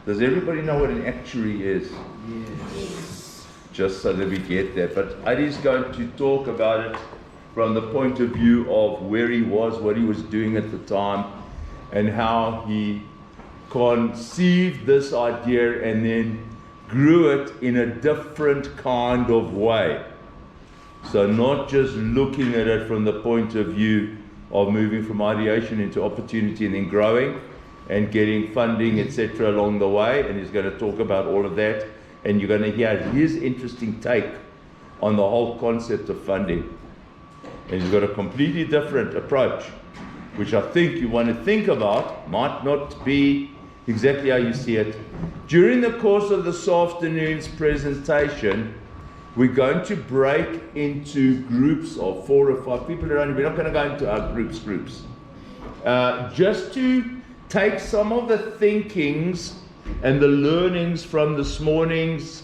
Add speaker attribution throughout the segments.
Speaker 1: Does everybody know what an actuary is?
Speaker 2: Yes.
Speaker 1: Just so that we get that. But Adi's going to talk about it from the point of view of where he was, what he was doing at the time, and how he conceived this idea and then grew it in a different kind of way. So not just looking at it from the point of view of moving from ideation into opportunity and then growing and getting funding, etc. along the way, and he's going to talk about all of that, and you're going to hear his interesting take on the whole concept of funding. And he's got a completely different approach, which I think you want to think about, might not be exactly how you see it. During the course of this afternoon's presentation, we're going to break into groups of 4 or 5 people around. We're not going to go into our groups. Just to take some of the thinkings and the learnings from this morning's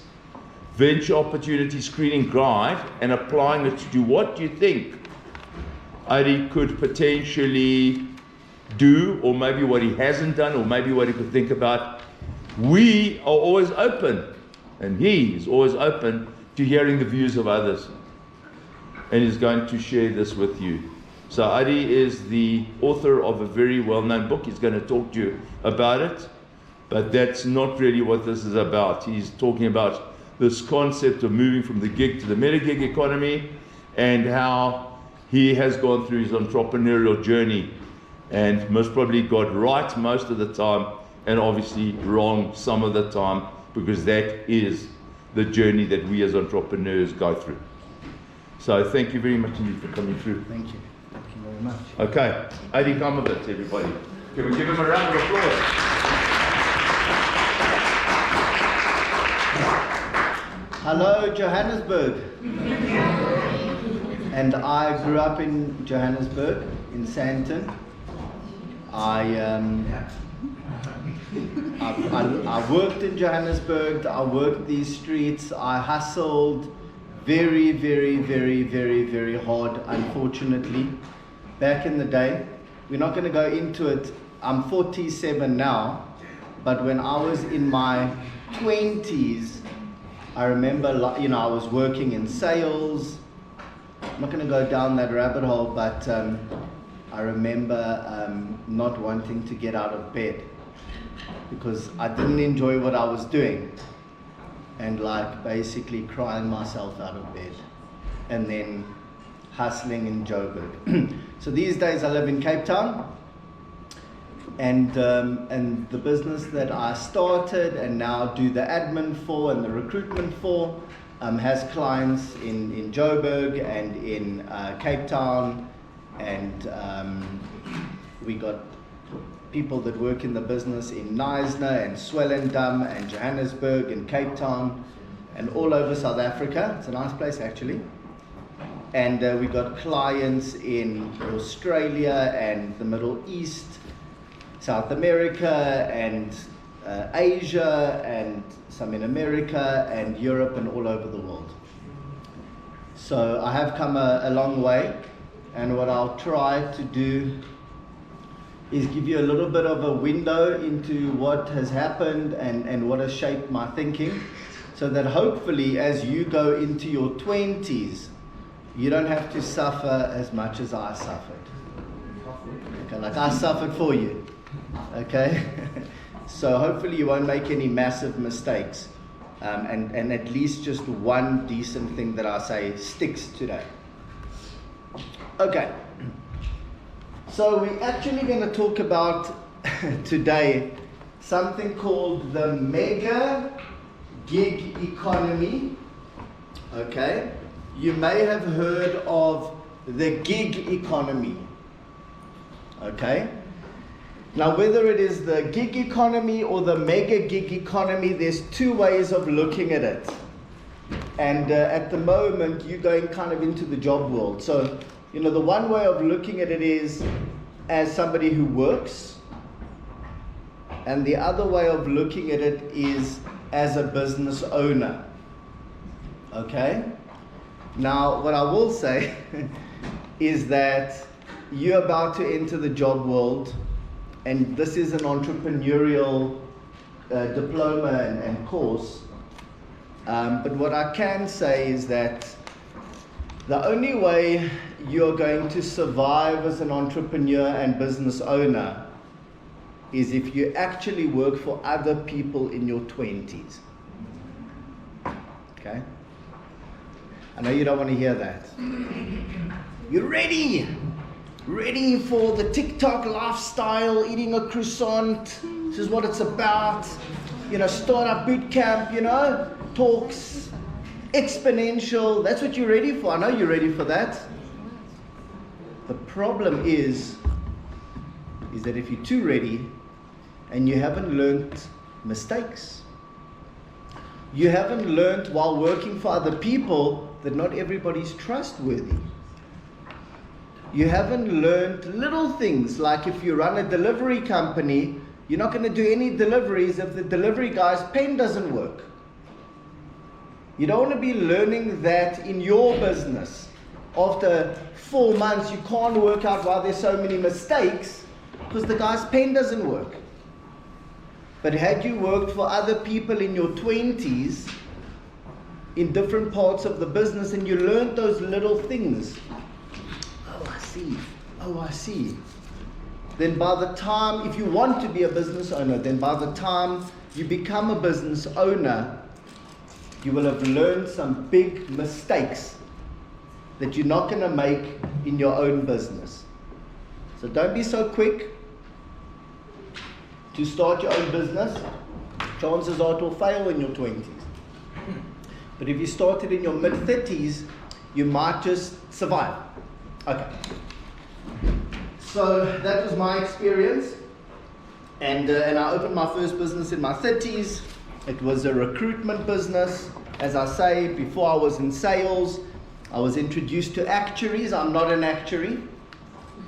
Speaker 1: venture opportunity screening guide and applying it to what do you think Adi could potentially do, or maybe what he hasn't done, or maybe what he could think about. We are always open, and he is always open to hearing the views of others, and he's going to share this with you. So Adi is the author of a very well-known book. He's going to talk to you about it, but that's not really what this is about. He's talking about this concept of moving from the gig to the meta-gig economy, and how he has gone through his entrepreneurial journey and most probably got right most of the time and obviously wrong some of the time, because that is the journey that we as entrepreneurs go through. So thank you very much indeed for coming through.
Speaker 2: Thank you. Thank you very much.
Speaker 1: Okay, Adi Kaimowitz, everybody. Can we give him a round of applause?
Speaker 2: Hello, Johannesburg. And I grew up in Johannesburg, in Sandton. I worked in Johannesburg. I worked these streets. I hustled very, very, very, very, very hard, unfortunately, back in the day. We're not going to go into it. I'm 47 now, but when I was in my 20s, I remember, I was working in sales. I'm not going to go down that rabbit hole, but I remember not wanting to get out of bed because I didn't enjoy what I was doing, and basically crying myself out of bed and then hustling in Joburg. So these days I live in Cape Town, and the business that I started and now do the admin for and the recruitment for has clients in Joburg and in Cape Town, and we got people that work in the business in Knysna and Swellendam and Johannesburg and Cape Town and all over South Africa. It's a nice place actually. And we got clients in Australia and the Middle East, South America and Asia, and some in America and Europe and all over the world. So I have come a long way, and what I'll try to do is give you a little bit of a window into what has happened and what has shaped my thinking, so that hopefully as you go into your 20s, you don't have to suffer as much as I suffered. Okay, like I suffered for you. Okay? So hopefully you won't make any massive mistakes, and at least just one decent thing that I say sticks today. Okay. So we're actually going to talk about today something called the mega gig economy. Okay? You may have heard of the gig economy. Okay? Now, whether it is the gig economy or the mega gig economy, there's two ways of looking at it. And at the moment, you're going kind of into the job world. So, the one way of looking at it is as somebody who works. And the other way of looking at it is as a business owner. Okay? Now, what I will say is that you're about to enter the job world, and this is an entrepreneurial diploma and course. But what I can say is that the only way you're going to survive as an entrepreneur and business owner is if you actually work for other people in your 20s. Okay? I know you don't want to hear that. You're ready! Ready for the TikTok lifestyle, eating a croissant. This is what it's about. Startup boot camp, talks, exponential. That's what you're ready for. I know you're ready for that. The problem is that if you're too ready and you haven't learned mistakes, you haven't learned while working for other people that not everybody's trustworthy. You haven't learned little things like if you run a delivery company, you're not going to do any deliveries if the delivery guy's pen doesn't work. You don't want to be learning that in your business. After 4 months, you can't work out why there's so many mistakes because the guy's pen doesn't work. But had you worked for other people in your 20s, in different parts of the business, and you learned those little things, oh, I see. Then by the time, if you want to be a business owner, then by the time you become a business owner, you will have learned some big mistakes that you're not going to make in your own business. So don't be so quick to start your own business. Chances are it will fail in your 20s. But if you started in your mid-30s, you might just survive. Okay. So that was my experience. And I opened my first business in my 30s. It was a recruitment business. As I say, before I was in sales, I was introduced to actuaries. I'm not an actuary.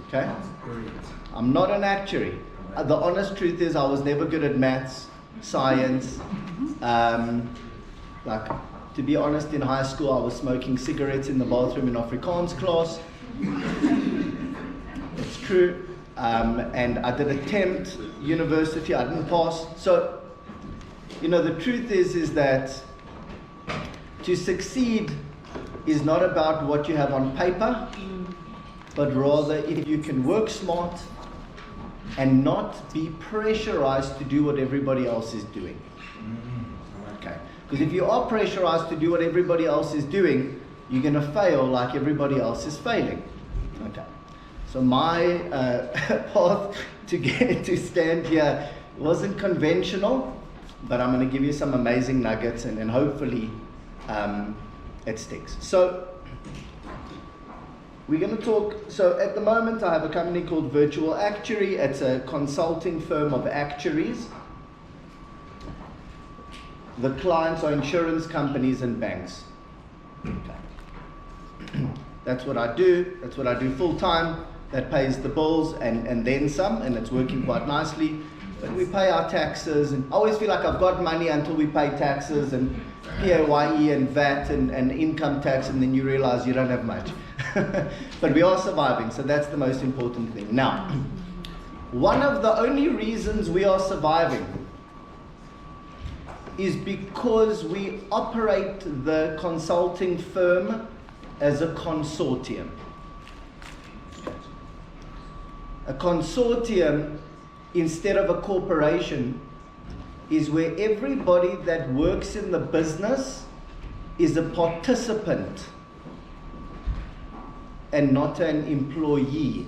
Speaker 2: Okay? I'm not an actuary. The honest truth is I was never good at maths, science. To be honest, in high school I was smoking cigarettes in the bathroom in Afrikaans class. It's true. And I did attempt university. I didn't pass. So, the truth is that to succeed is not about what you have on paper, but rather if you can work smart and not be pressurized to do what everybody else is doing. Okay. Because if you are pressurized to do what everybody else is doing, you're going to fail like everybody else is failing. Okay. So my path to stand here wasn't conventional, but I'm going to give you some amazing nuggets and hopefully it sticks. So we're going to talk, so at the moment I have a company called Virtual Actuary. It's a consulting firm of actuaries. The clients are insurance companies and banks. Okay. That's what I do. That's what I do full time. That pays the bills and then some, and it's working quite nicely. But we pay our taxes, and I always feel like I've got money until we pay taxes and PAYE and VAT and income tax, and then you realize you don't have much. But we are surviving, so that's the most important thing. Now, one of the only reasons we are surviving is because we operate the consulting firm as a consortium. A consortium, instead of a corporation, is where everybody that works in the business is a participant and not an employee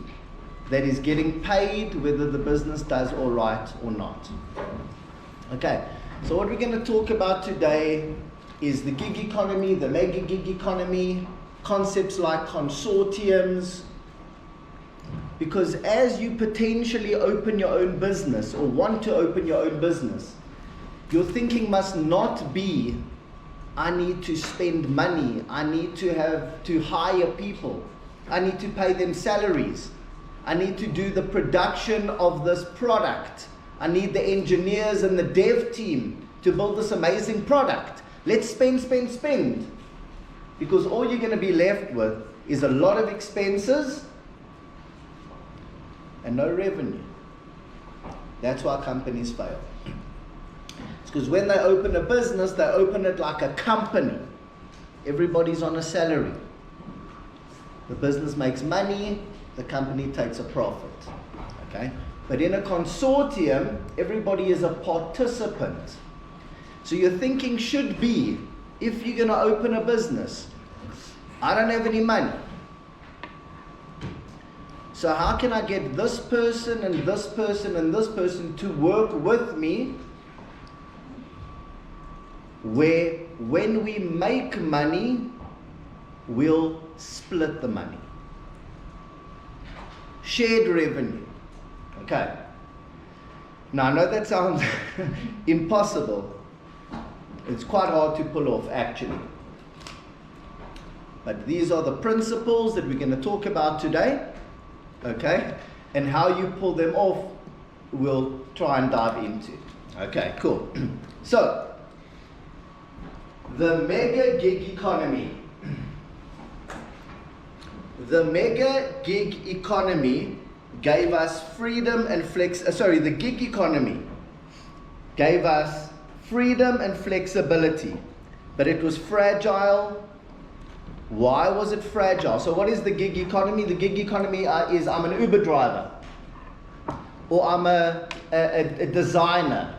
Speaker 2: that is getting paid whether the business does all right or not. Okay, so what we're going to talk about today is the gig economy, the mega gig economy, concepts like consortiums. Because as you potentially open your own business or want to open your own business, your thinking must not be, I need to spend money, I need to hire people, I need to pay them salaries, I need to do the production of this product, I need the engineers and the dev team to build this amazing product. Let's spend. Because all you're going to be left with is a lot of expenses and no revenue. That's why companies fail. Because when they open a business, they open it like a company. Everybody's on a salary. The business makes money, the company takes a profit. Okay? But in a consortium, everybody is a participant. So your thinking should be, if you're going to open a business, I don't have any money. So how can I get this person and this person and this person to work with me, where when we make money, we'll split the money. Shared revenue. Okay. Now I know that sounds impossible. It's quite hard to pull off actually. But these are the principles that we're going to talk about today. Okay? And how you pull them off, we'll try and dive into. Okay, cool. So, the mega gig economy. The mega gig economy gave us freedom and the gig economy gave us freedom and flexibility, but it was fragile. Why was it fragile? So what is the gig economy? The gig economy is I'm an Uber driver, or I'm a designer,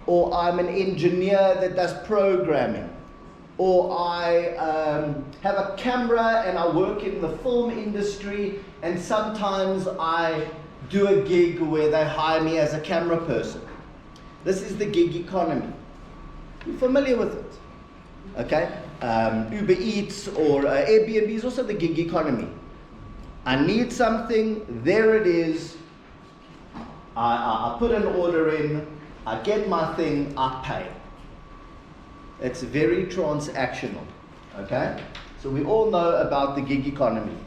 Speaker 2: or I'm an engineer that does programming, or I have a camera and I work in the film industry, and sometimes I do a gig where they hire me as a camera person. This is the gig economy. You're familiar with it, okay? Uber Eats or Airbnb is also the gig economy. I need something, there it is. I put an order in, I get my thing, I pay. It's very transactional, okay? So we all know about the gig economy.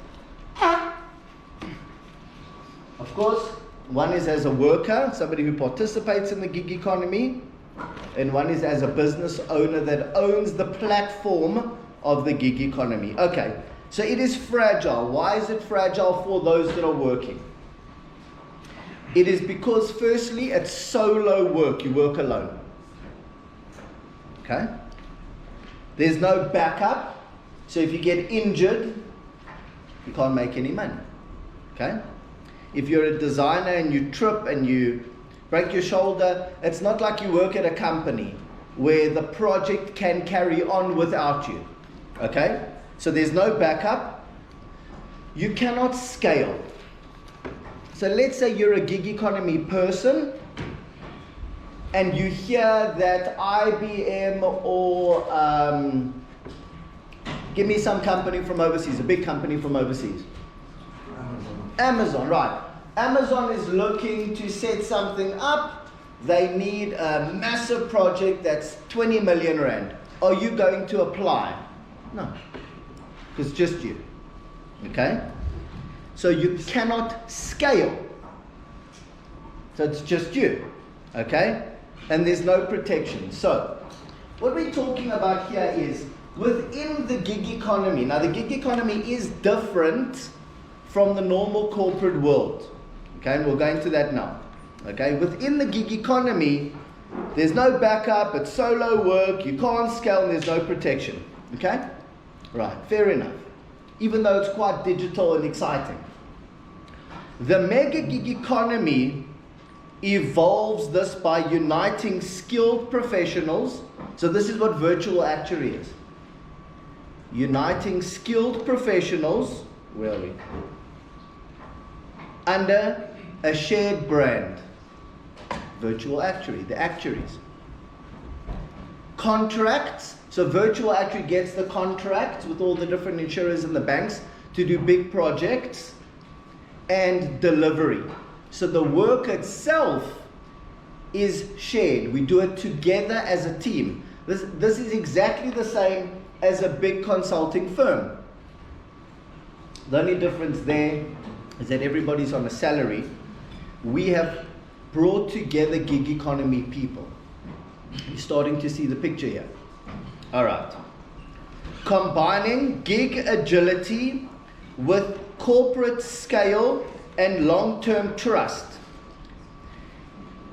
Speaker 2: Of course, one is as a worker, somebody who participates in the gig economy, and one is as a business owner that owns the platform of the gig economy. Okay, so it is fragile. Why is it fragile for those that are working? It is because, firstly, it's solo work. You work alone. Okay? There's no backup. So if you get injured, you can't make any money. Okay? If you're a designer and you trip and you break your shoulder, it's not like you work at a company where the project can carry on without you. Okay? So there's no backup. You cannot scale. So let's say you're a gig economy person and you hear that IBM or give me some company from overseas, a big company from overseas. Amazon, right. Amazon is looking to set something up. They need a massive project that's 20 million rand. Are you going to apply? No. It's just you. Okay? So you cannot scale. So it's just you. Okay? And there's no protection. So, what we're talking about here is within the gig economy. Now, the gig economy is different from the normal corporate world. Okay, and we'll go into that now. Okay, within the gig economy, there's no backup, it's solo work, you can't scale, and there's no protection. Okay? Right, fair enough. Even though it's quite digital and exciting. The mega gig economy evolves this by uniting skilled professionals. So this is what virtual actuary is. Uniting skilled professionals, where are we? Under a shared brand. Virtual actuary, the actuaries. Contracts. So virtual actuary gets the contracts with all the different insurers and the banks to do big projects. And delivery. So the work itself is shared. We do it together as a team. This is exactly the same as a big consulting firm. The only difference there is that everybody's on a salary. We have brought together gig economy people. You're starting to see the picture here. All right. Combining gig agility with corporate scale and long-term trust.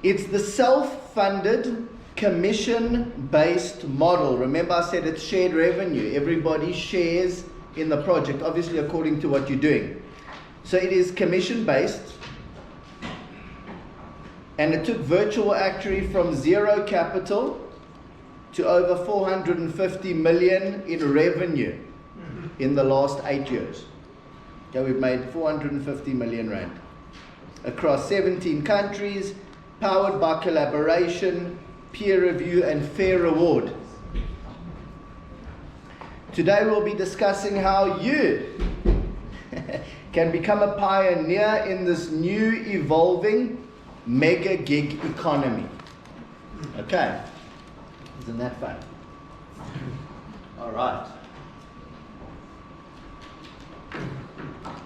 Speaker 2: It's the self-funded commission-based model. Remember I said it's shared revenue. Everybody shares in the project, obviously according to what you're doing. So it is commission-based, and it took Virtual Actuary from zero capital to over 450 million in revenue in the last 8 years. Okay, we've made 450 million rand across 17 countries, powered by collaboration, peer review, and fair reward. Today we'll be discussing how you can become a pioneer in this new evolving mega gig economy. Okay, isn't that fun? All right.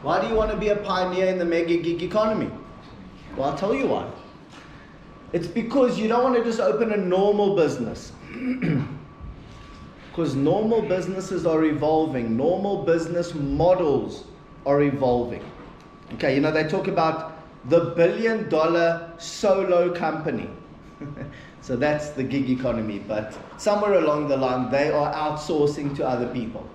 Speaker 2: Why do you want to be a pioneer in the mega gig economy? Well, I'll tell you why. It's because you don't want to just open a normal business. Because normal businesses are evolving. Normal business models are evolving. Okay, you know, they talk about the $1 billion solo company. So that's the gig economy, but somewhere along the line, they are outsourcing to other people.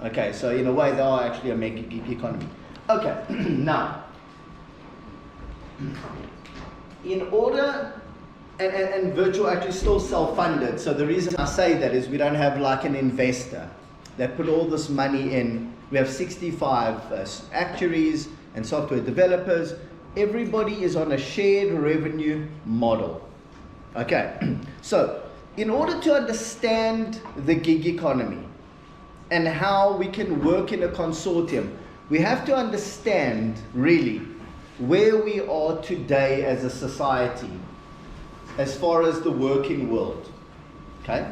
Speaker 2: Okay, so in a way, they are actually a mega gig economy. Okay, now, in order, and Virtual Actuary is still self-funded, so the reason I say that is we don't have like an investor that put all this money in. We have 65 actuaries and software developers. Everybody is on a shared revenue model. Okay, so in order to understand the gig economy and how we can work in a consortium, we have to understand really where we are today as a society as far as the working world. Okay,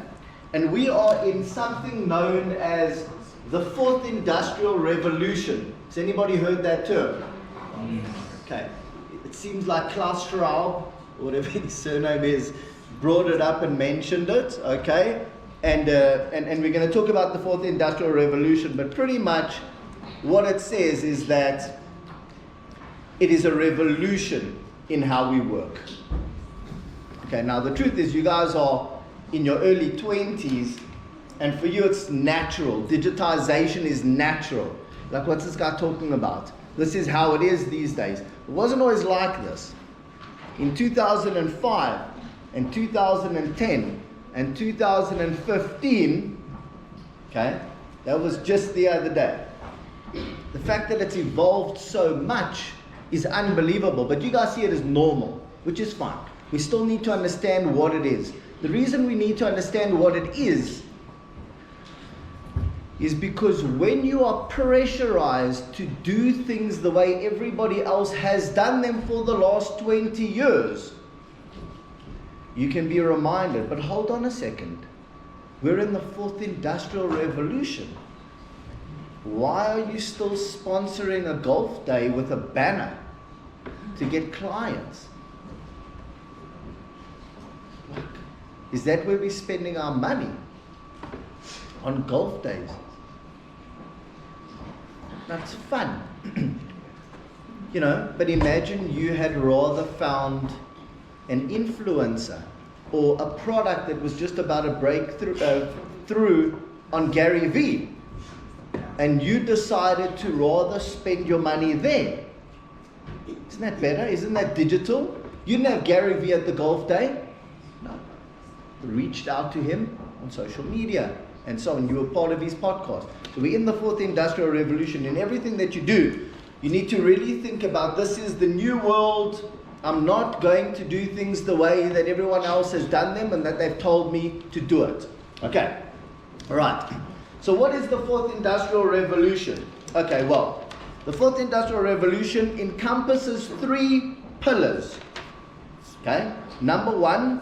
Speaker 2: and we are in something known as the fourth industrial revolution. Has anybody heard that term? Okay, it seems like Klaus Schwab, or whatever his surname is, brought it up and mentioned it. Okay, and we're going to talk about the fourth industrial revolution, but pretty much what it says is that it is a revolution in how we work. Okay, now the truth is you guys are in your early 20s, and for you it's natural. Digitization is natural. Like what's this guy talking about? This is how it is these days. It wasn't always like this. In 2005 and 2010 and 2015, okay, that was just the other day. The fact that it's evolved so much is unbelievable, but you guys see it as normal, which is fine. We still need to understand what it is. The reason we need to understand what it is because when you are pressurized to do things the way everybody else has done them for the last 20 years, you can be reminded, but hold on a second, we're in the fourth industrial revolution. Why are you still sponsoring a golf day with a banner to get clients? Is that where we're spending our money? On golf days? That's fun. You know, but imagine you had rather found an influencer or a product that was just about to break through on Gary Vee, and you decided to rather spend your money there. Isn't that better? Isn't that digital? You didn't have Gary Vee at the golf day. No. You reached out to him on social media and so on. You were part of his podcast. So we're in the fourth industrial revolution. In everything that you do, you need to really think about, this is the new world. I'm not going to do things the way that everyone else has done them and that they've told me to do it. Okay. All right. So what is the fourth industrial revolution? Okay, well, the fourth industrial revolution encompasses 3 pillars. Okay. Number 1,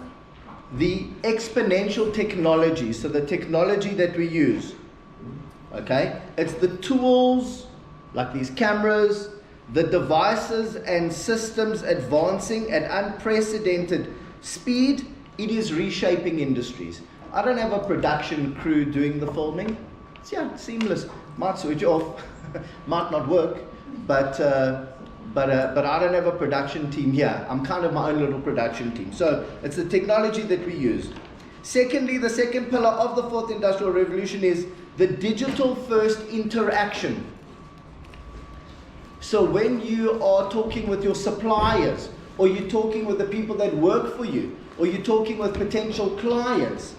Speaker 2: the exponential technology. So the technology that we use. Okay. It's the tools like these cameras, the devices and systems advancing at unprecedented speed. It is reshaping industries. I don't have a production crew doing the filming. It's seamless. Might switch off, might not work, but I don't have a production team here. I'm kind of my own little production team. So it's the technology that we use. Secondly, the second pillar of the fourth industrial revolution is the digital first interaction. So when you are talking with your suppliers, or you're talking with the people that work for you, or you're talking with potential clients,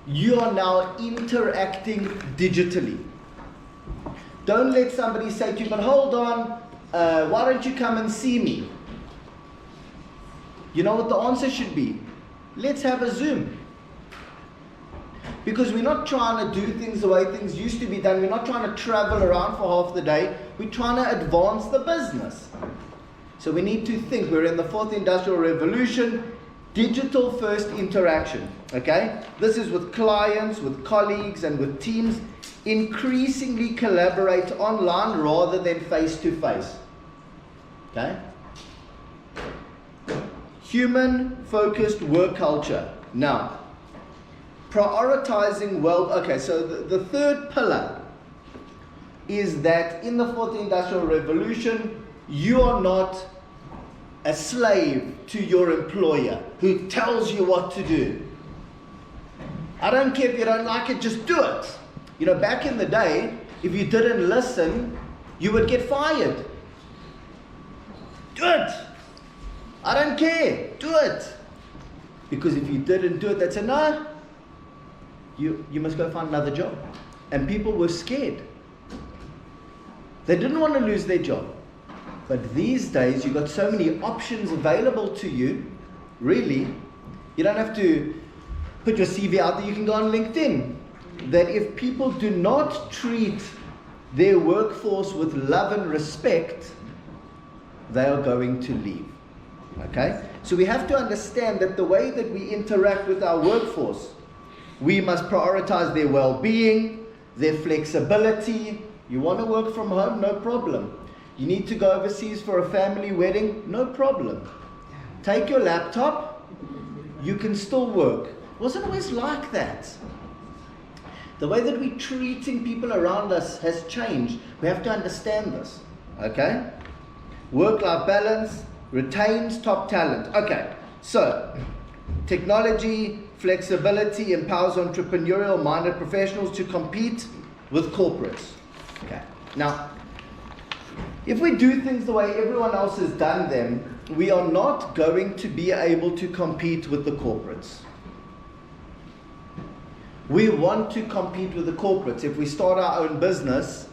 Speaker 2: you are now interacting digitally. Don't let somebody say to you, but hold on, why don't you come and see me? You know what the answer should be? Let's have a Zoom. Because we're not trying to do things the way things used to be done. We're not trying to travel around for half the day. We're trying to advance the business. So we need to think. We're in the fourth industrial revolution. Digital first interaction. Okay? This is with clients, with colleagues, and with teams. Increasingly collaborate online rather than face to face. Okay? Human focused work culture. Now, prioritizing well, okay, so the third pillar is that in the fourth industrial revolution, you are not a slave to your employer who tells you what to do. I don't care if you don't like it, just do it. You know, back in the day, if you didn't listen, you would get fired. Do it. I don't care, do it. Because if you didn't do it, they'd say, no, you must go find another job. And people were scared. They didn't want to lose their job. But these days, you've got so many options available to you, really. You don't have to put your CV out there, you can go on LinkedIn. That if people do not treat their workforce with love and respect, they are going to leave. Okay? So we have to understand that the way that we interact with our workforce, we must prioritize their well-being, their flexibility. You want to work from home? No problem. You need to go overseas for a family wedding? No problem. Take your laptop, you can still work. It wasn't always like that. The way that we're treating people around us has changed. We have to understand this. Okay? Work-life balance retains top talent. Okay, so technology, flexibility empowers entrepreneurial-minded professionals to compete with corporates. Okay, now, if we do things the way everyone else has done them, we are not going to be able to compete with the corporates. We want to compete with the corporates. If we start our own business,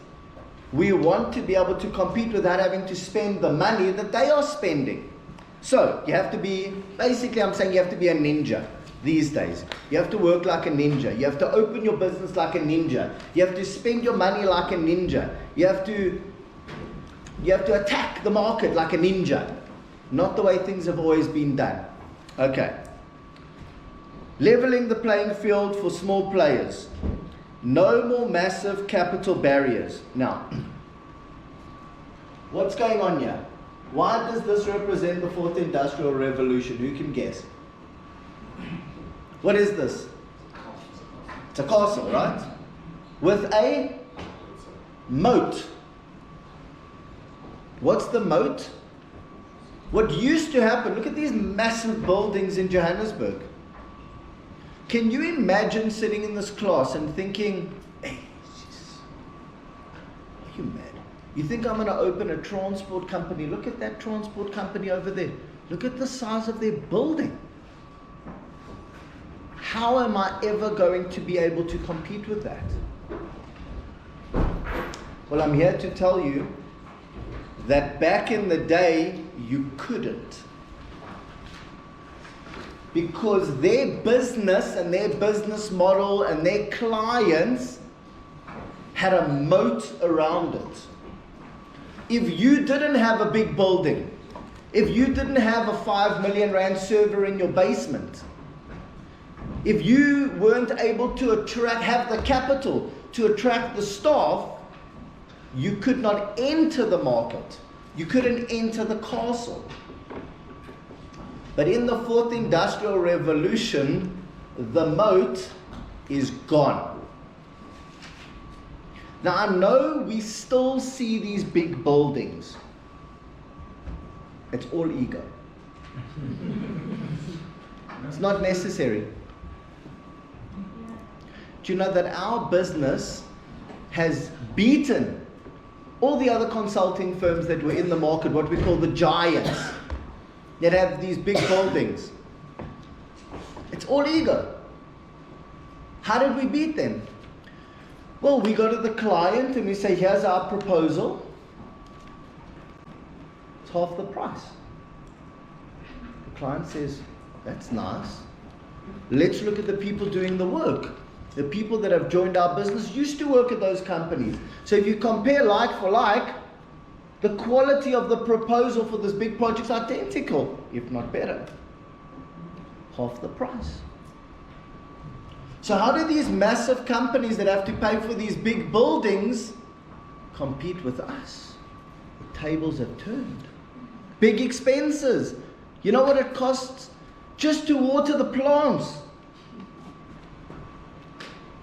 Speaker 2: we want to be able to compete without having to spend the money that they are spending. So, you have to be, basically I'm saying you have to be a ninja these days. You have to work like a ninja. You have to open your business like a ninja. You have to spend your money like a ninja. You have to attack the market like a ninja. Not the way things have always been done. Okay. Leveling the playing field for small players. No more massive capital barriers. Now, what's going on here? Why does this represent the fourth industrial revolution? Who can guess? What is this? It's a castle, right? With a moat. What's the moat? What used to happen, look at these massive buildings in Johannesburg. Can you imagine sitting in this class and thinking, hey, Jesus, are you mad? You think I'm going to open a transport company? Look at that transport company over there. Look at the size of their building. How am I ever going to be able to compete with that? Well, I'm here to tell you that back in the day, you couldn't. Because their business and their business model and their clients had a moat around it. If you didn't have a big building, if you didn't have a 5 million rand server in your basement, if you weren't able to have the capital to attract the staff, you could not enter the market. You couldn't enter the castle. But in the fourth industrial revolution, the moat is gone. Now I know we still see these big buildings. It's all ego. It's not necessary. do you know that our business has beaten all the other consulting firms that were in the market, what we call the giants, that have these big buildings? It's all ego. How did we beat them? Well, we go to the client and we say, here's our proposal. It's half the price. The client says, that's nice. Let's look at the people doing the work. The people that have joined our business used to work at those companies. So if you compare like for like, the quality of the proposal for this big project is identical, if not better. Half the price. So how do these massive companies that have to pay for these big buildings compete with us? The tables have turned. Big expenses. You know what it costs just to water the plants?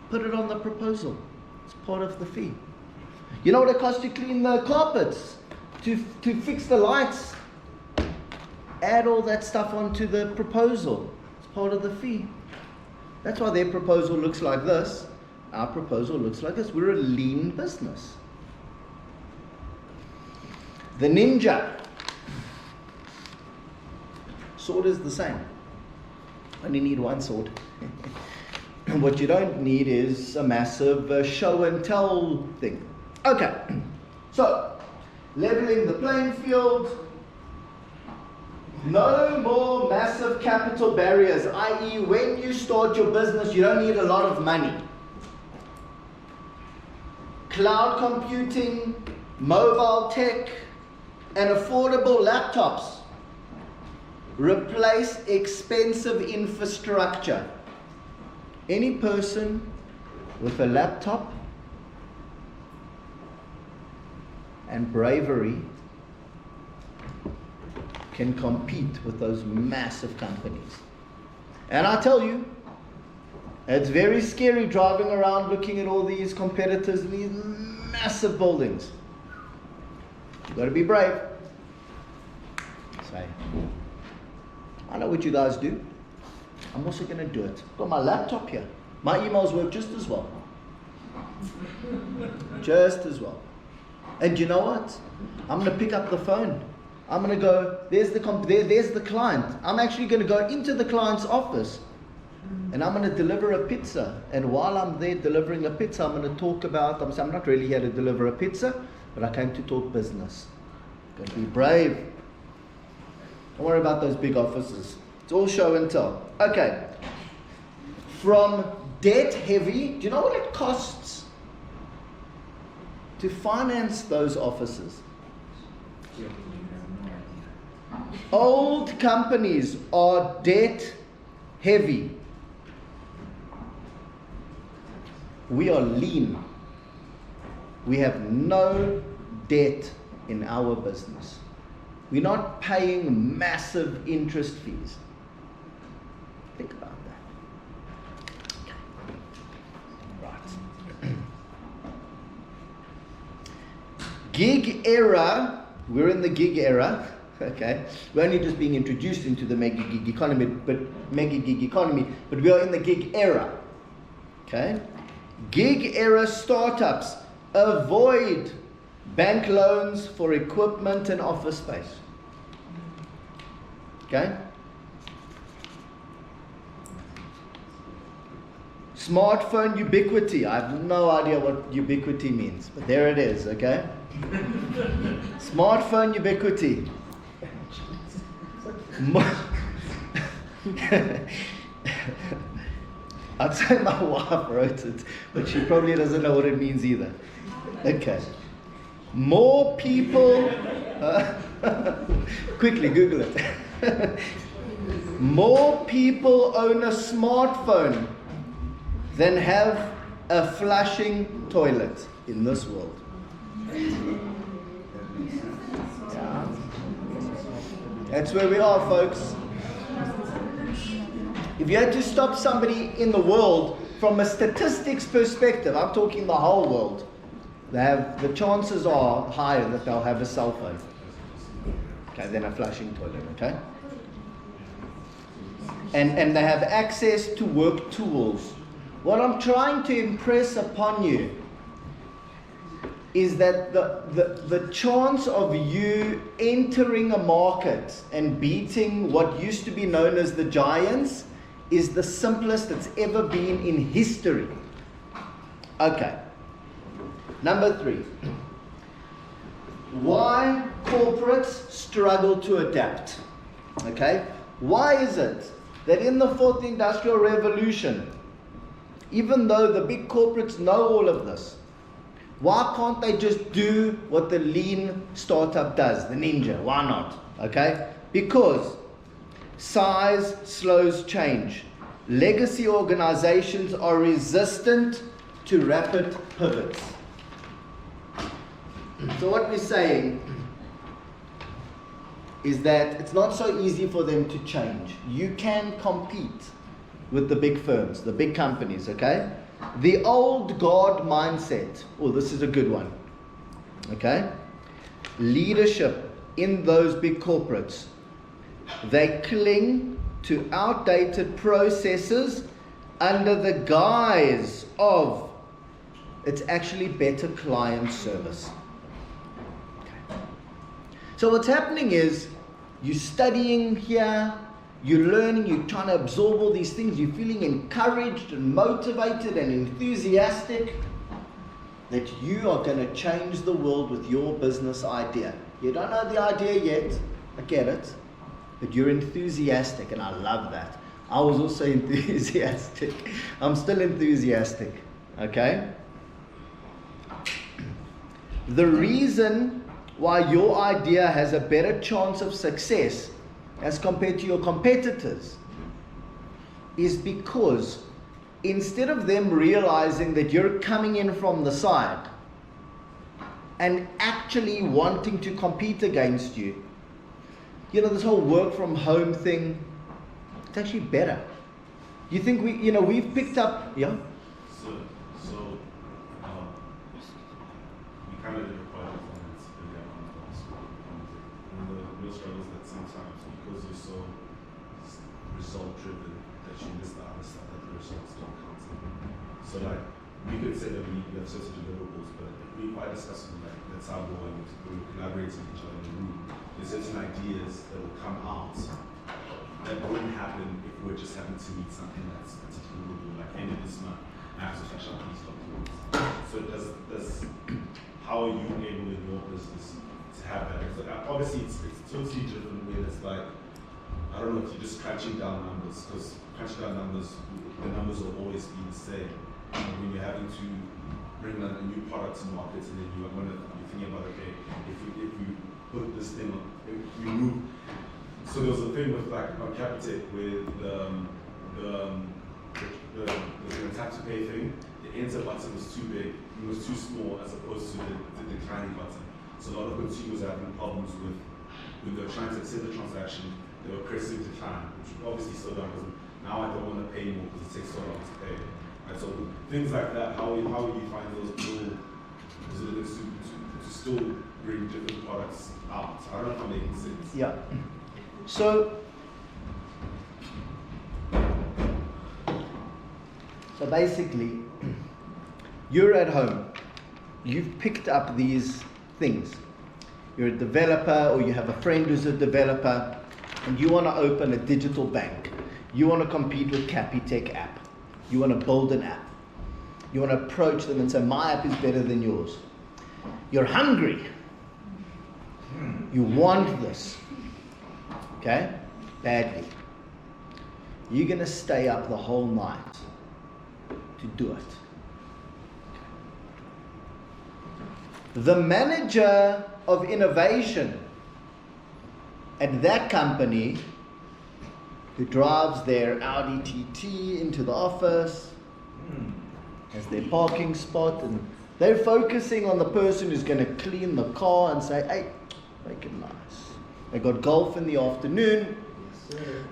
Speaker 2: Put it on the proposal. It's part of the fee. You know what it costs to clean the carpets? To fix the lights? Add all that stuff onto the proposal. It's part of the fee. That's why their proposal looks like this. Our proposal looks like this. We're a lean business. The ninja. Sword is the same. Only need one sword. What you don't need is a massive show and tell thing. Okay, so leveling the playing field. No more massive capital barriers, i.e. when you start your business, you don't need a lot of money. Cloud computing, mobile tech, and affordable laptops replace expensive infrastructure. Any person with a laptop and bravery can compete with those massive companies. And I tell you, it's very scary driving around looking at all these competitors in these massive buildings. You've got to be brave. Say, I know what you guys do. I'm also going to do it. I've got my laptop here. My emails work just as well. Just as well. And you know what? I'm going to pick up the phone. I'm going to go, there's the client. I'm actually going to go into the client's office and I'm going to deliver a pizza. And while I'm there delivering a pizza, I'm going to talk about, I'm not really here to deliver a pizza, but I came to talk business. Got to be brave. Don't worry about those big offices. It's all show and tell. Okay. From debt heavy, do you know what it costs to finance those offices? Old companies are debt heavy. We are lean. We have no debt in our business. We're not paying massive interest fees. Think about that. Right. Gig era. We're in the gig era. Okay, we're only just being introduced into the mega gig economy, but we are in the gig era. Okay, gig era startups avoid bank loans for equipment and office space. Okay, smartphone ubiquity. I have no idea what ubiquity means, but there it is. Okay, smartphone ubiquity. I'd say my wife wrote it, but she probably doesn't know what it means either. Okay. More people, quickly Google it. More people own a smartphone than have a flushing toilet in this world. That's where we are, folks. If you had to stop somebody in the world from a statistics perspective, I'm talking the whole world, the chances are higher that they'll have a cell phone. Okay, than a flushing toilet, okay? And they have access to work tools. What I'm trying to impress upon you is that the chance of you entering a market and beating what used to be known as the giants is the simplest it's ever been in history. Okay. Number 3. Why corporates struggle to adapt. Okay? Why is it that in the 4th Industrial Revolution, even though the big corporates know all of this, why can't they just do what the lean startup does, the ninja? Why not? Okay? Because size slows change. Legacy organizations are resistant to rapid pivots. So what we're saying is that it's not so easy for them to change. You can compete with the big firms, the big companies, okay? The old guard mindset, oh, this is a good one, okay? Leadership in those big corporates, they cling to outdated processes under the guise of it's actually better client service. Okay. So what's happening is you're studying here, you're learning, you're trying to absorb all these things, you're feeling encouraged and motivated and enthusiastic that you are going to change the world with your business idea. You don't know the idea yet, I get it, but you're enthusiastic and I love that. I was also enthusiastic. I'm still enthusiastic, okay? The reason why your idea has a better chance of success as compared to your competitors is because instead of them realizing that you're coming in from the side and actually wanting to compete against you, you know, this whole work from home thing, it's actually better. You think we've picked up, yeah?
Speaker 3: So we kind of did a project on it in that conference. One of the real struggles that sometimes, because you're so result driven, that you miss the other stuff, that the results don't count. So like, we could say that we have certain deliverables, but if I discuss them, like, that's how we're going to collaborate with each other in the room. There's certain ideas that will come out that wouldn't happen if we're just having to meet something that's deliverable, like end of this month, I have to finish up these documents. So how are you able in your business to have that? So obviously it's totally different when it's like, I don't know if you're just crunching down numbers, because crunching down numbers, the numbers will always be the same. When you're having to bring a new product to market, and then you're thinking about, okay, if we put this thing on, if we move. So there was a thing with like on Capitec with the tap to pay thing. The enter button was too big, it was too small as opposed to the declining button. So a lot of consumers are having problems with when they're trying to accept the transaction, they were pressing decline, which obviously still done because now I don't want to pay more because it takes so long to pay. Right, so things like that, how would you find those little to still bring different products out? I don't know if I'm making sense.
Speaker 2: Yeah. So basically, you're at home. You've picked up these things. You're a developer or you have a friend who's a developer and you want to open a digital bank. You want to compete with Capitec app. You want to build an app. You want to approach them and say, my app is better than yours. You're hungry. You want this. Okay? Badly. You're going to stay up the whole night to do it. The manager of innovation at that company who drives their Audi TT into the office, has their parking spot, and they're focusing on the person who's going to clean the car and say, hey, make it nice. They got golf in the afternoon.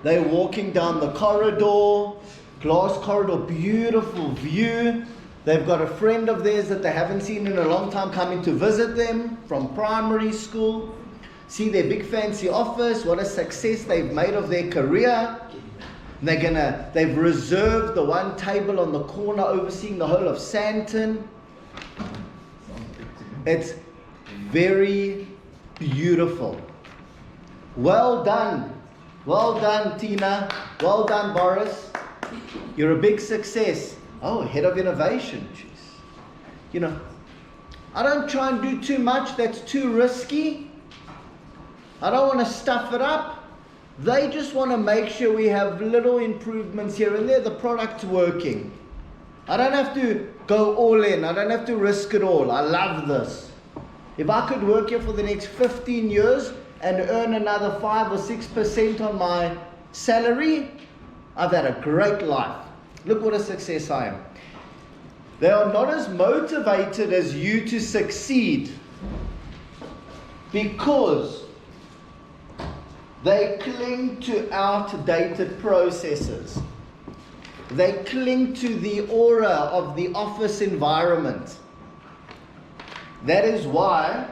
Speaker 2: They're walking down the corridor, glass corridor, beautiful view. They've got a friend of theirs that they haven't seen in a long time coming to visit them from primary school. See their big fancy office, what a success they've made of their career. They've reserved the one table on the corner overseeing the whole of Sandton. It's very beautiful. Well done. Well done, Tina. Well done, Boris. You're a big success. Oh, head of innovation. Jeez. I don't try and do too much that's too risky. I don't want to stuff it up. They just want to make sure we have little improvements here and there. The product's working. I don't have to go all in. I don't have to risk it all. I love this. If I could work here for the next 15 years and earn another 5 or 6% on my salary, I've had a great life. Look what a success I am. They are not as motivated as you to succeed because they cling to outdated processes. They cling to the aura of the office environment. That is why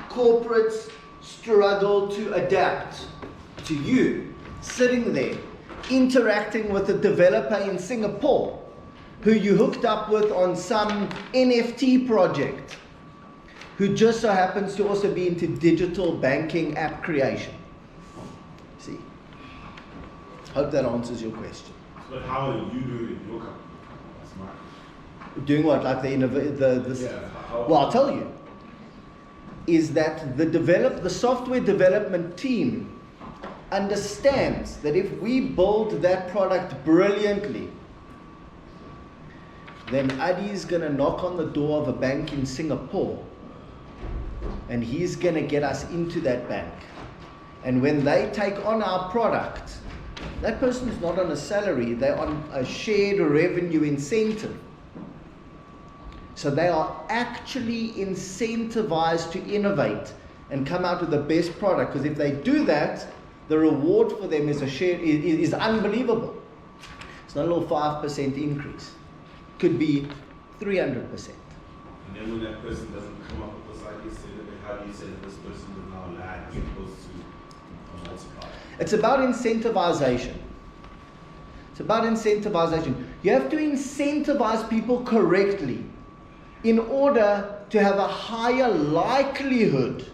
Speaker 2: corporates struggle to adapt to you sitting there, interacting with a developer in Singapore who you hooked up with on some NFT project, who just so happens to also be into digital banking app creation. See? Hope that answers your question.
Speaker 3: But how are you doing it in your company? That's my
Speaker 2: Doing what? Like well, I'll tell you. Is that the software development team understands that if we build that product brilliantly, then Adi's going to knock on the door of a bank in Singapore and he's going to get us into that bank. And when they take on our product, that person is not on a salary, they're on a shared revenue incentive. So they are actually incentivized to innovate and come out with the best product. Because if they do that, the reward for them is is unbelievable. It's not a little 5% increase. Could be 300%.
Speaker 3: And then when that person doesn't come up with this idea, how do you say that this person will now lag as opposed to multiply?
Speaker 2: It's about incentivization. It's about incentivization. You have to incentivize people correctly in order to have a higher likelihood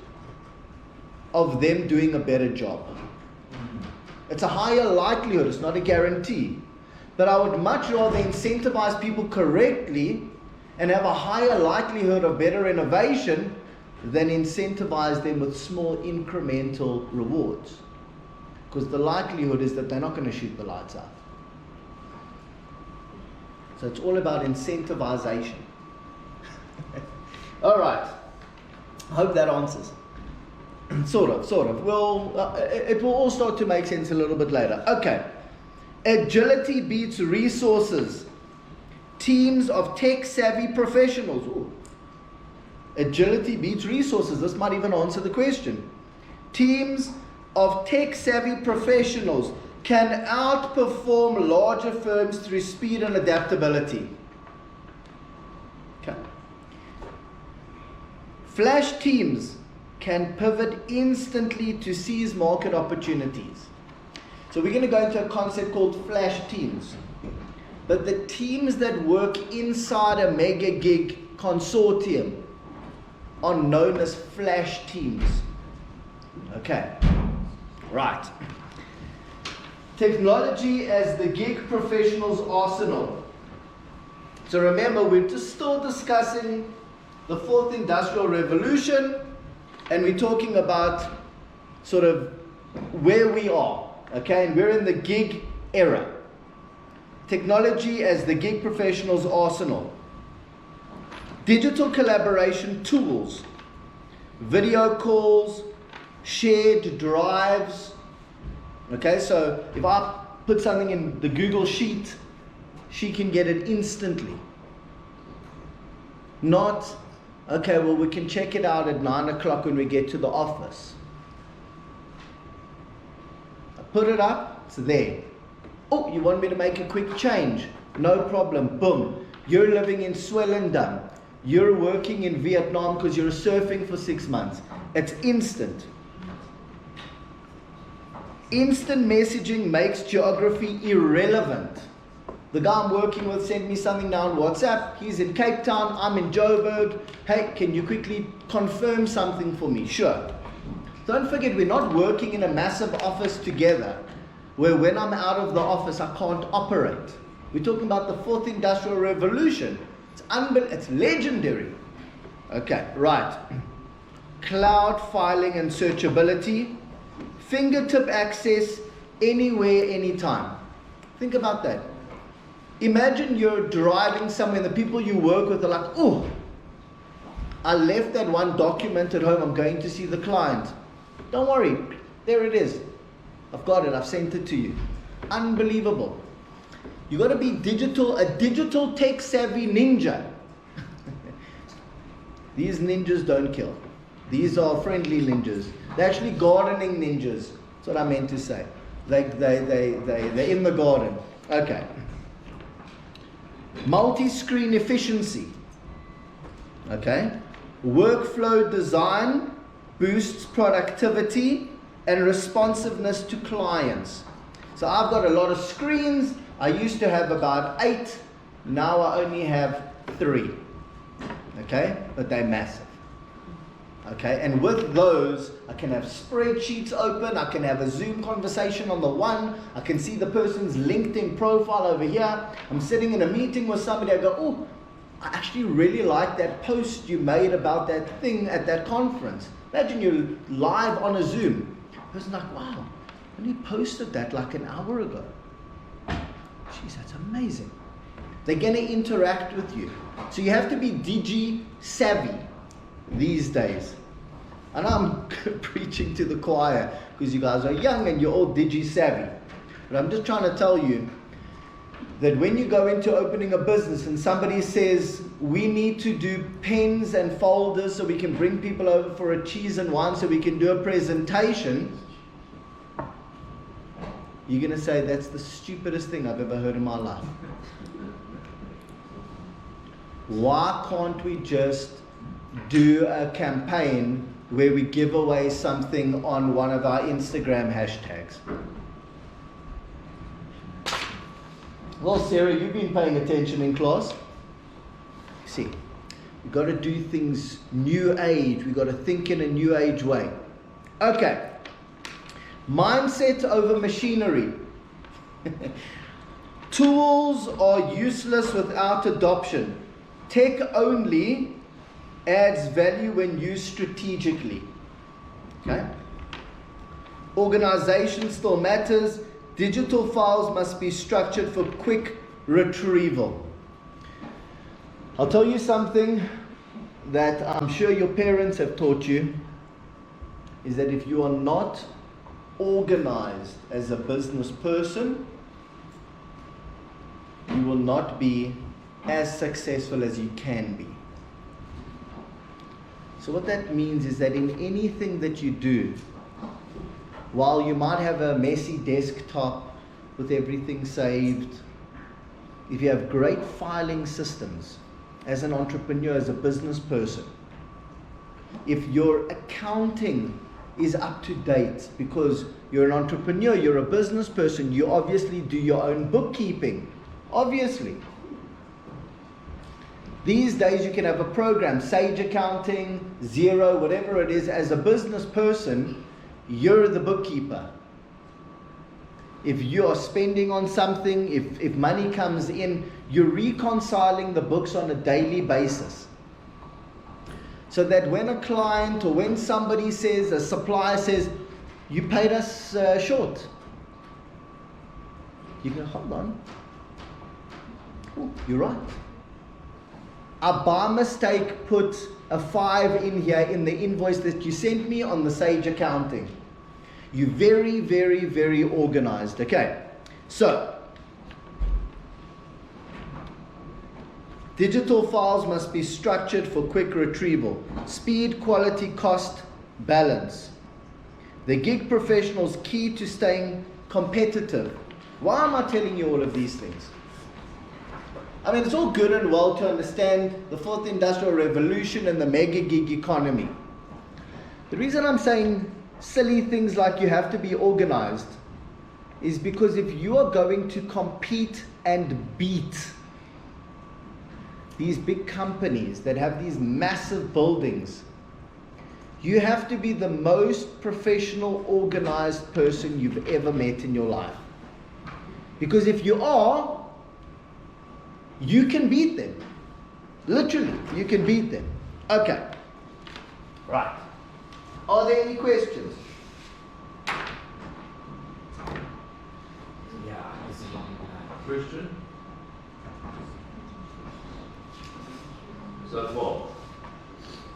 Speaker 2: of them doing a better job. It's a higher likelihood, it's not a guarantee. But I would much rather incentivize people correctly and have a higher likelihood of better innovation than incentivize them with small incremental rewards. Because the likelihood is that they're not going to shoot the lights out. So it's all about incentivization. All right. I hope that answers. Sort of. Well, it will all start to make sense a little bit later. Okay. Agility beats resources. Teams of tech-savvy professionals. Ooh. Agility beats resources. This might even answer the question. Teams of tech-savvy professionals can outperform larger firms through speed and adaptability. Okay. Flash teams can pivot instantly to seize market opportunities. So we're going to go into a concept called flash teams. But the teams that work inside a mega gig consortium are known as flash teams. Okay, right. Technology as the gig professional's arsenal. So remember, we're just still discussing the fourth industrial revolution, and we're talking about sort of where we are, okay? And we're in the gig era. Technology as the gig professional's arsenal. Digital collaboration tools, video calls, shared drives. Okay, so if I put something in the Google Sheet, she can get it instantly. Not, okay, well, we can check it out at 9 o'clock when we get to the office. I put it up, it's there. Oh, you want me to make a quick change? No problem, boom. You're living in Swellendam. You're working in Vietnam because you're surfing for 6 months. It's instant. Instant messaging makes geography irrelevant. The guy I'm working with sent me something now on WhatsApp. He's in Cape Town, I'm in Joburg. Hey, can you quickly confirm something for me? Sure. Don't forget, we're not working in a massive office together where when I'm out of the office I can't operate. We're talking about the fourth industrial revolution. It's legendary. Okay, right. Cloud filing and searchability. Fingertip access anywhere, anytime. Think about that. Imagine you're driving somewhere and the people you work with are like, oh, I left that one document at home, I'm going to see the client. Don't worry, there it is. I've got it, I've sent it to you. Unbelievable. You got to be a digital tech savvy ninja. These ninjas don't kill. These are friendly ninjas. They're actually gardening ninjas. That's what I meant to say. They're in the garden. Okay. Multi-screen efficiency. Okay. Workflow design boosts productivity and responsiveness to clients. So I've got a lot of screens. I used to have about 8. Now I only have 3. Okay. But they're massive. Okay, and with those, I can have spreadsheets open, I can have a Zoom conversation on the one, I can see the person's LinkedIn profile over here. I'm sitting in a meeting with somebody, I go, oh, I actually really like that post you made about that thing at that conference. Imagine you're live on a Zoom. The person's like, wow, I only posted that like an hour ago. Jeez, that's amazing. They're going to interact with you. So you have to be digi-savvy these days. And I'm preaching to the choir because you guys are young and you're all digi-savvy. But I'm just trying to tell you that when you go into opening a business and somebody says, we need to do pens and folders so we can bring people over for a cheese and wine so we can do a presentation, you're going to say, that's the stupidest thing I've ever heard in my life. Why can't we just do a campaign where we give away something on one of our Instagram hashtags? Well, Sarah, you've been paying attention in class. See, we've got to do things new age. We've got to think in a new age way. Okay. Mindset over machinery. Tools are useless without adoption. Tech only adds value when used strategically. Okay? Organization still matters. Digital files must be structured for quick retrieval. I'll tell you something that I'm sure your parents have taught you, is that if you are not organized as a business person, you will not be as successful as you can be. So what that means is that in anything that you do, while you might have a messy desktop with everything saved, if you have great filing systems as an entrepreneur, as a business person, if your accounting is up to date because you're an entrepreneur, you're a business person, you obviously do your own bookkeeping, obviously. These days you can have a program, Sage Accounting, Xero, whatever it is. As a business person, you're the bookkeeper. If you are spending on something, if money comes in, you're reconciling the books on a daily basis. So that when a client or when somebody says, a supplier says, you paid us short, you go, hold on. Oh, you're right. I by mistake put a 5 in here in the invoice that you sent me on the Sage Accounting. You're very, very, very organized. Okay, so digital files must be structured for quick retrieval. Speed, quality, cost, balance. The gig professional's key to staying competitive. Why am I telling you all of these things? I mean, it's all good and well to understand the fourth industrial revolution and the mega gig economy. The reason I'm saying silly things like you have to be organized is because if you are going to compete and beat these big companies that have these massive buildings, you have to be the most professional, organized person you've ever met in your life. Because if you are, you can beat them. Literally, you can beat them. Okay. Right. Are there any questions?
Speaker 4: Yeah, this is one.
Speaker 1: Question? So far,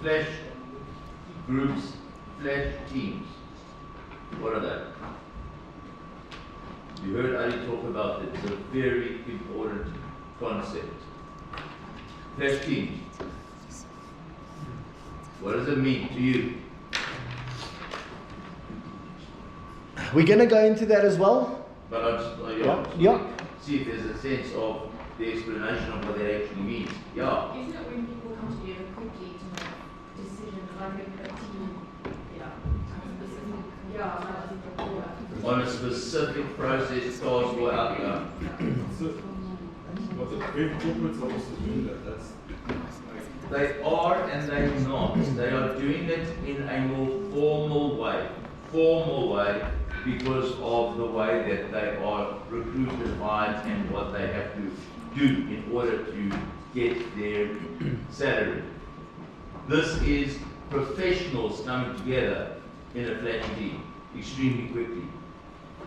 Speaker 1: flash groups, flash teams. What are they? You heard Ali talk about it. It's a very important concept. Flash teams. What does it mean to you?
Speaker 2: We're going to go into that as well.
Speaker 1: But I just,
Speaker 2: Yeah.
Speaker 1: see if there's a sense of the explanation of what that actually means. Yeah.
Speaker 5: Isn't it when people come together quickly to make decisions, like a team?
Speaker 1: On a specific process, task, or outcome.
Speaker 3: So, but the big corporates are also doing that. That's
Speaker 1: They are and they're not. They are doing it in a more formal way. Because of the way that they are recruited, hired, and what they have to do in order to get their salary. This is professionals coming together in a flash team extremely quickly.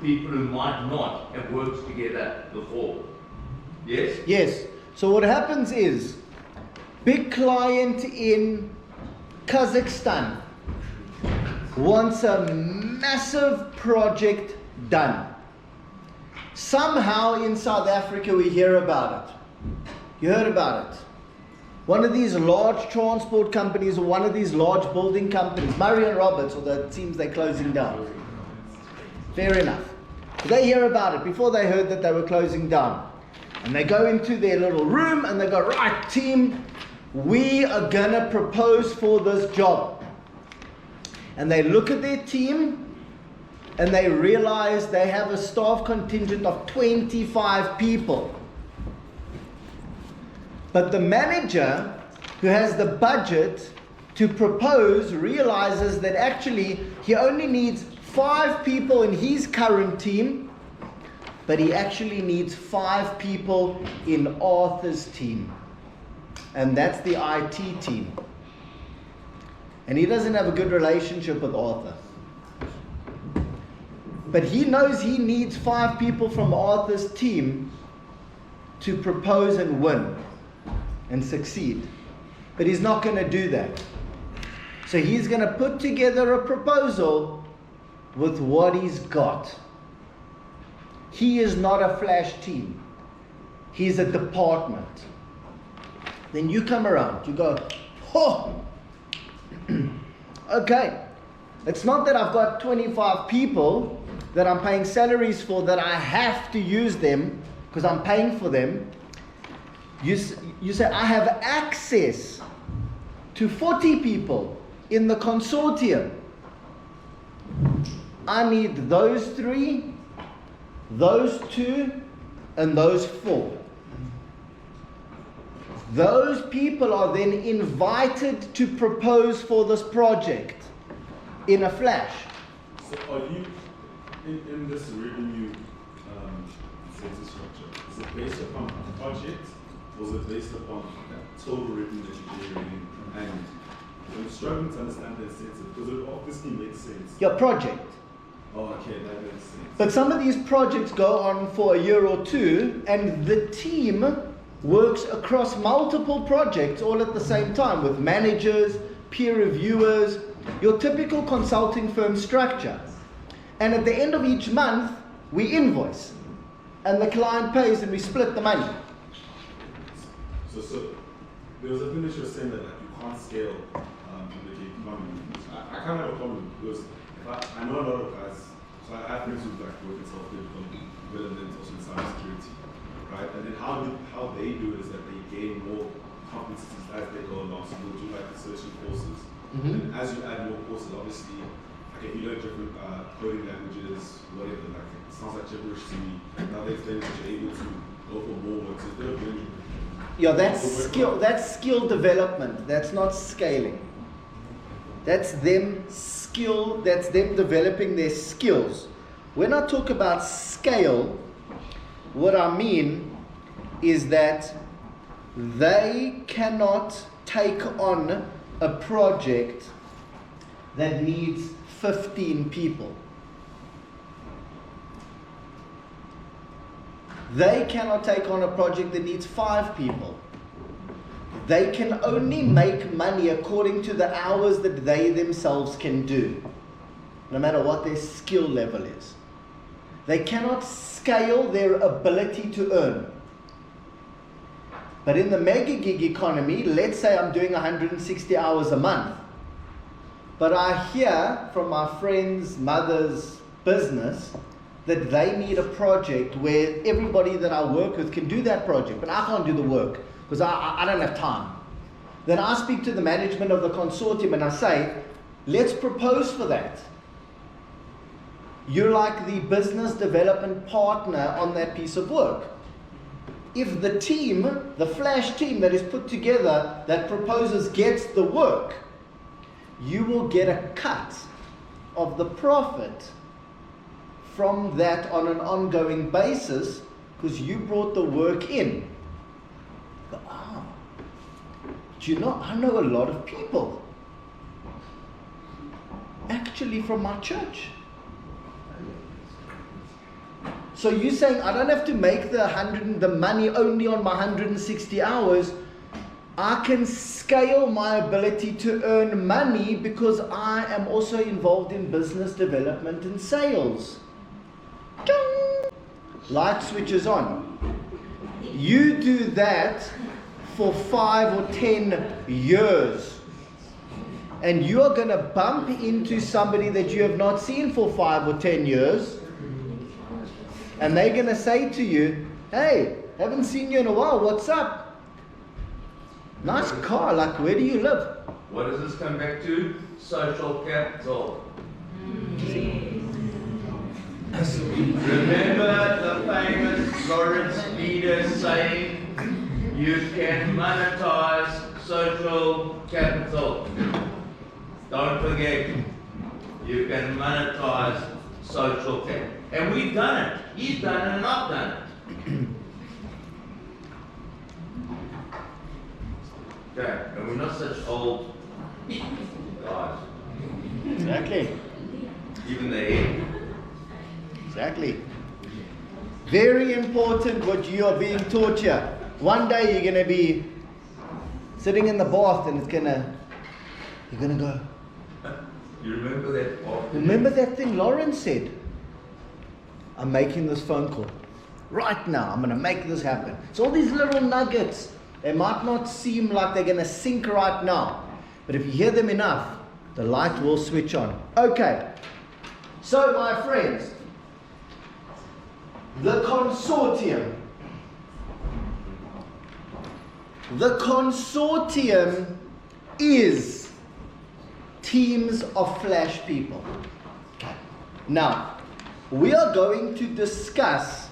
Speaker 1: People who might not have worked together before. Yes?
Speaker 2: Yes. So what happens is, big client in Kazakhstan wants a massive project done. Somehow in South Africa we hear about it. You heard about it. One of these large transport companies or one of these large building companies, Murray and Roberts, although it seems they're closing down. Fair enough. They hear about it before they heard that they were closing down. And they go into their little room and they go, right team, we are gonna propose for this job. And they look at their team and they realize they have a staff contingent of 25 people. But the manager who has the budget to propose realizes that actually he only needs 5 people in his current team, but he actually needs 5 people in Arthur's team. And that's the IT team. And he doesn't have a good relationship with Arthur. But he knows he needs 5 people from Arthur's team to propose and win and succeed. But he's not going to do that. So he's going to put together a proposal with what he's got. He is not a flash team. He's a department. Then you come around, you go, oh, okay, it's not that I've got 25 people that I'm paying salaries for that I have to use them because I'm paying for them. You say, I have access to 40 people in the consortium. I need those 3, those 2, and those 4. Those people are then invited to propose for this project in a flash.
Speaker 3: So are you, in this revenue incentive structure, is it based upon project or is it based upon total revenue that you're generating? And I'm struggling to understand the incentive because it obviously makes sense.
Speaker 2: Your project.
Speaker 3: Oh, okay, that makes sense.
Speaker 2: But some of these projects go on for a year or 2, and the team works across multiple projects all at the same time with managers, peer reviewers, your typical consulting firm structure. And at the end of each month, we invoice. And the client pays and we split the money.
Speaker 3: So there was a thing that you were saying that like, you can't scale in the gig economy. I kind of have a problem because I know a lot of guys, so I have friends who like work in software development, and then also in cybersecurity, right? And then how they do it is that they gain more competencies as they go along. So they'll do like research courses. And as you add more courses, obviously, like if you learn different coding languages, whatever, like it sounds like gibberish to me. Now they explain that you're able to go for more work. So instead of learning,
Speaker 2: Yeah, that's skill development. That's not scaling. That's them developing their skills. When I talk about scale, what I mean is that they cannot take on a project that needs 15 people. They cannot take on a project that needs 5 people. They can only make money according to the hours that they themselves can do, no matter what their skill level is. They cannot scale their ability to earn. But in the mega gig economy, let's say I'm doing 160 hours a month, but I hear from my friend's mother's business that they need a project where everybody that I work with can do that project, but I can't do the work because I don't have time. Then I speak to the management of the consortium and I say, let's propose for that. You're like the business development partner on that piece of work. If the team, the flash team that is put together that proposes gets the work, you will get a cut of the profit from that on an ongoing basis because you brought the work in. But, do you know, I know a lot of people actually from my church. So you're saying I don't have to make the money only on my 160 hours. I can scale my ability to earn money because I am also involved in business development and sales. Ding! Light switches on. You do that for 5 or 10 years. And you are going to bump into somebody that you have not seen for 5 or 10 years. And they're going to say to you, hey, haven't seen you in a while, what's up? Nice car, like where do you live?
Speaker 1: What does this come back to? Social capital. Remember the famous Lawrence leader saying, you can monetize social capital. Don't forget, you can monetize social capital. And we've done it. He's done it and I've done it. Okay, and we're not such old guys.
Speaker 2: Exactly.
Speaker 1: Even the head.
Speaker 2: Exactly. Very important what you are being taught here. One day you're going to be sitting in the bath and you're going to go,
Speaker 1: You remember that part?
Speaker 2: remember that thing Lauren said? I'm making this phone call. Right now, I'm going to make this happen. So all these little nuggets, they might not seem like they're going to sink right now. But if you hear them enough, the light will switch on. Okay. So my friends, the consortium. The consortium is teams of flash people. Okay. Now, we are going to discuss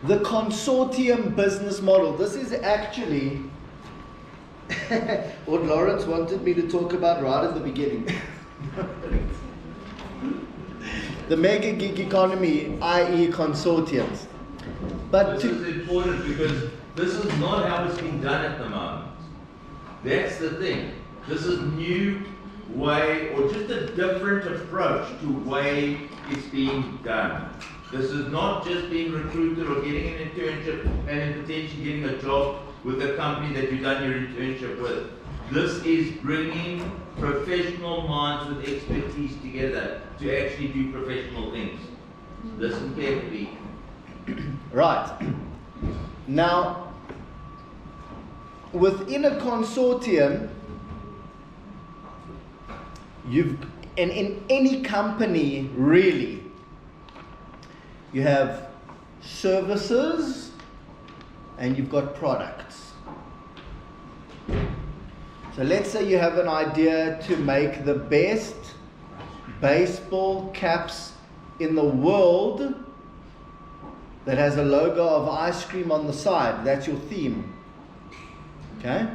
Speaker 2: the consortium business model. This is actually what Lawrence wanted me to talk about right at the beginning. The mega gig economy, i.e. consortiums. But
Speaker 1: this is important because this is not how it's being done at the moment. That's the thing. This is new way, or just a different approach to way it's being done. This is not just being recruited or getting an internship and then potentially getting a job with a company that you've done your internship with. This is bringing professional minds with expertise together to actually do professional things. Listen carefully.
Speaker 2: right. Now, within a consortium, and in any company really, you have services and you've got products. So let's say you have an idea to make the best baseball caps in the world that has a logo of ice cream on the side. That's your theme. Okay?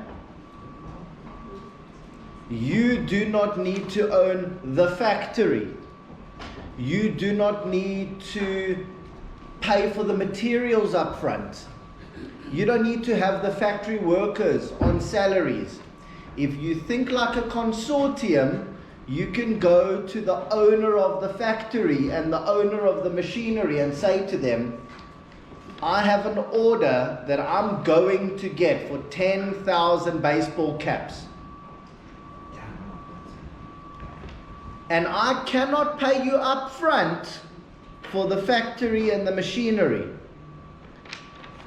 Speaker 2: You do not need to own the factory. You do not need to pay for the materials up front. You don't need to have the factory workers on salaries. If you think like a consortium, you can go to the owner of the factory and the owner of the machinery and say to them, I have an order that I'm going to get for 10,000 baseball caps. And I cannot pay you up front for the factory and the machinery.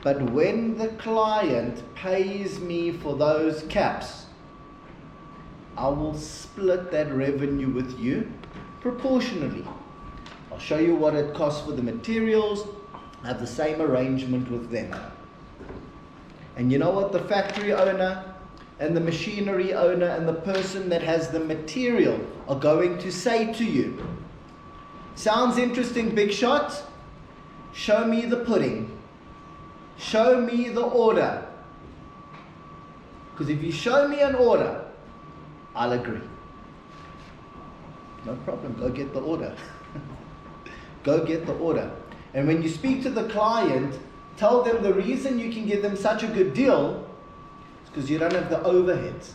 Speaker 2: But when the client pays me for those caps, I will split that revenue with you proportionally. I'll show you what it costs for the materials. I have the same arrangement with them. And you know what the factory owner and the machinery owner and the person that has the material are going to say to you? Sounds interesting, big shot? Show me the pudding. Show me the order. Because if you show me an order, I'll agree. No problem, go get the order. Go get the order. And when you speak to the client, tell them the reason you can give them such a good deal is because you don't have the overheads.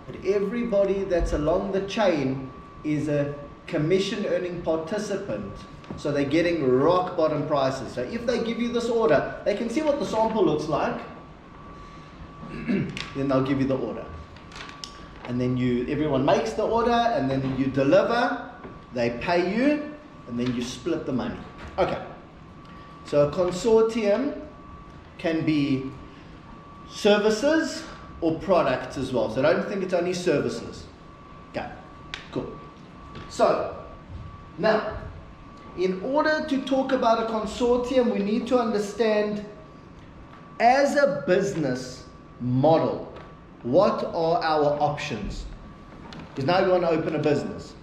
Speaker 2: But everybody that's along the chain is a commission earning participant. So they're getting rock bottom prices. So if they give you this order, they can see what the sample looks like. Then they'll give you the order. And then everyone makes the order, and then you deliver, they pay you, and then you split the money. Okay. So a consortium can be services or products as well. So don't think it's only services. Okay, cool. So, now, in order to talk about a consortium, we need to understand, as a business model, what are our options? Because now you want to open a business.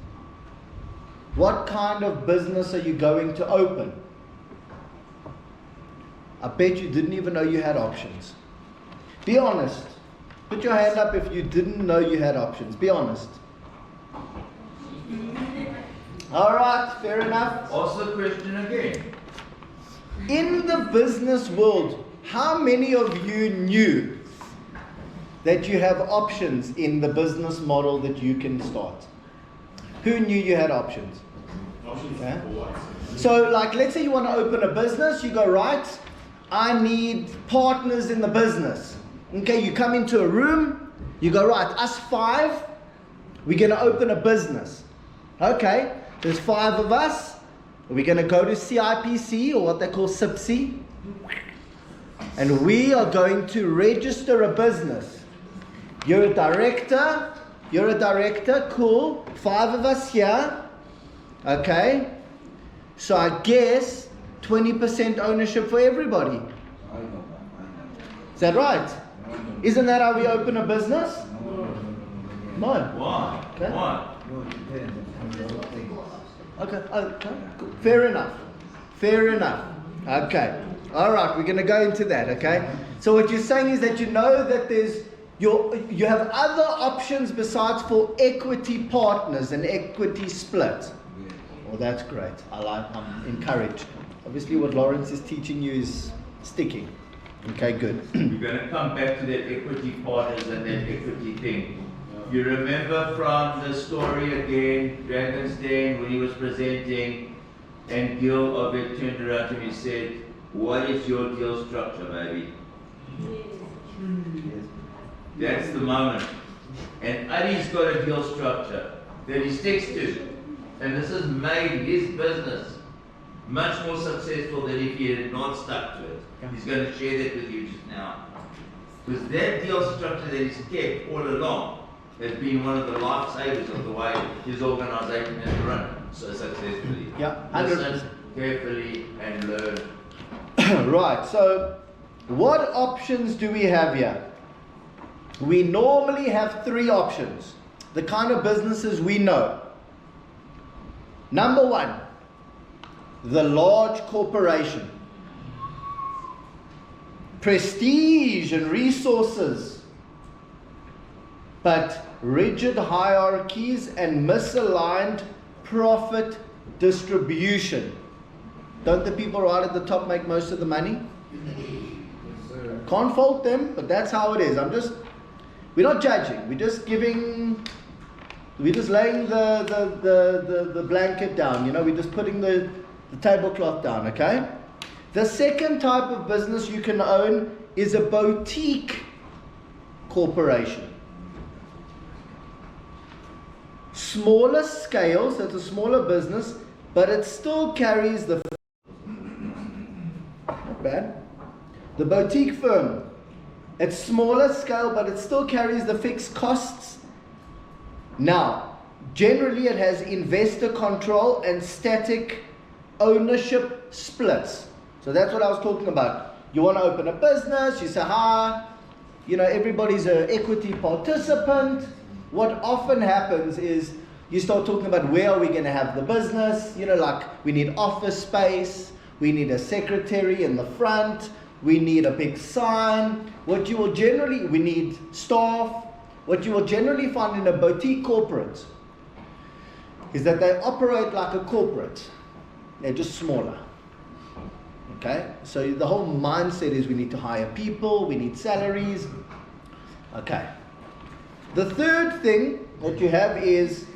Speaker 2: What kind of business are you going to open? I bet you didn't even know you had options. Be honest. Put your hand up if you didn't know you had options. Be honest. All right, fair enough.
Speaker 1: Ask the question again.
Speaker 2: In the business world, how many of you knew that you have options in the business model that you can start? Who knew you had options? Okay. So, like, let's say you want to open a business, you go, right, I need partners in the business. Okay, you come into a room, you go, right, us 5, we're going to open a business. Okay, there's 5 of us. We're going to go to CIPC, or what they call SIPC, and we are going to register a business. You're a director, cool, 5 of us here. Okay, so I guess 20% ownership for everybody. Is that right? Isn't that how we open a business? No.
Speaker 1: Why?
Speaker 2: Okay.
Speaker 1: Why?
Speaker 2: Okay, cool. Fair enough. Okay, all right, we're going to go into that, okay? So what you're saying is that you know that you have other options besides for equity partners and equity split. Well, that's great. I'm encouraged. Obviously, what Lawrence is teaching you is sticking. Okay, good.
Speaker 1: We're going to come back to that equity partners and that equity thing. You remember from the story again, Dragon's Den, when he was presenting, and Gil of it turned around to me and said, what is your deal structure, baby?
Speaker 2: Yes.
Speaker 1: That's the moment. And Adi's got a deal structure that he sticks to. And this has made his business much more successful than if he had not stuck to it. He's going to share that with you just now. Because that deal structure that he's kept all along has been one of the lifesavers of the way his organization has run so successfully.
Speaker 2: Yeah,
Speaker 1: listen carefully and learn.
Speaker 2: Right, so what options do we have here? We normally have 3 options. The kind of businesses we know. Number one, the large corporation. Prestige and resources, but rigid hierarchies and misaligned profit distribution. Don't the people right at the top make most of the money? Can't fault them, but that's how it is. We're not judging. We're just laying the blanket down. You know, we're just putting the tablecloth down. Okay. The second type of business you can own is a boutique corporation. Smaller scale, so it's a smaller business, but it still carries the... Not bad. The boutique firm. It's smaller scale, but it still carries the fixed costs. Now, generally it has investor control and static ownership splits. So that's what I was talking about. You want to open a business, you say, hi, you know, everybody's an equity participant. What often happens is you start talking about where are we going to have the business, you know, like we need office space, we need a secretary in the front, we need a big sign. We need staff. What you will generally find in a boutique corporate is that they operate like a corporate. They're just smaller. Okay, so the whole mindset is we need to hire people, we need salaries. Okay. The third thing that you have is,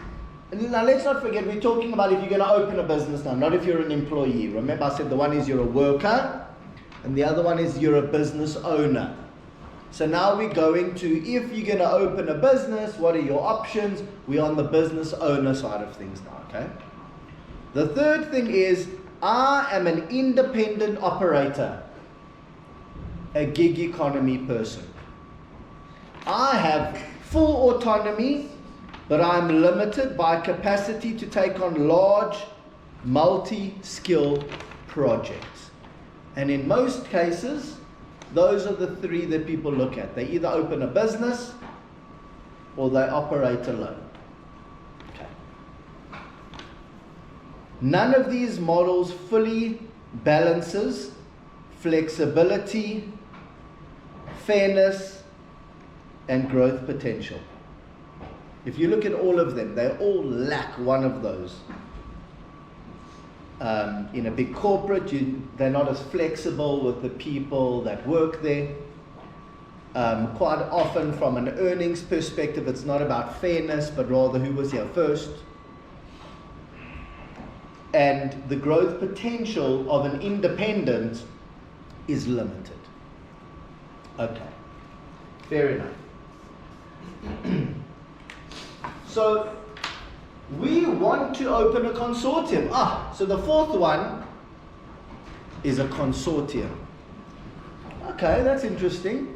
Speaker 2: now let's not forget, we're talking about if you're going to open a business now, not if you're an employee. Remember I said the one is you're a worker, and the other one is you're a business owner. So now we're going to, if you're going to open a business, what are your options? We're on the business owner side of things now, okay? The third thing is, I am an independent operator, a gig economy person. I have full autonomy, but I'm limited by capacity to take on large, multi-skill projects. And in most cases, those are the three that people look at. They either open a business or they operate alone. Okay. None of these models fully balances flexibility, fairness, and growth potential. If you look at all of them, they all lack one of those. In a big corporate, they're not as flexible with the people that work there. Quite often from an earnings perspective, it's not about fairness, but rather who was here first. And the growth potential of an independent is limited. Okay, fair enough. So, we want to open a consortium. So the fourth one is a consortium. Okay, that's interesting.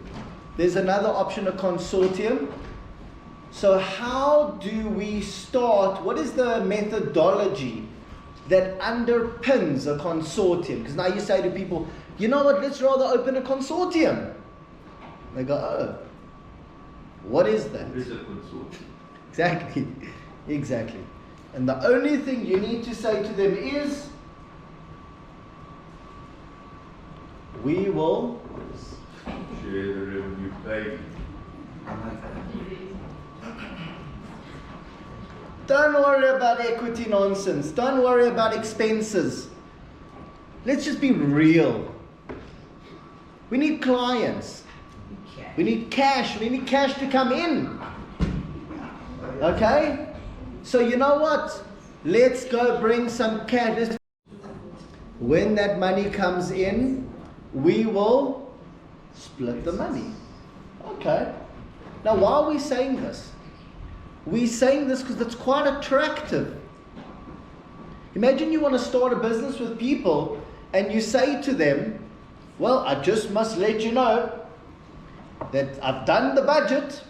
Speaker 2: There's another option, a consortium. So how do we start? What is the methodology that underpins a consortium? Because now you say to people, you know what, let's rather open a consortium. They go, oh, what is that?
Speaker 1: What is a consortium?
Speaker 2: Exactly. And the only thing you need to say to them is, we will
Speaker 1: share the revenue paid.
Speaker 2: Don't worry about equity nonsense. Don't worry about expenses. Let's just be real. We need clients. We need cash. We need cash to come in. Okay? So you know what? Let's go bring some cash. When that money comes in, we will split the money. Okay. Now why are we saying this? We're saying this because it's quite attractive. Imagine you want to start a business with people and you say to them, well, I just must let you know that I've done the budget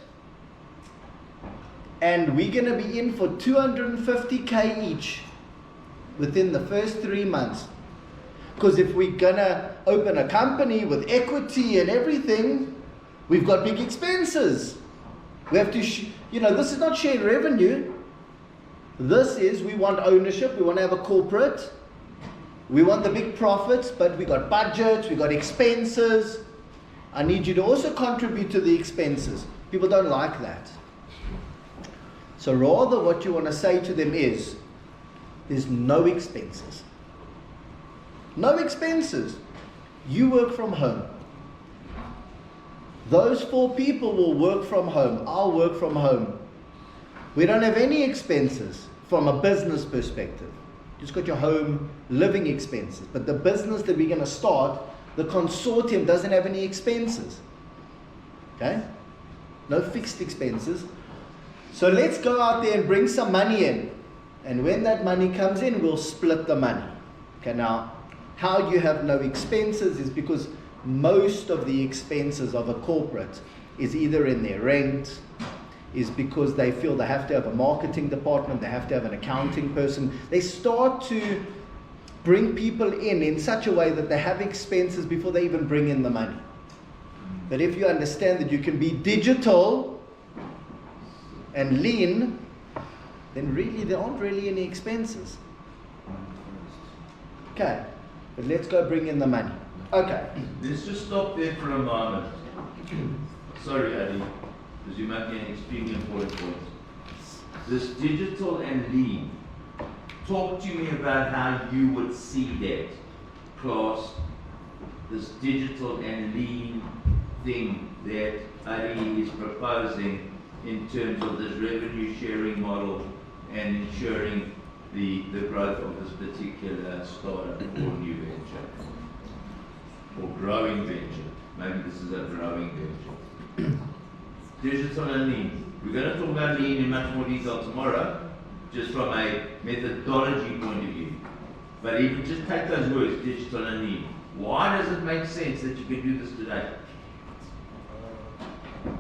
Speaker 2: and we're going to be in for 250k each within the first 3 months. Because if we're going to open a company with equity and everything, we've got big expenses. We have to, this is not shared revenue. This is, we want ownership, we want to have a corporate, we want the big profits, but we got budgets, we got expenses. I need you to also contribute to the expenses. People don't like that. So rather what you want to say to them is, there's no expenses. No expenses. You work from home. Those 4 people will work from home. I'll work from home. We don't have any expenses from a business perspective. Just got your home living expenses. But the business that we're going to start, the consortium doesn't have any expenses. Okay? No fixed expenses. So let's go out there and bring some money in. And when that money comes in, we'll split the money. Okay, now, how you have no expenses is because most of the expenses of a corporate is either in their rent, is because they feel they have to have a marketing department, they have to have an accounting person. They start to bring people in such a way that they have expenses before they even bring in the money. But if you understand that you can be digital and lean, then really there aren't really any expenses. Okay, but let's go bring in the money. Okay.
Speaker 1: Let's just stop there for a moment. Sorry, Adi, because you might be an extremely important point. This digital and lean. Talk to me about how you would see that class, this digital and lean thing that Adi is proposing in terms of this revenue sharing model and ensuring the growth of this particular startup or new venture. Or growing venture. Maybe this is a growing venture. Digital and lean. We're going to talk about lean in much more detail tomorrow, just from a methodology point of view. But if you just take those words, digital and lean, why does it make sense that you can do this today?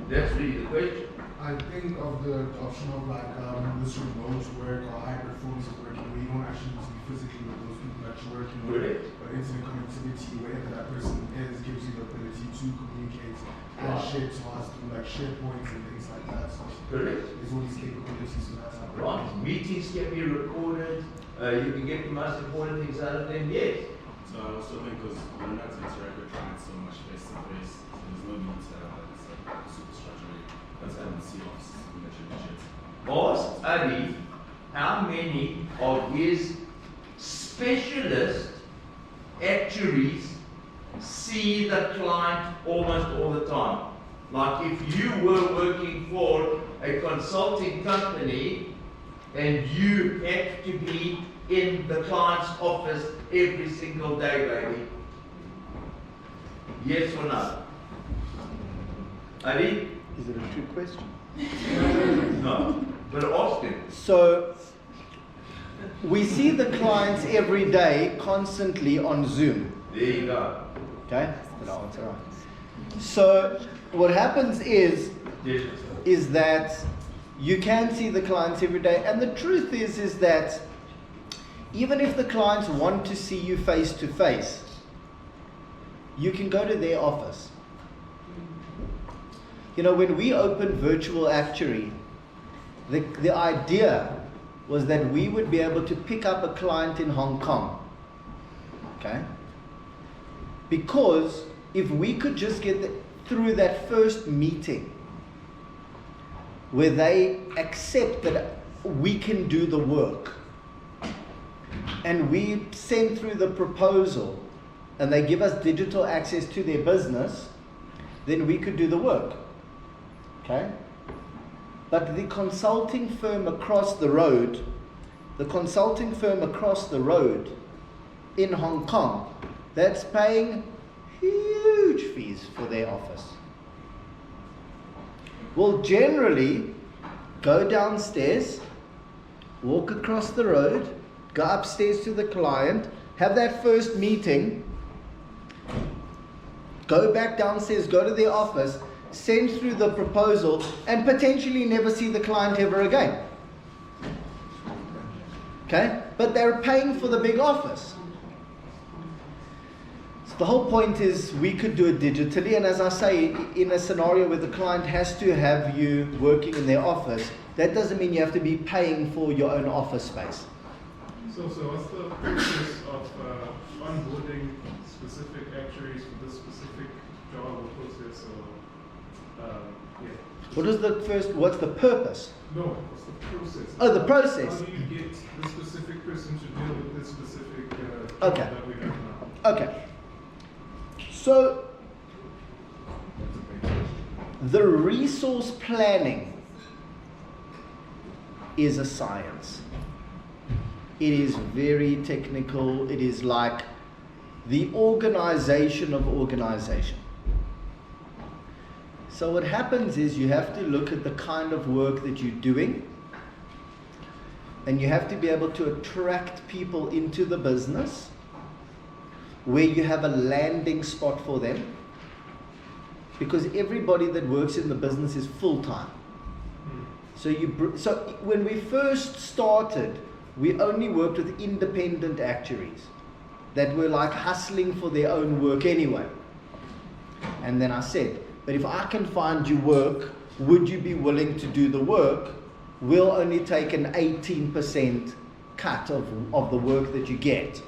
Speaker 1: That's really the question.
Speaker 4: I think of the option of like this remote work or hybrid forms of working where you don't actually need to be physically with those people that you're working with.
Speaker 1: Correct.
Speaker 4: But internet connectivity, wherever that person is, gives you the ability to communicate and share tasks through like SharePoint and things like that. So
Speaker 1: Correct.
Speaker 4: there's all these capabilities for that type of
Speaker 1: Right. Meetings can be recorded. You can get the most important things out of them. Yes.
Speaker 3: So I also think because we're not to interact with clients so much face to face, there's no need to have that superstructure. That's how we see offices and mentioned.
Speaker 1: Ask Adi how many of his specialist actuaries see the client almost all the time. Like if you were working for a consulting company and you have to be in the client's office every single day, baby. Yes or no? Adi?
Speaker 2: Is it a true question?
Speaker 1: No. But ask him.
Speaker 2: So, we see the clients every day, constantly on Zoom.
Speaker 1: There you go.
Speaker 2: Okay? Did I answer right? So, what happens is that you can see the clients every day, and the truth is that even if the clients want to see you face to face, you can go to their office. You know, when we opened Virtual Actuary, the idea was that we would be able to pick up a client in Hong Kong. Okay? Because if we could just get through that first meeting where they accept that we can do the work, and we send through the proposal and they give us digital access to their business, then we could do the work. Okay? But the consulting firm across the road in Hong Kong, that's paying huge fees for their office, will generally go downstairs, walk across the road, go upstairs to the client, have that first meeting, go back downstairs, go to their office, send through the proposal, and potentially never see the client ever again. Okay? But they're paying for the big office. The whole point is we could do it digitally, and as I say, in a scenario where the client has to have you working in their office, that doesn't mean you have to be paying for your own office space.
Speaker 3: So what's the process of onboarding specific actuaries for this specific job or process or yeah?
Speaker 2: What's the purpose?
Speaker 3: No, what's the process?
Speaker 2: Oh, the process.
Speaker 3: How do you get the specific person to deal with this specific
Speaker 2: Okay.
Speaker 3: job that we have now?
Speaker 2: Okay. So, the resource planning is a science. It is very technical. It is like the organization of organization. So what happens is you have to look at the kind of work that you're doing, and you have to be able to attract people into the business where you have a landing spot for them, because everybody that works in the business is full-time. So when we first started, we only worked with independent actuaries that were like hustling for their own work anyway. And then I said, but if I can find you work, would you be willing to do the work? We'll only take an 18% cut of the work that you get.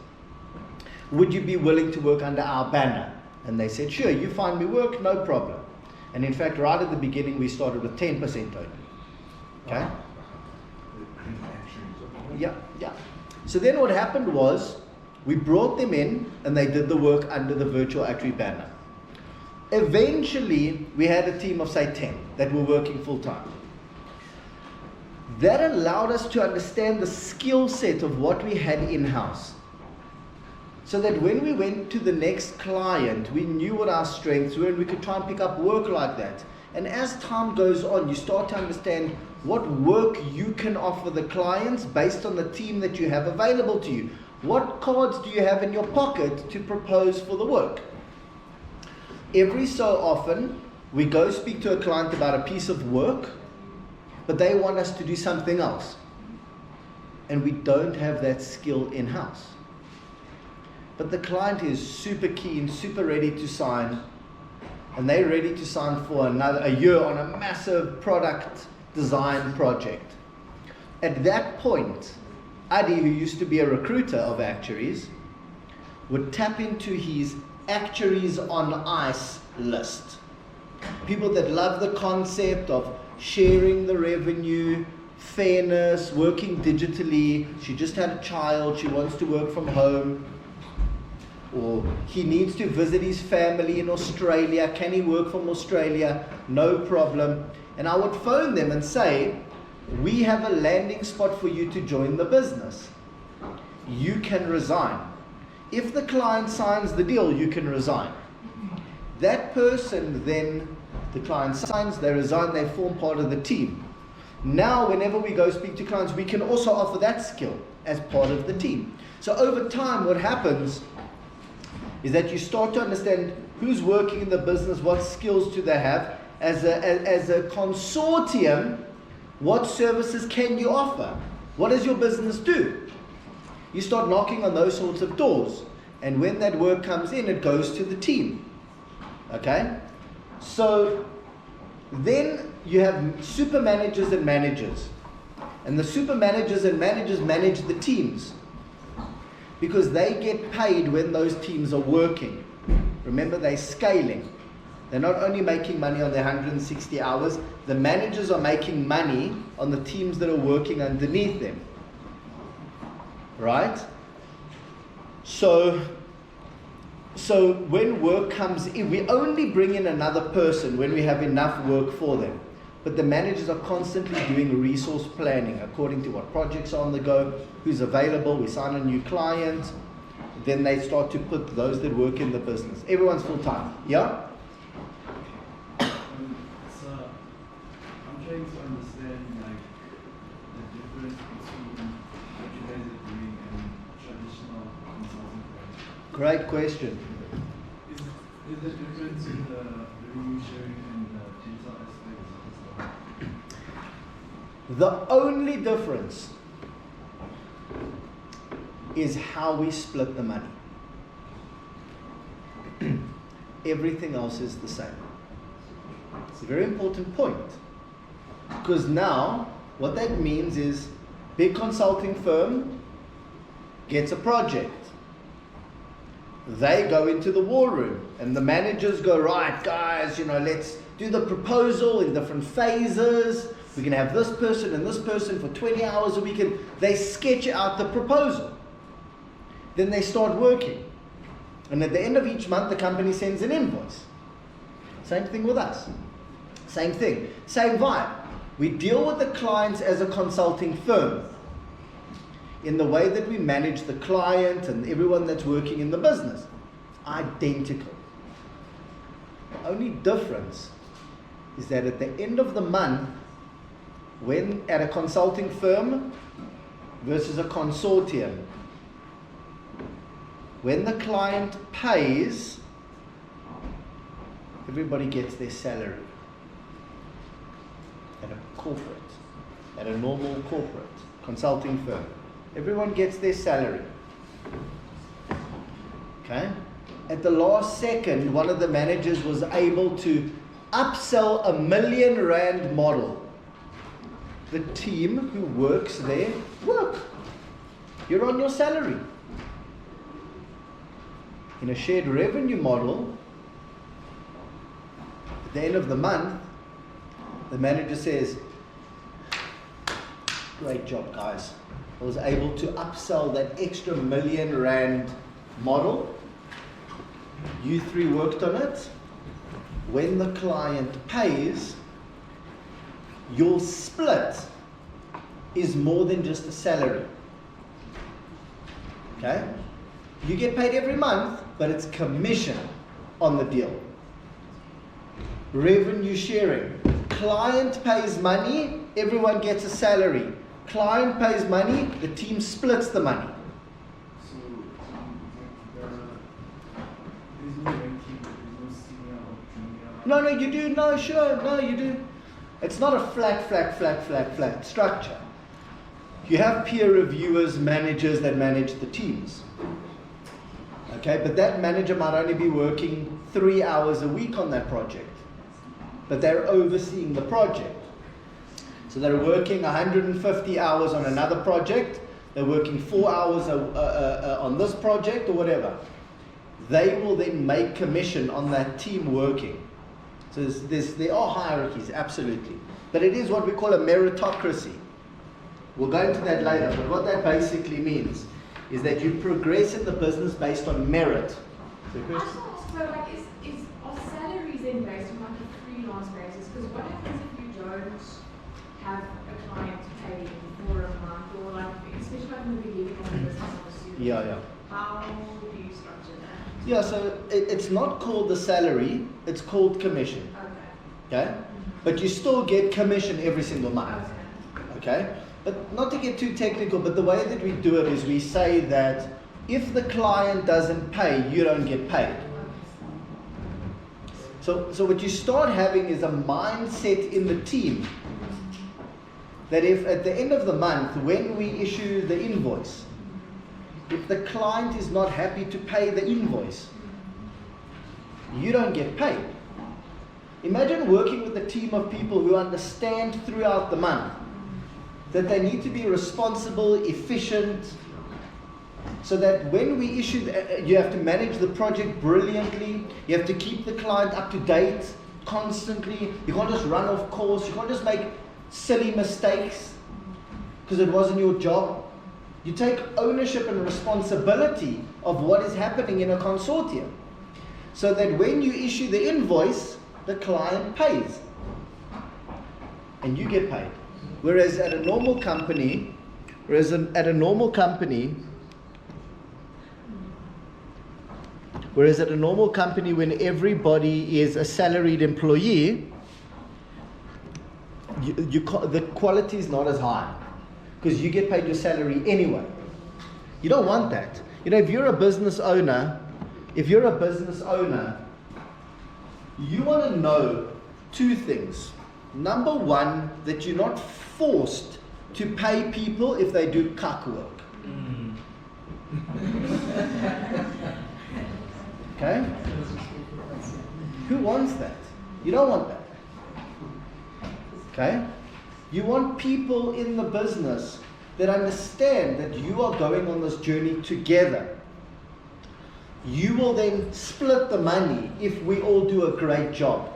Speaker 2: Would you be willing to work under our banner? And they said, sure, you find me work, no problem. And in fact, right at the beginning, we started with 10% only. Okay? Yeah. So then what happened was, we brought them in and they did the work under the Virtual Actuary banner. Eventually, we had a team of, say, 10 that were working full-time. That allowed us to understand the skill set of what we had in-house, so that when we went to the next client, we knew what our strengths were and we could try and pick up work like that. And as time goes on, you start to understand what work you can offer the clients based on the team that you have available to you. What cards do you have in your pocket to propose for the work? Every so often, we go speak to a client about a piece of work, but they want us to do something else. And we don't have that skill in-house. But the client is super keen, super ready to sign, and they're ready to sign for a year on a massive product design project. At that point, Adi, who used to be a recruiter of actuaries, would tap into his actuaries on ice list. People that love the concept of sharing the revenue, fairness, working digitally. She just had a child, she wants to work from home. Or he needs to visit his family in Australia. Can he work from Australia? No problem. And I would phone them and say, we have a landing spot for you to join the business. You can resign. If the client signs the deal, you can resign. That person then, the client signs, they resign, they form part of the team. Now, whenever we go speak to clients, we can also offer that skill as part of the team. So over time, what happens is that you start to understand who's working in the business, what skills do they have. As a consortium, what services can you offer? What does your business do? You start knocking on those sorts of doors. And when that work comes in, it goes to the team. Okay? So then you have super managers and managers. And the super managers and managers manage the teams, because they get paid when those teams are working. Remember, they're scaling. They're not only making money on their 160 hours, the managers are making money on the teams that are working underneath them. Right? So when work comes in, we only bring in another person when we have enough work for them. But the managers are constantly doing resource planning according to what projects are on the go, who's available. We sign a new client, then they start to put those that work in the business. Everyone's full time. Yeah?
Speaker 6: So I'm trying to understand like the difference between what you guys are doing and traditional consulting firms.
Speaker 2: Great question.
Speaker 6: Is the difference in the revenue sharing and the digital aspects?
Speaker 2: The only difference is how we split the money. everything else is the same. It's a very important point. Because now, what that means is, big consulting firm gets a project. They go into the war room, and the managers go, right, guys, let's do the proposal in different phases. We can have this person and this person for 20 hours a week, and they sketch out the proposal. Then they start working. And at the end of each month, the company sends an invoice. Same thing with us. Same thing. Same vibe. We deal with the clients as a consulting firm in the way that we manage the client and everyone that's working in the business. Identical. The only difference is that at the end of the month, when at a consulting firm versus a consortium, when the client pays, everybody gets their salary. At a corporate, at a normal corporate consulting firm, everyone gets their salary. Okay? At the last second, one of the managers was able to upsell a R1 million model. The team who works there work. You're on your salary. In a shared revenue model, at the end of the month, the manager says, great job, guys. I was able to upsell that extra R1 million model. You three worked on it. When the client pays, your split is more than just a salary. Okay? You get paid every month, but it's commission on the deal. Revenue sharing. Client pays money, everyone gets a salary. Client pays money, the team splits the money.
Speaker 6: So there's no ranking, there's no senior or junior.
Speaker 2: No, you do. No, sure. No, you do. It's not a flat structure. You have peer reviewers, managers that manage the teams. Okay, but that manager might only be working 3 hours a week on that project. But they're overseeing the project. So they're working 150 hours on another project. They're working 4 hours on this project or whatever. They will then make commission on that team working. So there are hierarchies, absolutely. But it is what we call a meritocracy. We'll go into that later. But what that basically means is that you progress in the business based on merit.
Speaker 5: So are salaries then based on like a freelance basis? Because what happens if you don't have a client paying for a month, or like, especially like in the beginning of the business, I'm assuming?
Speaker 2: Yeah.
Speaker 5: How do you structure that?
Speaker 2: Yeah, so it's not called the salary, it's called commission. Okay? But you still get commission every single month. Okay? But not to get too technical, but the way that we do it is we say that if the client doesn't pay, you don't get paid. So what you start having is a mindset in the team that if at the end of the month, when we issue the invoice, if the client is not happy to pay the invoice, you don't get paid. Imagine working with a team of people who understand throughout the month that they need to be responsible, efficient, so that when we issue, you have to manage the project brilliantly, you have to keep the client up to date constantly, you can't just run off course, you can't just make silly mistakes because it wasn't your job. You take ownership and responsibility of what is happening in a consortium, so that when you issue the invoice, the client pays and you get paid. Whereas at a normal company, when everybody is a salaried employee, the quality is not as high because you get paid your salary anyway. You don't want that. If you're a business owner, you want to know two things. Number one, that you're not forced to pay people if they do cuck work. Okay? Who wants that? You don't want that. Okay? You want people in the business that understand that you are going on this journey together. You will then split the money if we all do a great job.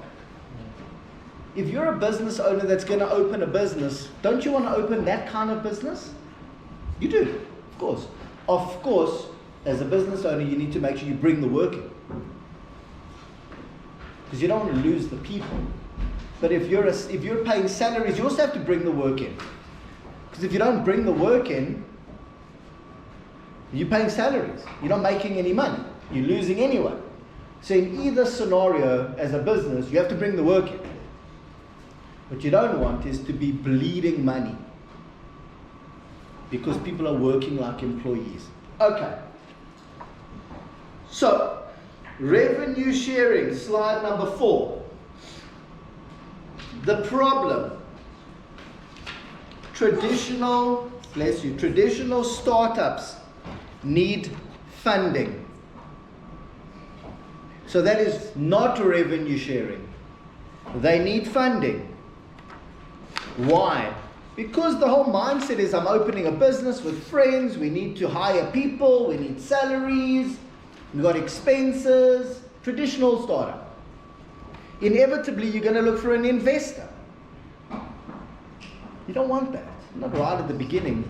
Speaker 2: If you're a business owner that's going to open a business, don't you want to open that kind of business? You do, of course. Of course, as a business owner, you need to make sure you bring the work in. Because you don't want to lose the people. But if you're paying salaries, you also have to bring the work in. Because if you don't bring the work in, you're paying salaries. You're not making any money. You're losing anyway. So in either scenario, as a business, you have to bring the work in. What you don't want is to be bleeding money. Because people are working like employees. Okay. So, revenue sharing, slide number 4. The problem. Traditional startups need funding. So that is not revenue sharing. They need funding. Why? Because the whole mindset is I'm opening a business with friends, we need to hire people, we need salaries, we've got expenses, traditional startup. Inevitably, you're going to look for an investor. You don't want that, not right at the beginning.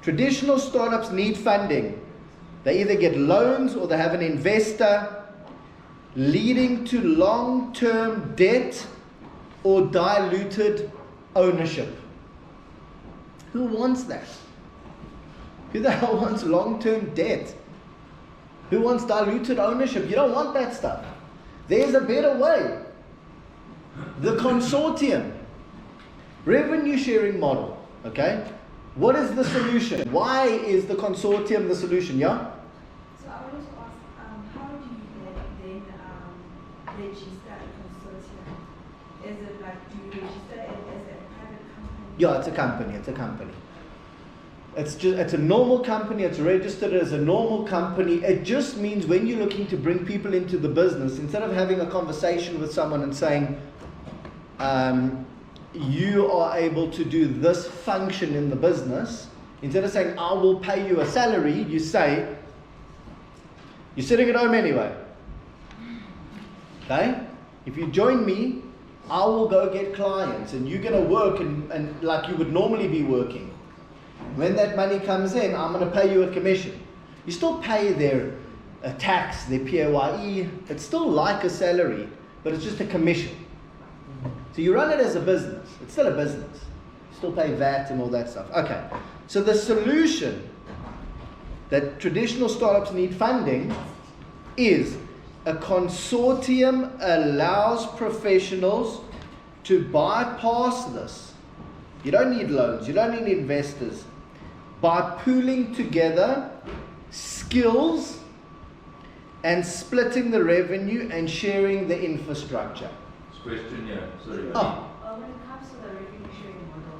Speaker 2: Traditional startups need funding. They either get loans or they have an investor, leading to long-term debt or diluted ownership. Who wants that? Who the hell wants long-term debt? Who wants diluted ownership? You don't want that stuff. There's a better way. The consortium. Revenue sharing model. Okay? What is the solution? Why is the consortium the solution? Yeah?
Speaker 7: So I wanted to ask, how do you then register a consortium? Is it like, do you register it as a private company?
Speaker 2: Yeah, it's a company. It's a normal company, it's registered as a normal company. It just means when you're looking to bring people into the business, instead of having a conversation with someone and saying, you are able to do this function in the business, instead of saying, I will pay you a salary, you say, you're sitting at home anyway. Okay? If you join me, I will go get clients and you're going to work and like you would normally be working. When that money comes in, I'm going to pay you a commission. You still pay their tax, their PAYE. It's still like a salary, but it's just a commission. So you run it as a business. It's still a business. You still pay VAT and all that stuff. Okay. So the solution that traditional startups need funding is a consortium allows professionals to bypass this. You don't need loans. You don't need investors. By pooling together skills and splitting the revenue and sharing the infrastructure.
Speaker 1: Question, yeah. Sorry.
Speaker 7: When it comes to the revenue sharing model,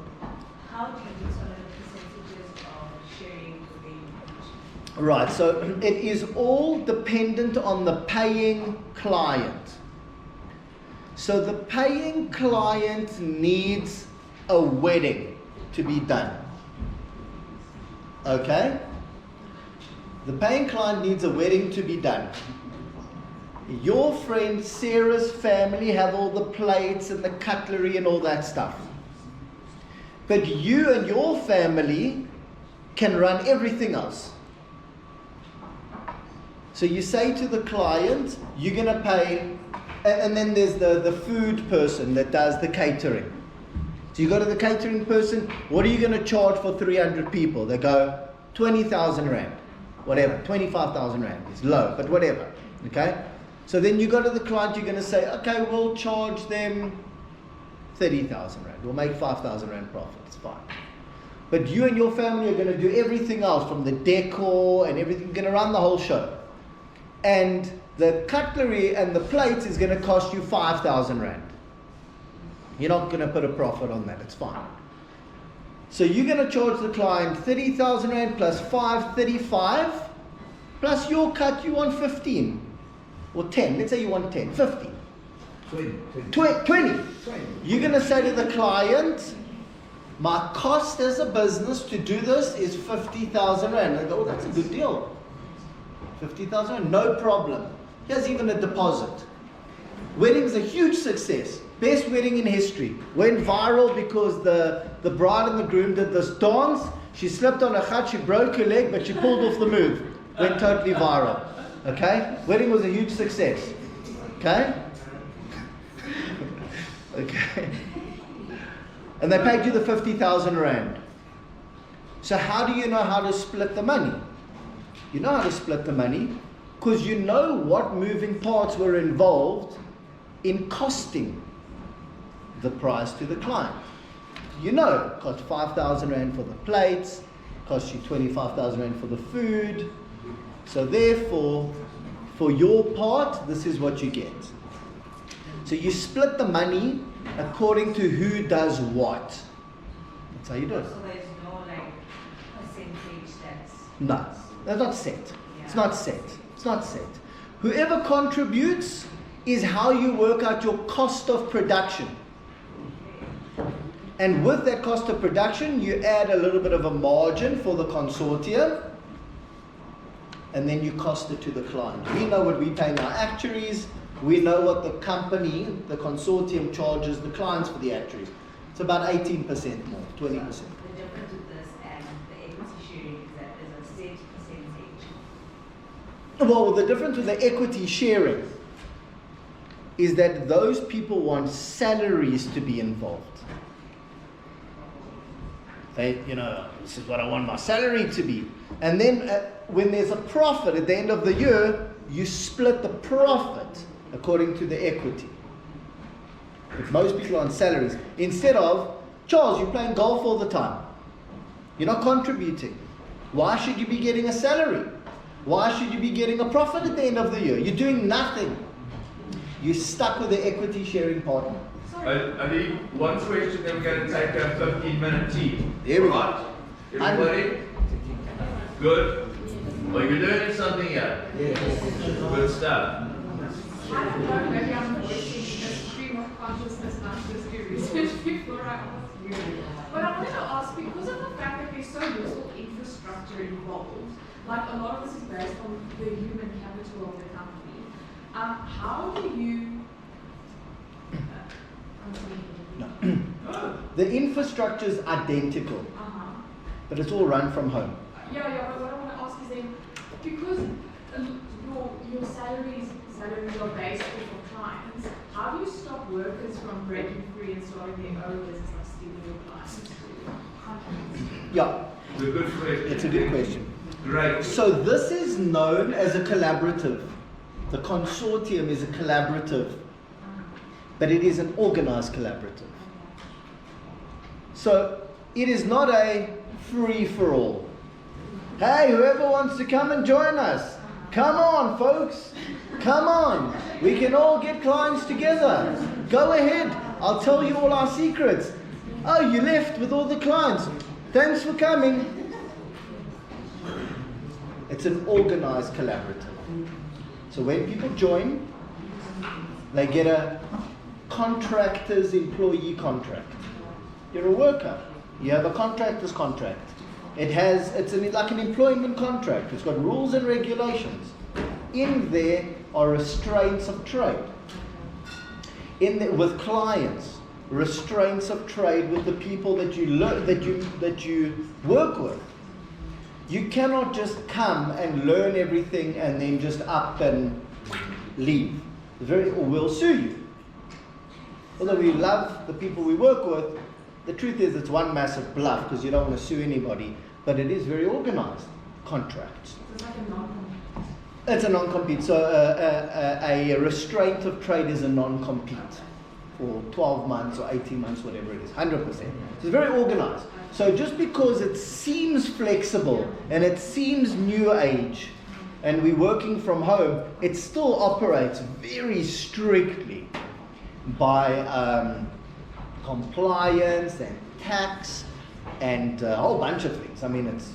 Speaker 7: how do you determine the percentages of sharing the revenue?
Speaker 2: Right, so it is all dependent on the paying client. So the paying client needs a wedding to be done. Okay? The paying client needs a wedding to be done. Your friend Sarah's family have all the plates and the cutlery and all that stuff. But you and your family can run everything else. So you say to the client, you're going to pay, and then there's the food person that does the catering. So you go to the catering person, what are you going to charge for 300 people? They go, 20,000 Rand. Whatever, 25,000 Rand. It's low, but whatever. Okay? So then you go to the client, you're going to say, okay, we'll charge them 30,000 Rand. We'll make 5,000 Rand profit. It's fine. But you and your family are going to do everything else, from the decor and everything. You're going to run the whole show. And the cutlery and the plates is going to cost you 5,000 Rand. You're not going to put a profit on that. It's fine. So you're going to charge the client 30,000 Rand plus 5, 35. Plus your cut, you want 15. or 10, let's say you want 10, 50, 20. You're going to say to the client, my cost as a business to do this is 50,000 Rand. And they go, oh, that's a good deal. 50,000 Rand, no problem. Here's even a deposit. Wedding's a huge success. Best wedding in history. Went viral because the bride and the groom did this dance. She slipped on a khat, she broke her leg, but she pulled off the move. Went totally viral. Okay? Wedding was a huge success. Okay? Okay. And they paid you the 50,000 Rand. So how do you know how to split the money? You know how to split the money because you know what moving parts were involved in costing the price to the client. You know, it cost 5,000 Rand for the plates, cost you 25,000 Rand for the food. So therefore, for your part, this is what you get. So you split the money according to who does what. That's how you do it.
Speaker 8: So there's no like percentage that's...
Speaker 2: No, that's not set.
Speaker 8: Yeah.
Speaker 2: It's not set. It's not set. Whoever contributes is how you work out your cost of production. And with that cost of production, you add a little bit of a margin for the consortium, and then you cost it to the client. We know what we pay our actuaries. We know what the company, the consortium, charges the clients for the actuaries. It's about 18% more, 20%.
Speaker 8: The difference with this and the equity sharing is that there's a set percentage.
Speaker 2: Well, the difference with the equity sharing is that those people want salaries to be involved. They, this is what I want my salary to be. And then when there's a profit at the end of the year, you split the profit according to the equity. But most people are on salaries. Instead of, Charles, you're playing golf all the time. You're not contributing. Why should you be getting a salary? Why should you be getting a profit at the end of the year? You're doing nothing. You're stuck with the equity sharing partner.
Speaker 1: I need one question, then we're going to take a 15-minute tea.
Speaker 2: There we go.
Speaker 1: Right? Everybody? Good? Well, you're learning something here. Good stuff.
Speaker 5: I don't know, maybe I'm voicing a stream of consciousness, not just do research before I ask you. But I wanted to ask, because of the fact that there's so little infrastructure involved, like a lot of this is based on the human capital of the company, how do you...
Speaker 2: No. The infrastructure is identical, but it's all run from home.
Speaker 5: Yeah, but what I want to ask is then, because your salaries are based off of clients, how do you stop workers from breaking free and starting their own business, like stealing your clients?
Speaker 2: Yeah.
Speaker 1: It's a good question.
Speaker 2: It's a good question.
Speaker 1: Great.
Speaker 2: So this is known as a collaborative. The consortium is a collaborative, but it is an organized collaborative. So it is not a free-for-all. Hey, whoever wants to come and join us, come on, folks. Come on. We can all get clients together. Go ahead. I'll tell you all our secrets. Oh, you left with all the clients. Thanks for coming. It's an organized collaborative. So when people join, they get a contractor's employee contract. You're a worker. You have a contractor's contract. It's like an employment contract. It's got rules and regulations. In there are restraints of trade. With clients, restraints of trade with the people that you work with. You cannot just come and learn everything and then just up and leave. Or we'll sue you. Although we love the people we work with, the truth is it's one massive bluff because you don't want to sue anybody, but it is very organized. Contracts.
Speaker 5: It's like a non-compete.
Speaker 2: It's a non-compete. So a restraint of trade is a non-compete for 12 months or 18 months, whatever it is, 100%. So it's very organized. So just because it seems flexible and it seems new age and we're working from home, it still operates very strictly by compliance and tax and a whole bunch of things. I mean, it's,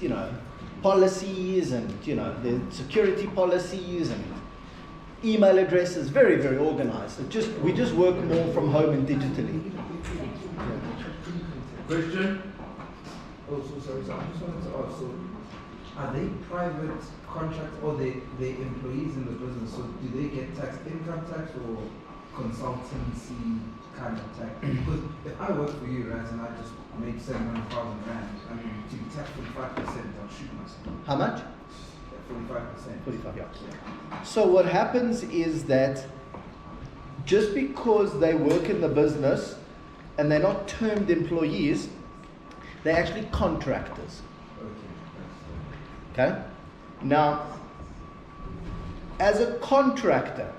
Speaker 2: policies and, the security policies and email addresses, very, very organized. We just work more from home and digitally.
Speaker 9: Question? Oh, so sorry. So I just wanted to ask, so are they private contracts or they employees in the business? So do they get taxed income tax or consultancy kind of tax? Because if I work for you, right, and I just make 700,000 rand, I mean, to be taxed 45%, I'll shoot myself.
Speaker 2: How much?
Speaker 9: 45%.
Speaker 2: 45, yeah. So what happens is that just because they work in the business and they're not termed employees, they're actually contractors. Okay? Now, as a contractor,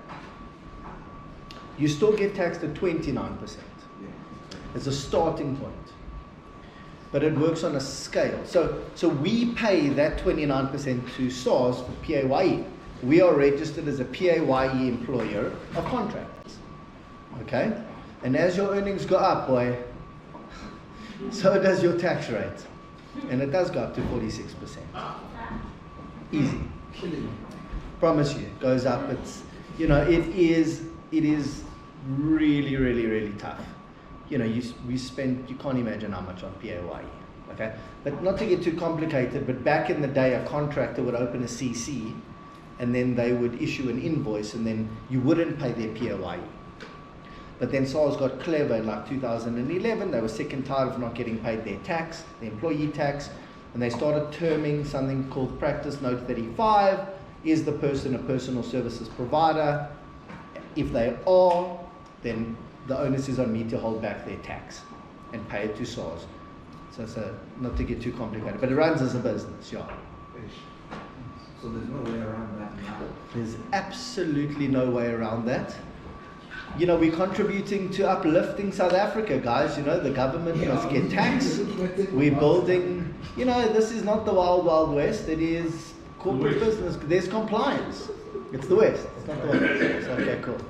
Speaker 2: you still get taxed at 29%. It's a starting point. But it works on a scale. So we pay that 29% to SARS for PAYE. We are registered as a PAYE employer of contractors. Okay? And as your earnings go up, boy, so does your tax rate. And it does go up to 46%. Easy. Promise you, it goes up. It's, it is really, really, really tough. We spend, you can't imagine how much on PAYE, okay? But not to get too complicated, but back in the day, a contractor would open a CC, and then they would issue an invoice, and then you wouldn't pay their PAYE. But then SARS got clever in like 2011, they were sick and tired of not getting paid their tax, the employee tax, and they started terming something called Practice Note 35. Is the person a personal services provider? If they are, then the onus is on me to hold back their tax and pay it to SARS. So not to get too complicated, but it runs as a business, yeah.
Speaker 9: So there's no way around that now?
Speaker 2: There's absolutely no way around that. We're contributing to uplifting South Africa, guys. The government must get taxed. We're building, this is not the wild, wild west. It is corporate business. There's compliance. It's the west. It's not the wild west. It's okay, cool.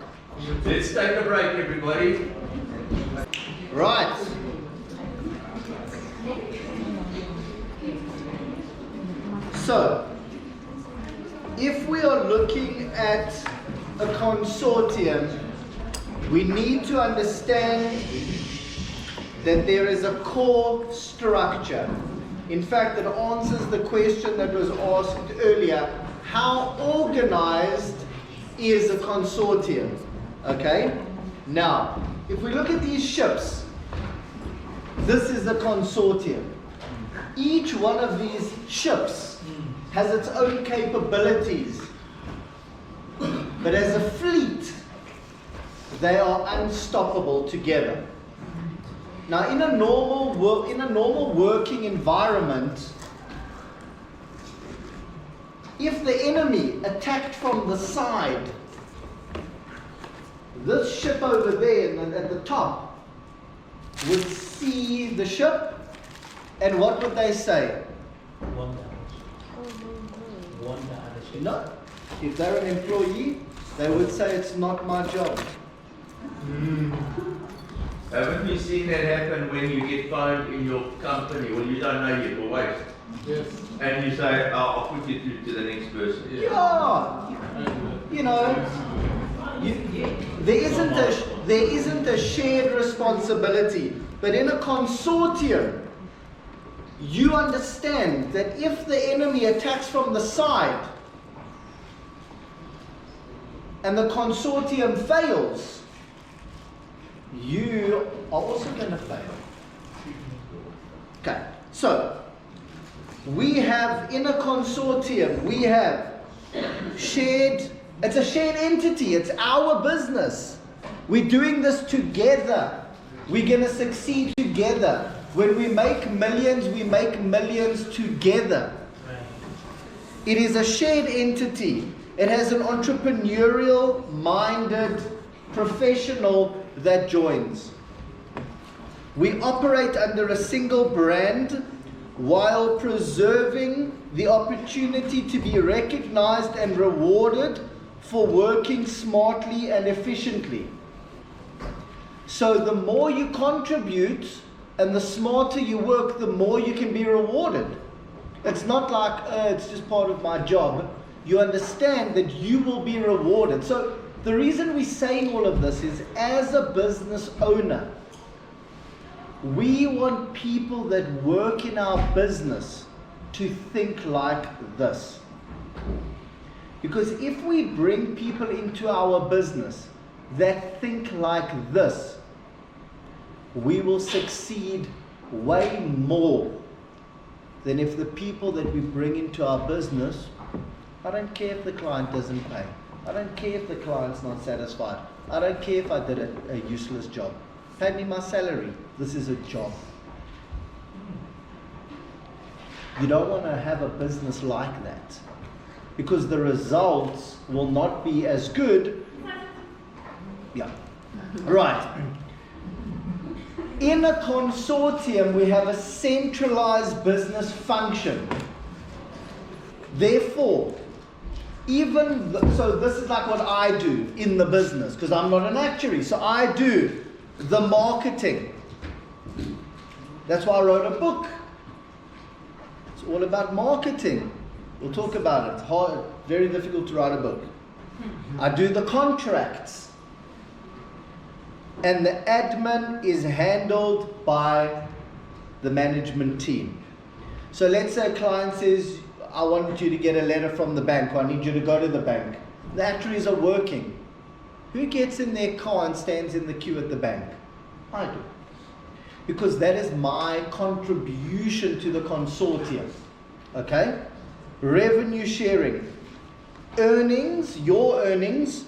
Speaker 1: Let's take a break, everybody.
Speaker 2: Right. So, if we are looking at a consortium, we need to understand that there is a core structure. In fact, it answers the question that was asked earlier: how organized is a consortium? Okay? Now, if we look at these ships, this is a consortium. Each one of these ships has its own capabilities. But as a fleet, they are unstoppable together. Now, in a normal working environment, if the enemy attacked from the side, this ship over there at the top would see the ship, and what would they say?
Speaker 10: One damage.
Speaker 2: No. If they're an employee, they would say it's not my job.
Speaker 1: Haven't you seen that happen when you get phoned in your company? Well, you don't know yet, but wait.
Speaker 4: Yes.
Speaker 1: And you say, I'll put you through to the next person.
Speaker 2: Yeah. There isn't a shared responsibility. But in a consortium, you understand that if the enemy attacks from the side and the consortium fails, you are also going to fail. Okay, so we have in a consortium, we have it's a shared entity, it's our business. We're doing this together. We're going to succeed together. When we make millions together. It is a shared entity. It has an entrepreneurial-minded professional that joins. We operate under a single brand while preserving the opportunity to be recognized and rewarded for working smartly and efficiently. So the more you contribute and the smarter you work, the more you can be rewarded. It's not like, it's just part of my job. you understand that you will be rewarded. So the reason we're saying all of this is, as a business owner, we want people that work in our business to think like this. Because if we bring people into our business that think like this, we will succeed way more than if the people that we bring into our business, I don't care if the client doesn't pay. I don't care if the client's not satisfied. I don't care if I did a useless job. Pay me my salary. This is a job. You don't want to have a business like that, because the results will not be as good. Yeah. Right. In a consortium, we have a centralized business function. Therefore, so this is like what I do in the business, because I'm not an actuary. So I do the marketing. That's why I wrote a book. It's all about marketing. We'll talk about it. Hard, very difficult to write a book. I do the contracts. And the admin is handled by the management team. So let's say a client says, I want you to get a letter from the bank, or I need you to go to the bank. The actuaries are working. Who gets in their car and stands in the queue at the bank? I do. Because that is my contribution to the consortium. Okay? Revenue sharing. Earnings, your earnings,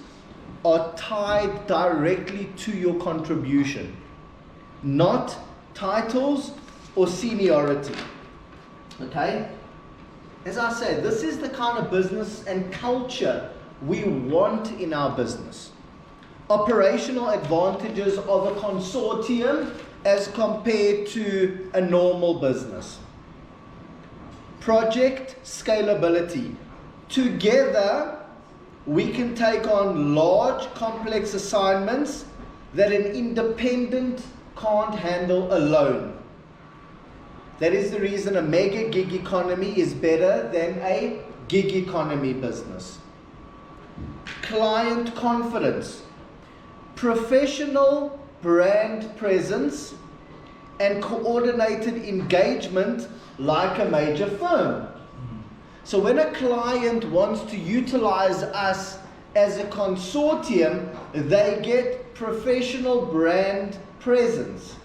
Speaker 2: are tied directly to your contribution, not titles or seniority. Okay? As I said, this is the kind of business and culture we want in our business. Operational advantages of a consortium as compared to a normal business. Project scalability. Together, we can take on large, complex assignments that an independent can't handle alone. That is the reason a mega gig economy is better than a gig economy business. Client confidence, professional brand presence, and coordinated engagement like a major firm. So when a client wants to utilize us as a consortium, they get professional brand presence.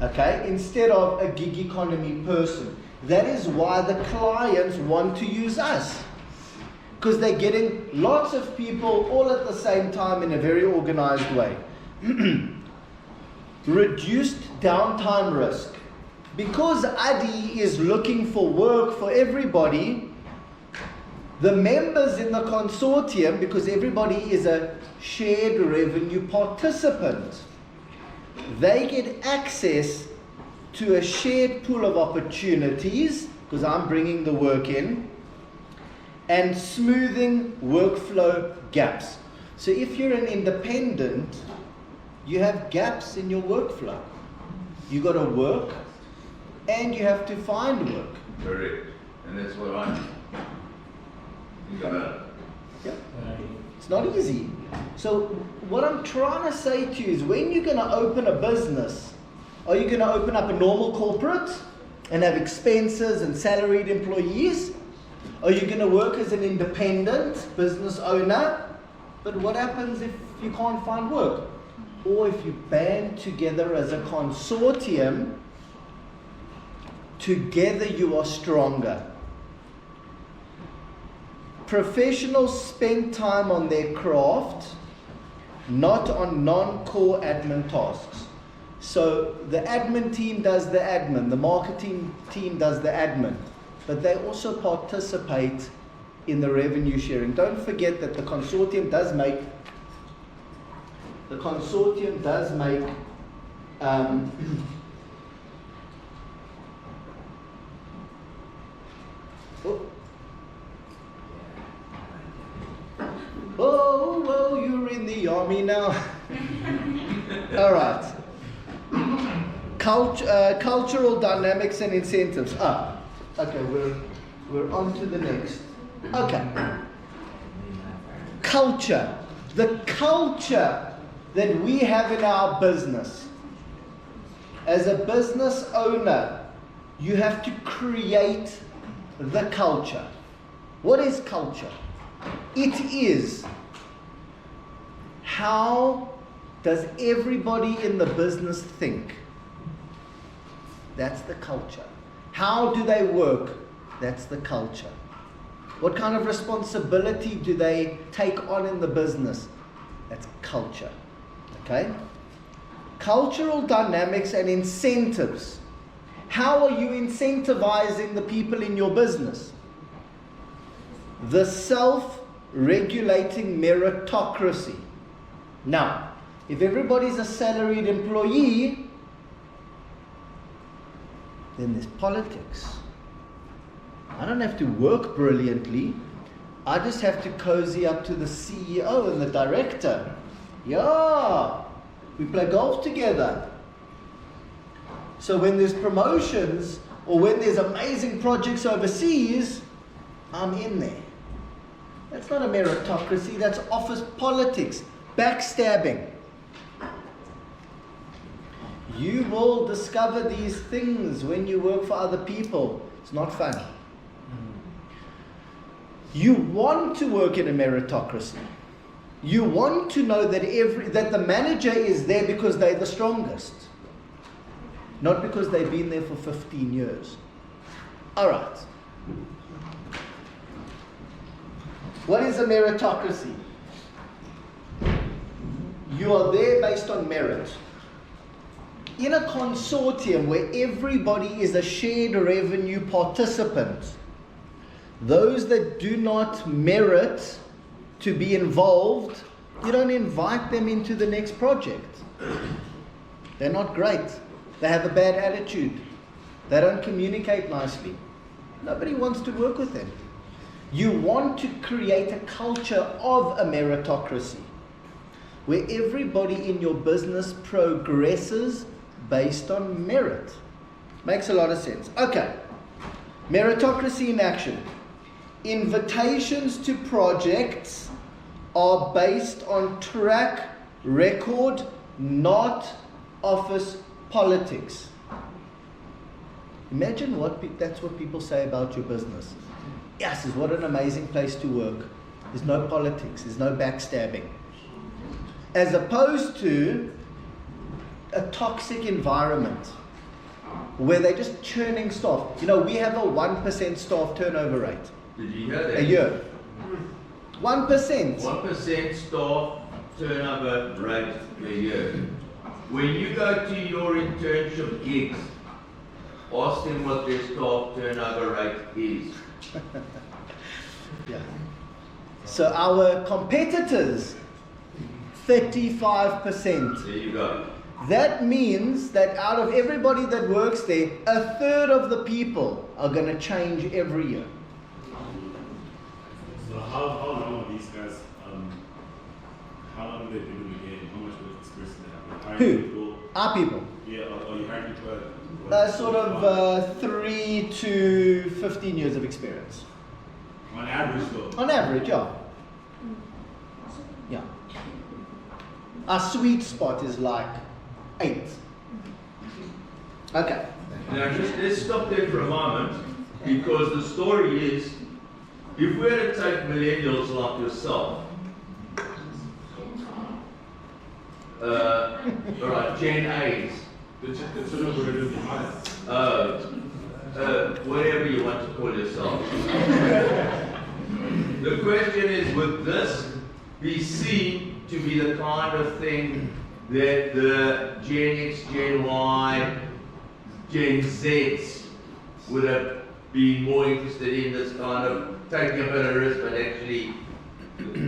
Speaker 2: Okay, instead of a gig economy person. That is why the clients want to use us, because they're getting lots of people all at the same time in a very organized way. Reduced downtime risk. Because ADI is looking for work for everybody, the members in the consortium, because everybody is a shared revenue participant, they get access to a shared pool of opportunities, because I'm bringing the work in, and smoothing workflow gaps. So if you're an independent, you have gaps in your workflow. You got to work, and you have to find work.
Speaker 1: Correct. And that's what I think about it.
Speaker 2: Yeah. It's not easy. So what I'm trying to say to you is, when you're going to open a business, are you going to open up a normal corporate and have expenses and salaried employees? Are you going to work as an independent business owner? But what happens if you can't find work? Or if you band together as a consortium, together you are stronger. Professionals spend time on their craft, not on non-core admin tasks. So the admin team does the admin, the marketing team does the admin, but they also participate in the revenue sharing. Don't forget that the consortium does make Oh, you're in the army now. All right. Cultural dynamics and incentives. Okay, we're on to the next. Okay. Culture. The culture that we have in our business. As a business owner, you have to create the culture. What is culture? It is how does everybody in the business think? That's the culture. How do they work? That's the culture. What kind of responsibility do they take on in the business? That's culture. Okay? Cultural dynamics and incentives. How are you incentivizing the people in your business? The self-regulating meritocracy. Now, if everybody's a salaried employee, then there's politics. I don't have to work brilliantly. I just have to cozy up to the CEO and the director. Yeah, we play golf together. So when there's promotions or when there's amazing projects overseas, I'm in there. That's not a meritocracy, that's office politics, backstabbing. You will discover these things when you work for other people. It's not fun. You want to work in a meritocracy. You want to know that that the manager is there because they're the strongest, not because they've been there for 15 years. All right. What is a meritocracy? You are there based on merit. In a consortium where everybody is a shared revenue participant, those that do not merit to be involved, you don't invite them into the next project. They're not great. They have a bad attitude. They don't communicate nicely. Nobody wants to work with them. You want to create a culture of a meritocracy where everybody in your business progresses based on merit. Makes a lot of sense. Okay. Meritocracy in action. Invitations to projects are based on track record, not office politics. Imagine that's what people say about your business. Yes, what an amazing place to work. There's no politics, there's no backstabbing. As opposed to a toxic environment where they're just churning staff. You know, we have a 1% staff turnover rate.
Speaker 1: Did you hear that?
Speaker 2: A year. 1%.
Speaker 1: 1% staff turnover rate a year. When you go to your internship gigs, ask them what their staff turnover rate is.
Speaker 2: Yeah. So our competitors, 35%.
Speaker 1: There you go.
Speaker 2: That means that out of everybody that works there, a third of the people are going to change every year.
Speaker 3: So how long are these guys, how long have they been in the game? How much work experience do they have?
Speaker 2: Who?
Speaker 3: People,
Speaker 2: Our people.
Speaker 3: yeah, or you hire people
Speaker 2: Sort of 3 to 15 years of experience.
Speaker 3: on average though?
Speaker 2: On average, yeah. Yeah. Our sweet spot is like 8. Okay.
Speaker 1: Now let's stop there for a moment, because the story is, if we were to take millennials like yourself, alright, Gen A's,
Speaker 3: The turnover rate is high.
Speaker 1: whatever you want to call yourself. The question is, would this be seen to be the kind of thing that the Gen X, Gen Y, Gen Zs would have been more interested in, this kind of taking a bit of risk but actually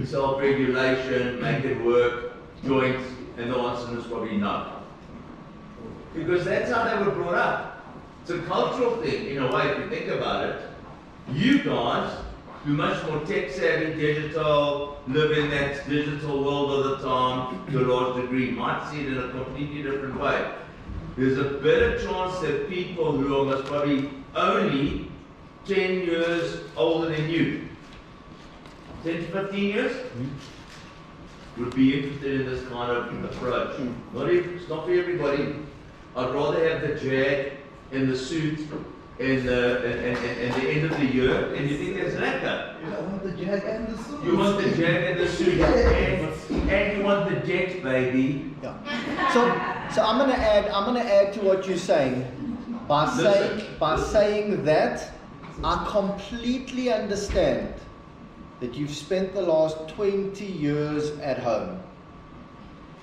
Speaker 1: self-regulation, make it work, joints? And the answer is probably no. Because that's how they were brought up. It's a cultural thing, in a way, if you think about it. You guys, who are much more tech-savvy, digital, live in that digital world all the time, to a large degree, might see it in a completely different way. There's a better chance that people who are most probably only 10 years older than you 10 to 15 years, would be interested in this kind of approach. It's not for everybody. I'd rather have the jag and the suit and the end of the year, and you think that's lekker.
Speaker 9: I want the jag and the suit.
Speaker 1: You want the jag and the suit, and you want the jet, baby.
Speaker 2: Yeah. So I'm gonna add to what you're saying by saying that I completely understand that you've spent the last 20 years at home.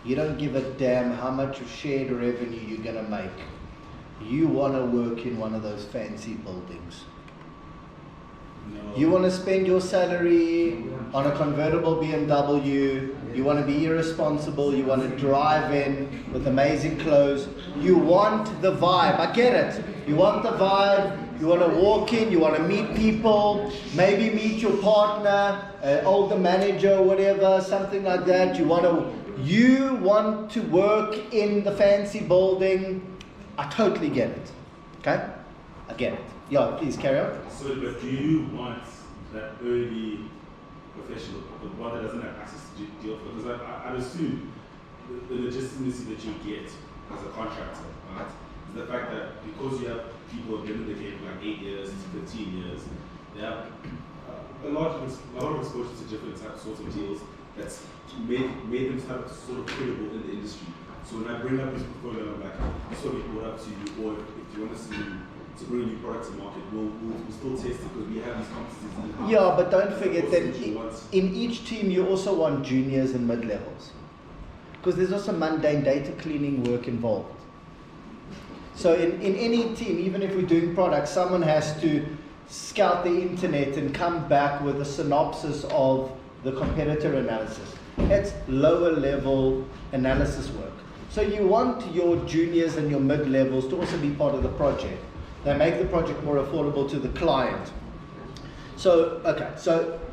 Speaker 2: You don't give a damn how much of shared revenue you're gonna make. You want to work in one of those fancy buildings.
Speaker 3: No.
Speaker 2: You want to spend your salary on a convertible BMW. You want to be irresponsible. You want to drive in with amazing clothes. You want the vibe. I get it. You want the vibe. You want to walk in. You want to meet people. Maybe meet your partner, older manager, or whatever, something like that. You want to work in the fancy building. I totally get it. Okay? I get it. Yeah, please carry on.
Speaker 3: So, but do you want that early professional, the one that doesn't have access to deal flow? Because I'd assume the legitimacy that you get as a contractor, right, is the fact that because you have people who have been in the game for like 8 years to 15 years, they have a lot of exposure to different sorts of deals that's made them sort of credible in the industry. So when I bring up this portfolio, I'm like, this will be brought up to you, or if you want us to bring a new product to market, we'll still test it because we have these competencies.
Speaker 2: Yeah, but don't forget that in each team you also want juniors and mid-levels. Because there's also mundane data cleaning work involved. So in any team, even if we're doing products, someone has to scout the internet and come back with a synopsis of the competitor analysis. That's lower level analysis work. So you want your juniors and your mid-levels to also be part of the project. They make the project more affordable to the client. So,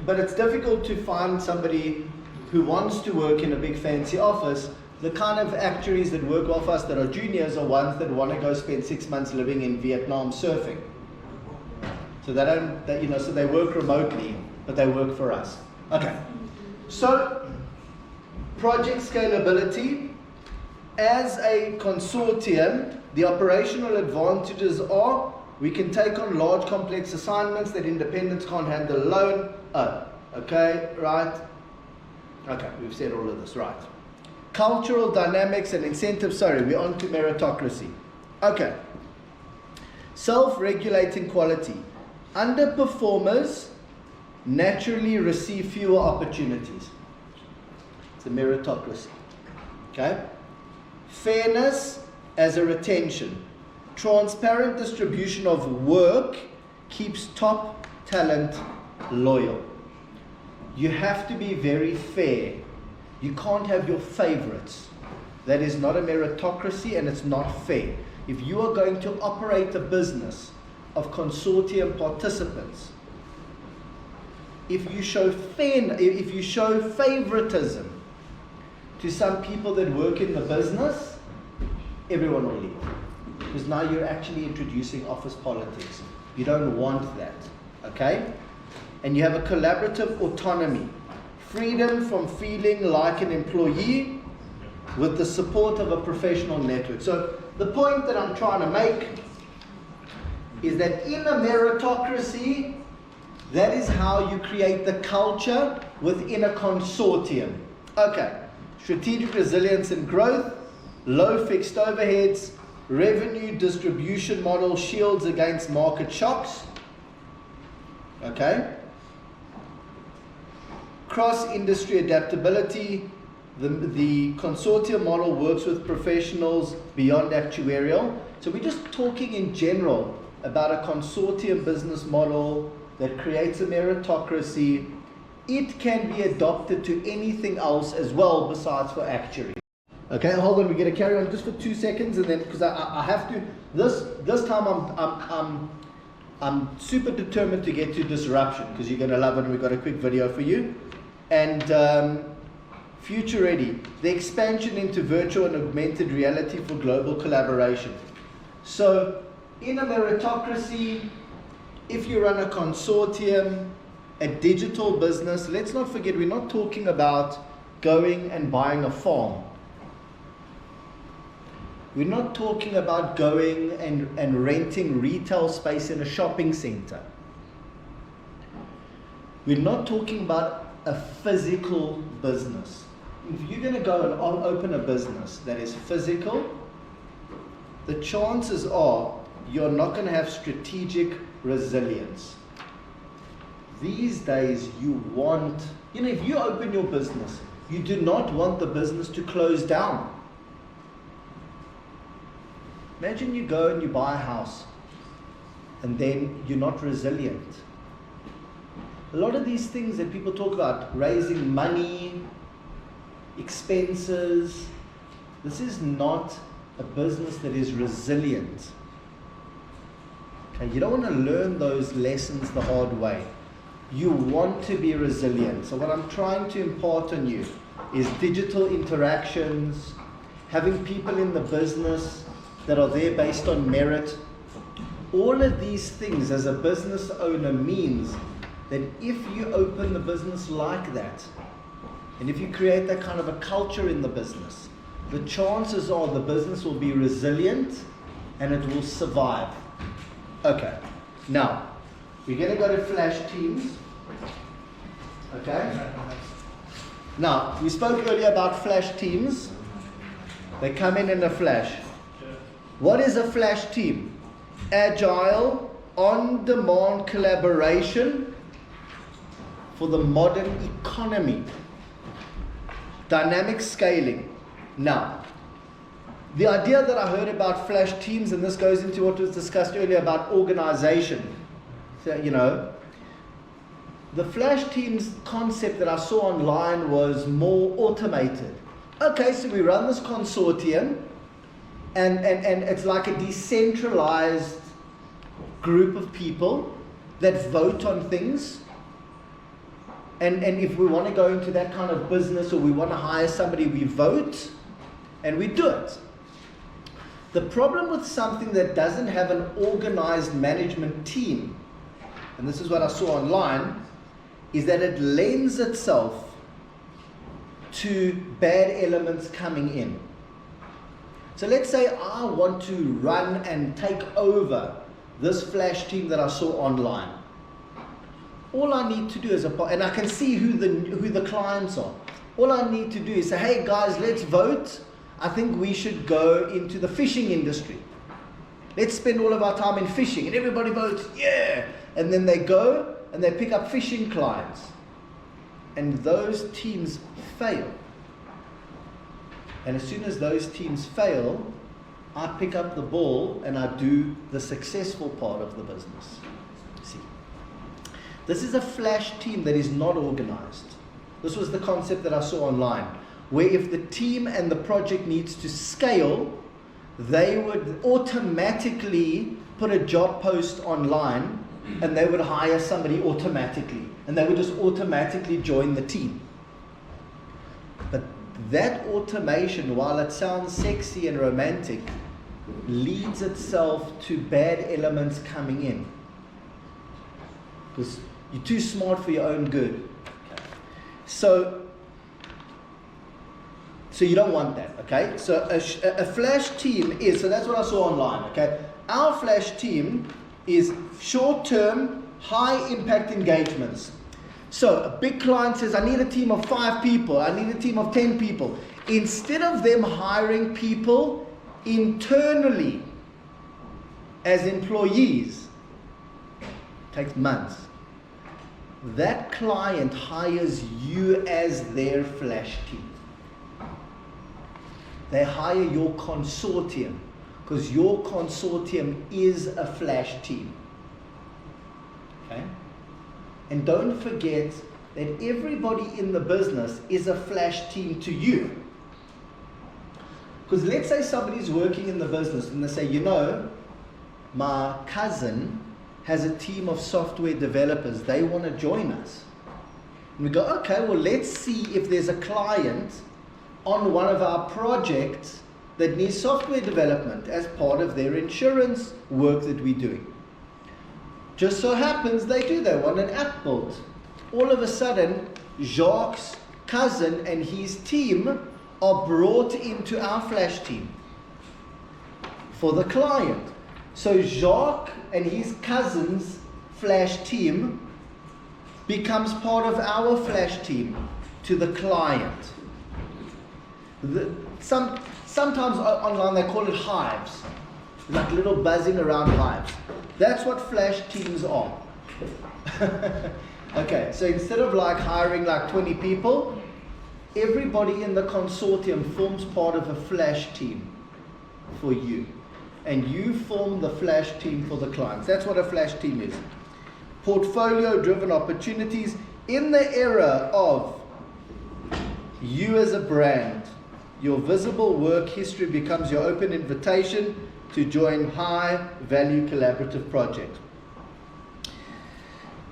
Speaker 2: but it's difficult to find somebody who wants to work in a big fancy office. The kind of actuaries that work well for us that are juniors are ones that want to go spend 6 months living in Vietnam surfing. So so they work remotely, but they work for us. Okay. So, project scalability. As a consortium, the operational advantages are we can take on large complex assignments that independents can't handle alone. Okay, right. Okay, we've said all of this, right. Cultural dynamics and incentives, we're on to meritocracy. Okay. Self-regulating quality. Underperformers naturally receive fewer opportunities. It's a meritocracy. Okay? Fairness as a retention. Transparent distribution of work keeps top talent loyal. You have to be very fair. You can't have your favorites. That is not a meritocracy and it's not fair. If you are going to operate a business of consortium participants, if you show favoritism to some people that work in the business, everyone will leave. Because now you're actually introducing office politics. You don't want that, okay? And you have a collaborative autonomy. Freedom from feeling like an employee with the support of a professional network. So the point that I'm trying to make is that in a meritocracy, that is how you create the culture within a consortium. Okay. Strategic resilience and growth, low fixed overheads, revenue distribution model shields against market shocks. Okay. Cross-industry adaptability. The consortium model works with professionals beyond actuarial. So we're just talking in general about a consortium business model that creates a meritocracy. It can be adopted to anything else as well besides for actuary. Okay, hold on, we're going to carry on just for 2 seconds, and then because I have to. This time I'm super determined to get to disruption because you're going to love it, and we've got a quick video for you. And future ready, the expansion into virtual and augmented reality for global collaboration. So in a meritocracy, if you run a consortium, a digital business, let's not forget, we're not talking about going and buying a farm. We're not talking about going and renting retail space in a shopping center. We're not talking about a physical business. If you're going to go and open a business that is physical, the chances are you're not going to have strategic resilience. These days you want, if you open your business, you do not want the business to close down. Imagine you go and you buy a house and then you're not resilient. A lot of these things that people talk about, raising money, expenses, this is not a business that is resilient. Okay, you don't want to learn those lessons the hard way. You want to be resilient. So what I'm trying to impart on you is digital interactions, having people in the business that are there based on merit. All of these things as a business owner means that if you open the business like that, and if you create that kind of a culture in the business, the chances are the business will be resilient and it will survive. Okay, now we're going to go to flash teams. Okay? Now, we spoke earlier about flash teams. They come in a flash. What is a flash team? Agile, on-demand collaboration for the modern economy. Dynamic scaling. Now, the idea that I heard about flash teams, and this goes into what was discussed earlier about organization. So, the flash teams concept that I saw online was more automated. Okay, so we run this consortium, and it's like a decentralized group of people that vote on things. And if we want to go into that kind of business or we want to hire somebody, we vote and we do it. The problem with something that doesn't have an organized management team, and this is what I saw online, is that it lends itself to bad elements coming in. So let's say I want to run and take over this flash team that I saw online. All I need to do is, and I can see who the clients are. All I need to do is say, hey guys, let's vote. I think we should go into the fishing industry. Let's spend all of our time in fishing. And everybody votes, yeah. And then they go and they pick up fishing clients. And those teams fail. And as soon as those teams fail, I pick up the ball and I do the successful part of the business. See, this is a flash team that is not organized. This was the concept that I saw online, where if the team and the project needs to scale, they would automatically put a job post online and they would hire somebody automatically, and they would just automatically join the team. But that automation, while it sounds sexy and romantic, leads itself to bad elements coming in. Because you're too smart for your own good. So you don't want that, okay? So a flash team is, so that's what I saw online, okay? Our flash team is short-term, high-impact engagements. So a big client says, I need a team of 5 people, I need a team of 10 people. Instead of them hiring people internally as employees, takes months. That client hires you as their flash team. They hire your consortium, because your consortium is a flash team. Okay? And don't forget that everybody in the business is a flash team to you. Because let's say somebody's working in the business and they say, you know, my cousin has a team of software developers, they want to join us. And we go, okay, well, let's see if there's a client on one of our projects that needs software development as part of their insurance work that we're doing. Just so happens they want an app built. all of a sudden, Jacques' cousin and his team are brought into our flash team for the client. So Jacques and his cousin's flash team becomes part of our flash team to the client. Sometimes online they call it hives, like little buzzing around hives. That's what flash teams are. Okay, so instead of like hiring like 20 people, everybody in the consortium forms part of a flash team for you. And you form the flash team for the clients. That's what a flash team is. Portfolio-driven opportunities in the era of you as a brand. Your visible work history becomes your open invitation to join high-value collaborative projects.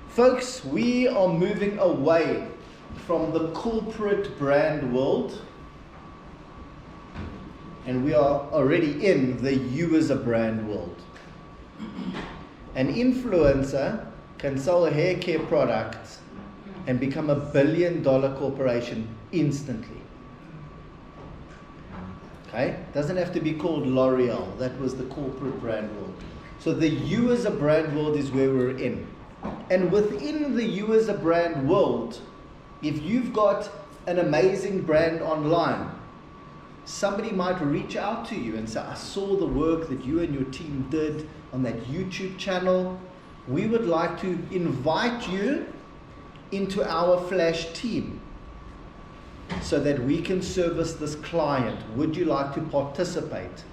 Speaker 2: Folks, we are moving away from the corporate brand world, and we are already in the you as a brand world. An influencer can sell a hair care product and become $1 billion corporation instantly. Okay? Doesn't have to be called L'Oreal. That was the corporate brand world. So the you as a brand world is where we're in. And within the you as a brand world, if you've got an amazing brand online, somebody might reach out to you and say, I saw the work that you and your team did on that YouTube channel. We would like to invite you into our flash team so that we can service this client. Would you like to participate?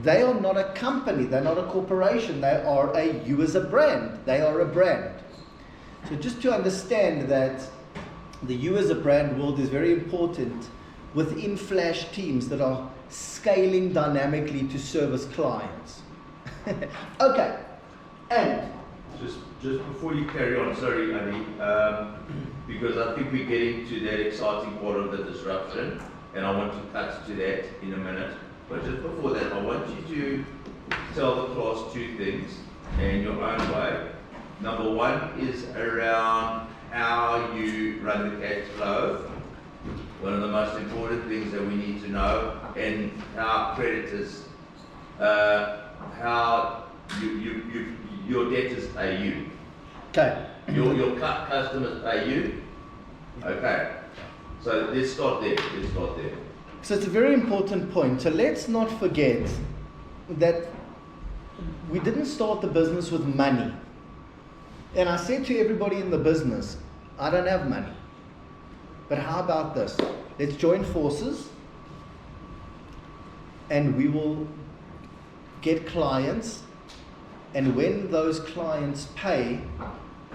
Speaker 2: They are not a company, they're not a corporation, they are a you as a brand. They are a brand. So just to understand that the you as a brand world is very important within flash teams that are scaling dynamically to service clients. Okay, and
Speaker 1: just before you carry on, sorry, Annie, because I think we're getting to that exciting part of the disruption, and I want to touch to that in a minute. But just before that, I want you to tell the class two things in your own way. Number one is around how you run the cash flow. One of the most important things that we need to know, and how creditors, how your debtors pay you.
Speaker 2: okay,
Speaker 1: Your customers pay you. Okay. So let's start there.
Speaker 2: so it's a very important point. So let's not forget that we didn't start the business with money. And I said to everybody in the business, I don't have money. But how about this? Let's join forces and we will get clients, and when those clients pay,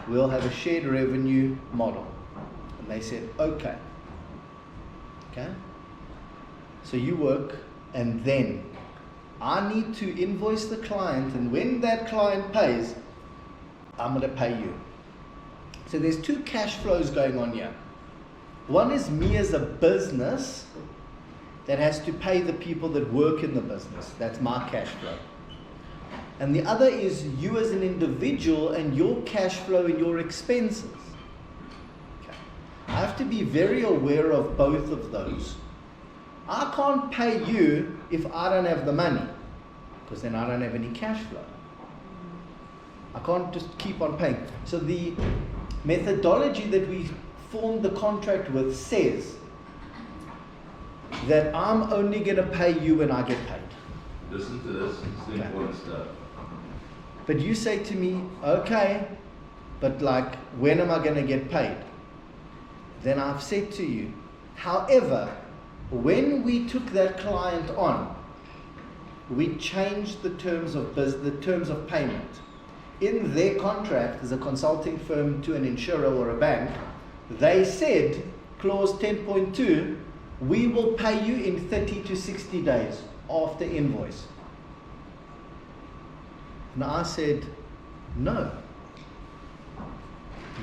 Speaker 2: we'll have a shared revenue model. And they said, okay. Okay? So you work, and then I need to invoice the client, and when that client pays, I'm going to pay you. So there's two cash flows going on here. One is me as a business that has to pay the people that work in the business. That's my cash flow. And the other is you as an individual and your cash flow and your expenses. Okay. I have to be very aware of both of those. I can't pay you if I don't have the money, because then I don't have any cash flow. I can't just keep on paying. So the methodology that we formed the contract with says that I'm only going to pay you when I get paid.
Speaker 1: Listen to this. It's the important stuff.
Speaker 2: But you say to me, okay, but like, when am I going to get paid? Then I've said to you, however, when we took that client on, we changed the terms of payment. In their contract as a consulting firm to an insurer or a bank, they said, clause 10.2, we will pay you in 30 to 60 days after invoice. And I said, no.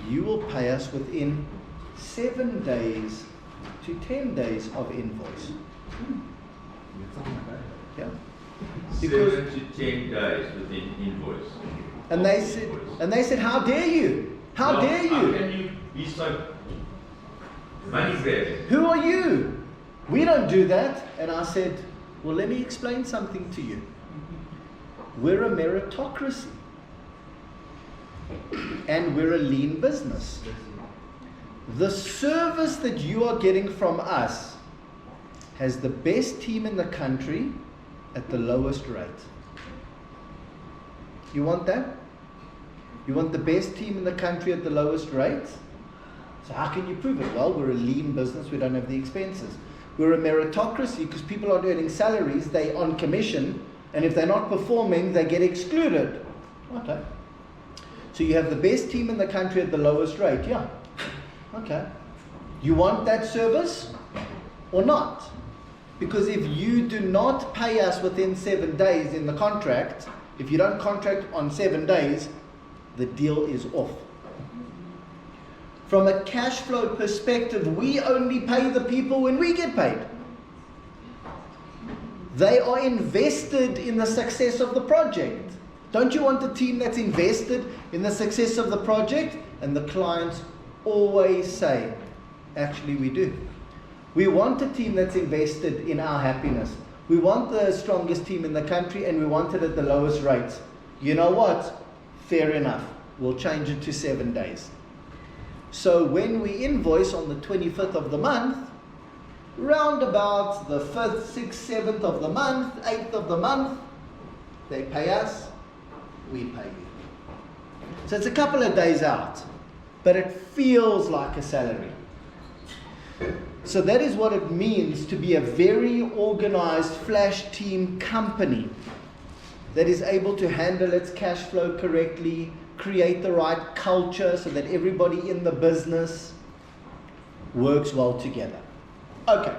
Speaker 2: You will pay us within 7 days to 10 days of invoice. Yeah.
Speaker 1: 7 to 10 days within invoice.
Speaker 2: And they said, how dare you? How dare you?
Speaker 1: He's like, money grab.
Speaker 2: Who are you? We don't do that. And I said, well, let me explain something to you. We're a meritocracy. And we're a lean business. The service that you are getting from us has the best team in the country at the lowest rate. You want that? You want the best team in the country at the lowest rate? So how can you prove it? Well, we're a lean business, we don't have the expenses. We're a meritocracy because people aren't earning salaries, they're on commission, and if they're not performing, they get excluded. Okay. So you have the best team in the country at the lowest rate, yeah. Okay. You want that service or not? Because if you do not pay us within 7 days in the contract, if you don't contract on 7 days, the deal is off. From a cash flow perspective, we only pay the people when we get paid. They are invested in the success of the project. Don't you want a team that's invested in the success of the project? And the clients always say, actually we do. We want a team that's invested in our happiness. We want the strongest team in the country and we want it at the lowest rates. You know what? Fair enough. We'll change it to 7 days. So when we invoice on the 25th of the month, round about the 5th, 6th, 7th of the month, 8th of the month, they pay us, we pay you. So it's a couple of days out, but it feels like a salary. So that is what it means to be a very organized flash team company that is able to handle its cash flow correctly, create the right culture so that everybody in the business works well together. Okay.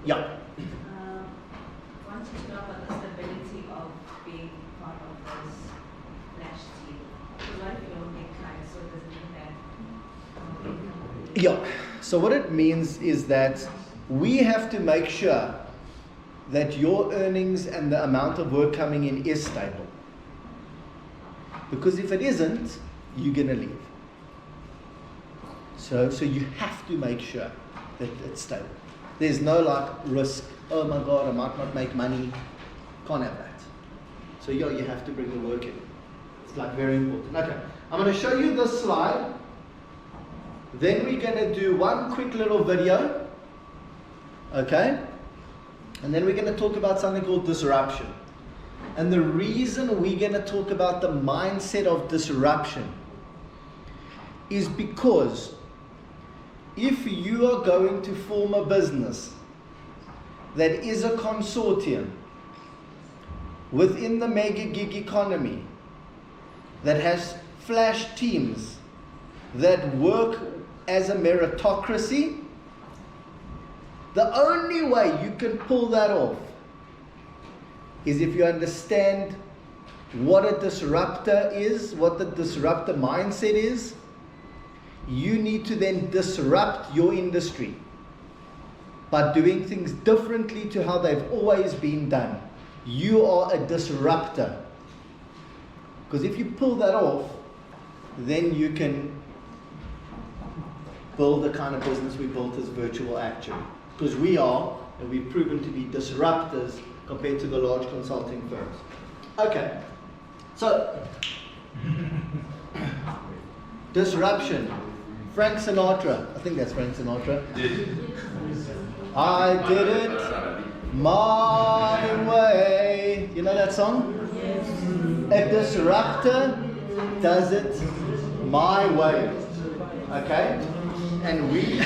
Speaker 2: Yeah.
Speaker 8: Wanted to know about the stability of being part of this flash team. So what if you don't get clients, so does it mean that?
Speaker 2: Yeah. So what it means is that we have to make sure that your earnings and the amount of work coming in is stable. Because if it isn't, you're going to leave. So you have to make sure that it's stable. There's no like risk, oh my God, I might not make money. Can't have that. So yeah, you have to bring the work in. It's like very important. Okay, I'm going to show you this slide. Then we're going to do one quick little video. Okay? And then we're going to talk about something called disruption. And the reason we're going to talk about the mindset of disruption is because if you are going to form a business that is a consortium within the mega gig economy that has flash teams that work as a meritocracy, the only way you can pull that off is if you understand what a disruptor is, what the disruptor mindset is. You need to then disrupt your industry by doing things differently to how they've always been done. You are a disruptor. Because if you pull that off, then you can build the kind of business we built as Virtual Actuary. Because we are, and we've proven to be disruptors compared to the large consulting firms. Okay, so disruption. Frank Sinatra, I think that's Frank Sinatra. I did it my way. You know that song? A disruptor does it my way. Okay? And we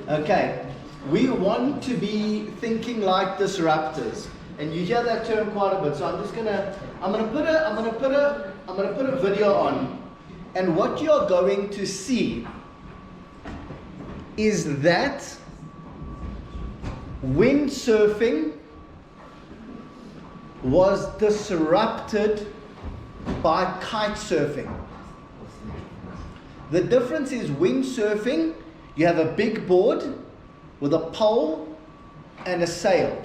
Speaker 2: okay. We want to be thinking like disruptors. And you hear that term quite a bit. So I'm gonna put a video on. And what you're going to see is that windsurfing was disrupted by kite surfing. The difference is windsurfing, you have a big board with a pole and a sail.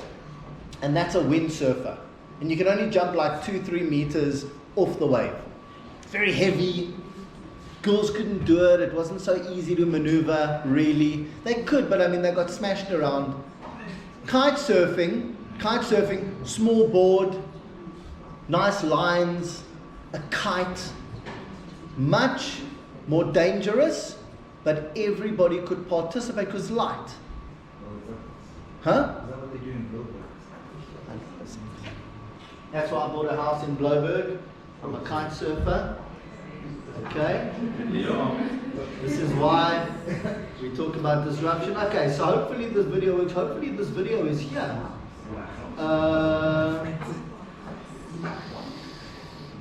Speaker 2: And that's a windsurfer. And you can only jump like 2-3 meters off the wave. It's very heavy. Girls couldn't do it. It wasn't so easy to maneuver, really. They could, but I mean, they got smashed around. Kite surfing, small board, nice lines, a kite, much more dangerous, but everybody could participate because light. Huh?
Speaker 9: Is that what they do in Bloberg?
Speaker 2: That's why I bought a house in Bloberg. I'm a kite surfer. Okay?
Speaker 1: Yeah.
Speaker 2: This is why we talk about disruption. Okay, so hopefully this video works. Hopefully this video is here.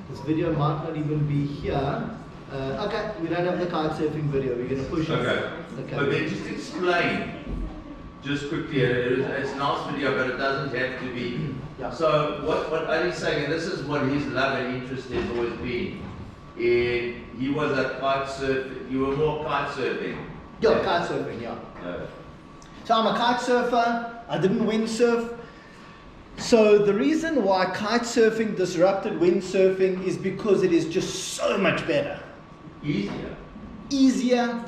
Speaker 2: This video might not even be here. Okay, we don't have the kite surfing video. We're going to push it.
Speaker 1: Okay. But then just explain, just quickly, it's a nice video, but it doesn't have to be.
Speaker 2: Yeah.
Speaker 1: So what Ali's saying, and this is what his love and interest has always been, he was a kite surfer, you were more kite surfing.
Speaker 2: Yeah, kite surfing, yeah. So I'm a kite surfer. I didn't windsurf. So the reason why kite surfing disrupted windsurfing is because it is just so much better. Easier.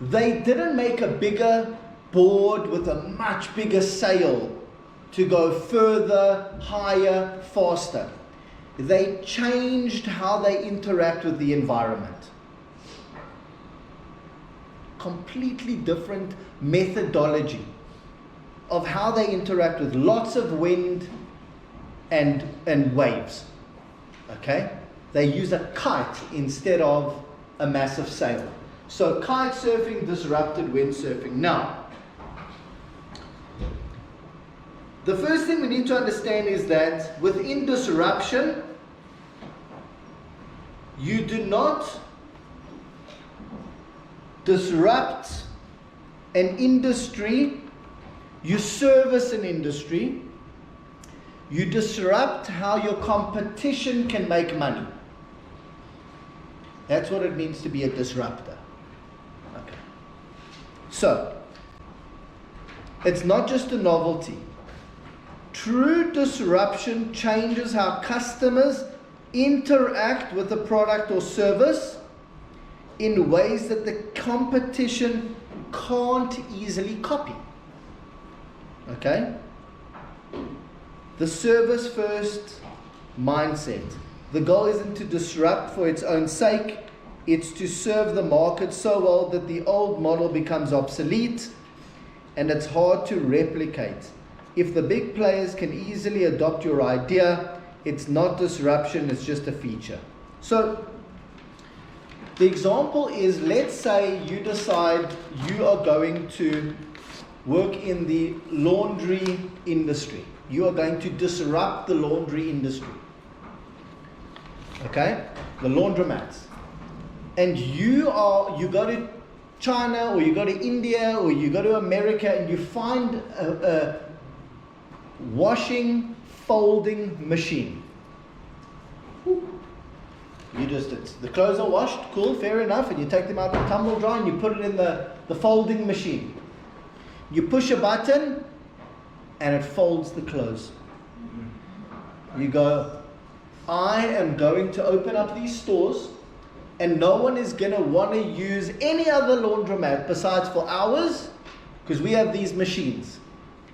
Speaker 2: They didn't make a bigger board with a much bigger sail to go further, higher, faster. They changed how they interact with the environment. Completely different methodology of how they interact with lots of wind and waves. Okay? They use a kite instead of a massive sail. So kite surfing disrupted windsurfing. Now, the first thing we need to understand is that within disruption, you do not disrupt an industry, you service an industry, you disrupt how your competition can make money. That's what it means to be a disruptor. Okay. So, it's not just a novelty. True disruption changes how customers interact with the product or service in ways that the competition can't easily copy. Okay? The service first mindset. The goal isn't to disrupt for its own sake, it's to serve the market so well that the old model becomes obsolete and it's hard to replicate. If the big players can easily adopt your idea, it's not disruption, it's just a feature. So, the example is, let's say you decide you are going to work in the laundry industry. You are going to disrupt the laundry industry. Okay? The laundromats. And you go to China, or you go to India, or you go to America, and you find a washing, folding machine. The clothes are washed, cool, fair enough, and you take them out to tumble dry and you put it in the folding machine. You push a button and it folds the clothes. You go, I am going to open up these stores and no one is going to want to use any other laundromat besides for ours, because we have these machines.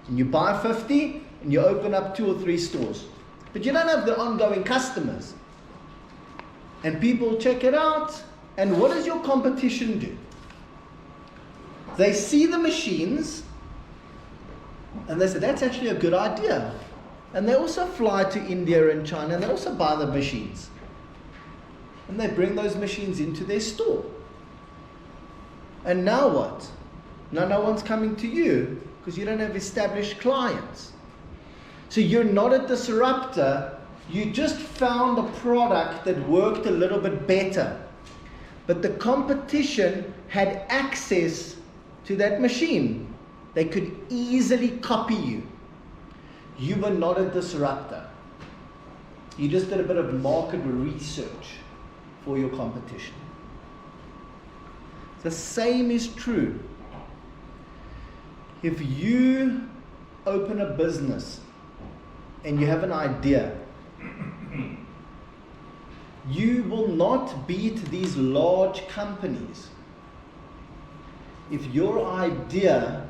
Speaker 2: And you buy 50 and you open up 2 or 3 stores. But you don't have the ongoing customers. And people check it out, and what does your competition do? They see the machines, and they say, that's actually a good idea. And they also fly to India and China, and they also buy the machines. And they bring those machines into their store. And now what? Now no one's coming to you, because you don't have established clients. So you're not a disruptor. You just found a product that worked a little bit better. But the competition had access to that machine. They could easily copy you. You were not a disruptor. You just did a bit of market research for your competition. The same is true. If you open a business and you have an idea, You will not beat these large companies if your idea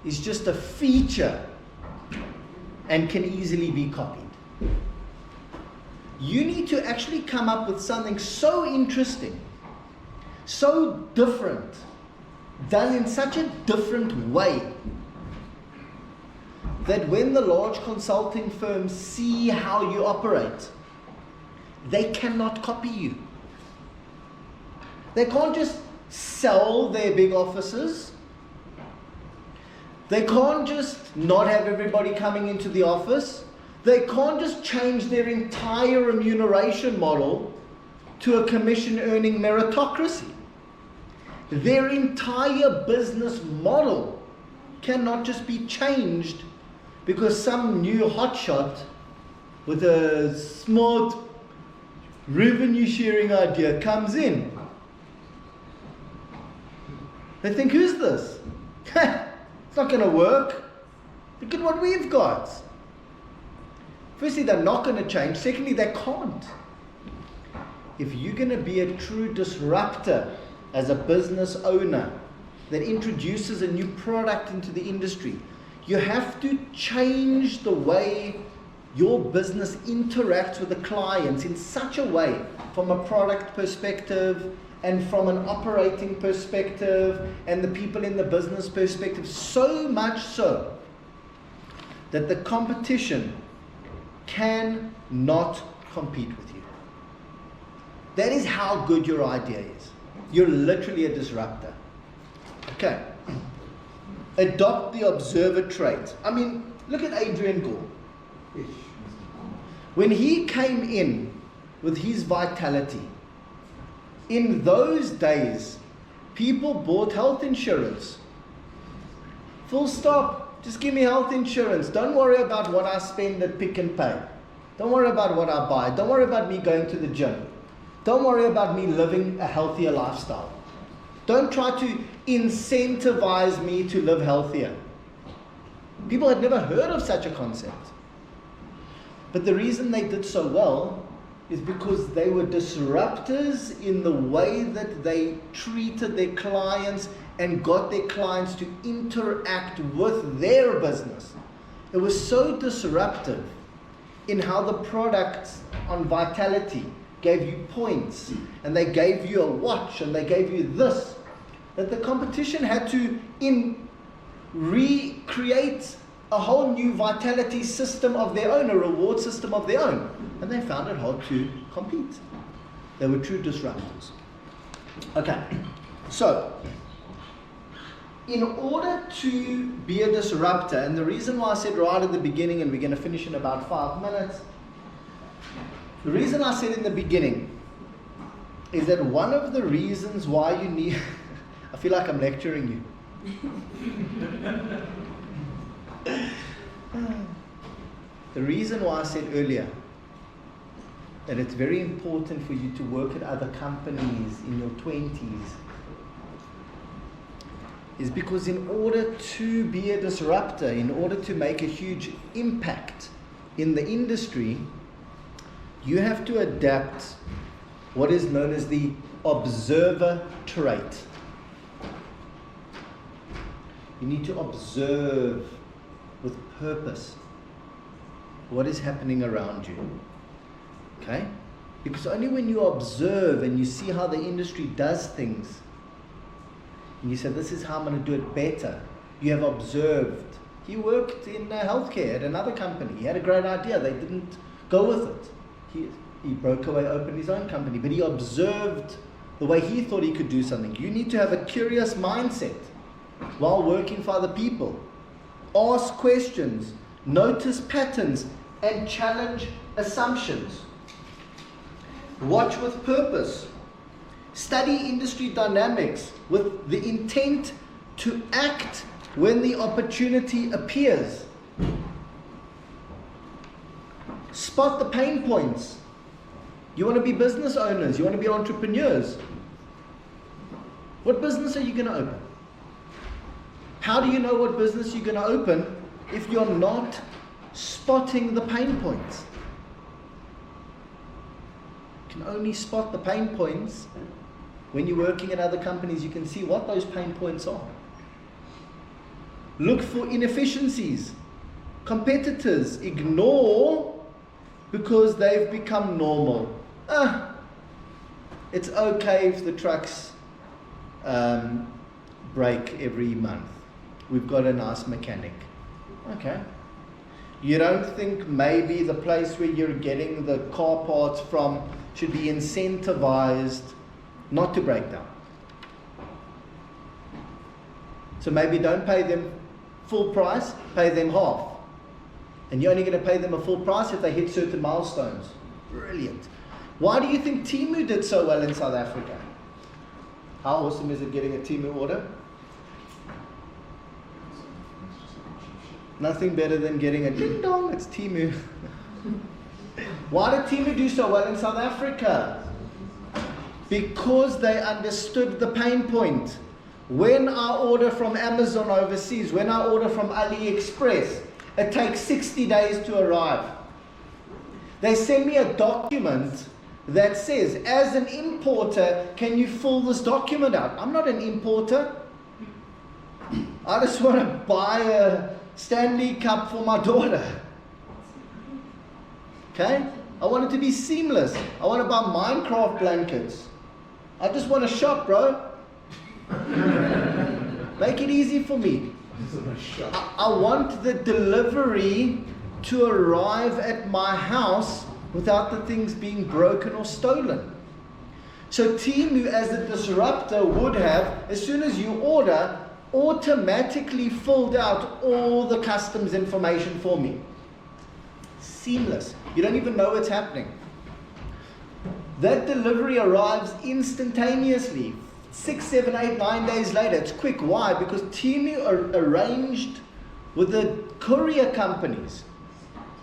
Speaker 2: is just a feature and can easily be copied. You need to actually come up with something so interesting, so different, done in such a different way, that when the large consulting firms see how you operate, they cannot copy you. They can't just sell their big offices. They can't just not have everybody coming into the office. They can't just change their entire remuneration model to a commission-earning meritocracy. Their entire business model cannot just be changed because some new hotshot with a smart revenue-sharing idea comes in. They think, who's this? It's not going to work. Look at what we've got. Firstly, they're not going to change. Secondly, they can't. If you're going to be a true disruptor as a business owner that introduces a new product into the industry, you have to change the way your business interacts with the clients in such a way, from a product perspective and from an operating perspective and the people in the business perspective, so much so that the competition cannot compete with you. That is how good your idea is. You're literally a disruptor. Okay. Adopt the observer trait. I mean, look at Adrian Gore. When he came in with his vitality, in those days, people bought health insurance. Full stop. Just give me health insurance. Don't worry about what I spend at Pick and Pay. Don't worry about what I buy. Don't worry about me going to the gym. Don't worry about me living a healthier lifestyle. Don't try to incentivize me to live healthier. People had never heard of such a concept. But the reason they did so well is because they were disruptors in the way that they treated their clients and got their clients to interact with their business. It was so disruptive in how the products on Vitality gave you points, and they gave you a watch, and they gave you this, that the competition had to recreate a whole new Vitality system of their own, a reward system of their own. And they found it hard to compete. They were true disruptors. Okay, so in order to be a disruptor, and the reason why I said right at the beginning, and we're going to finish in about 5 minutes, the reason I said in the beginning is that one of the reasons why you need, I feel like I'm lecturing you. The reason why I said earlier that it's very important for you to work at other companies in your 20s is because in order to be a disruptor, in order to make a huge impact in the industry, you have to adapt what is known as the observer trait. You need to observe with purpose what is happening around you. Okay? Because only when you observe and you see how the industry does things, and you say, this is how I'm going to do it better, you have observed. He worked in healthcare at another company. He had a great idea. They didn't go with it. He broke away, opened his own company, but he observed the way he thought he could do something. You need to have a curious mindset while working for other people. Ask questions, notice patterns, and challenge assumptions. Watch with purpose. Study industry dynamics with the intent to act when the opportunity appears. Spot the pain points. You want to be business owners, you want to be entrepreneurs. What business are you going to open? How do you know what business you're going to open if you're not spotting the pain points? can only spot the pain points when you're working at other companies. You can see what those pain points are. Look for inefficiencies. Competitors ignore because they've become normal. It's okay if the trucks break every month. We've got a nice mechanic. Okay. You don't think maybe the place where you're getting the car parts from should be incentivized not to break down? So maybe don't pay them full price, pay them half. And you're only going to pay them a full price if they hit certain milestones. Brilliant. Why do you think Temu did so well in South Africa? How awesome is it getting a Temu order? Nothing better than getting a ding dong, it's Temu. Why did Temu do so well in South Africa? Because they understood the pain point. When I order from Amazon overseas, when I order from AliExpress, it takes 60 days to arrive. They send me a document that says, as an importer, can you fill this document out? I'm not an importer. I just want to buy a Stanley Cup for my daughter. Okay? I want it to be seamless. I want to buy Minecraft blankets. I just want to shop, bro. Make it easy for me. I want the delivery to arrive at my house without the things being broken or stolen. So Temu, as a disruptor, would have, as soon as you order, automatically filled out all the customs information for me. Seamless. You don't even know what's happening. That delivery arrives instantaneously. 6, 7, 8, 9 days later. It's quick. Why? Because Temu are arranged with the courier companies.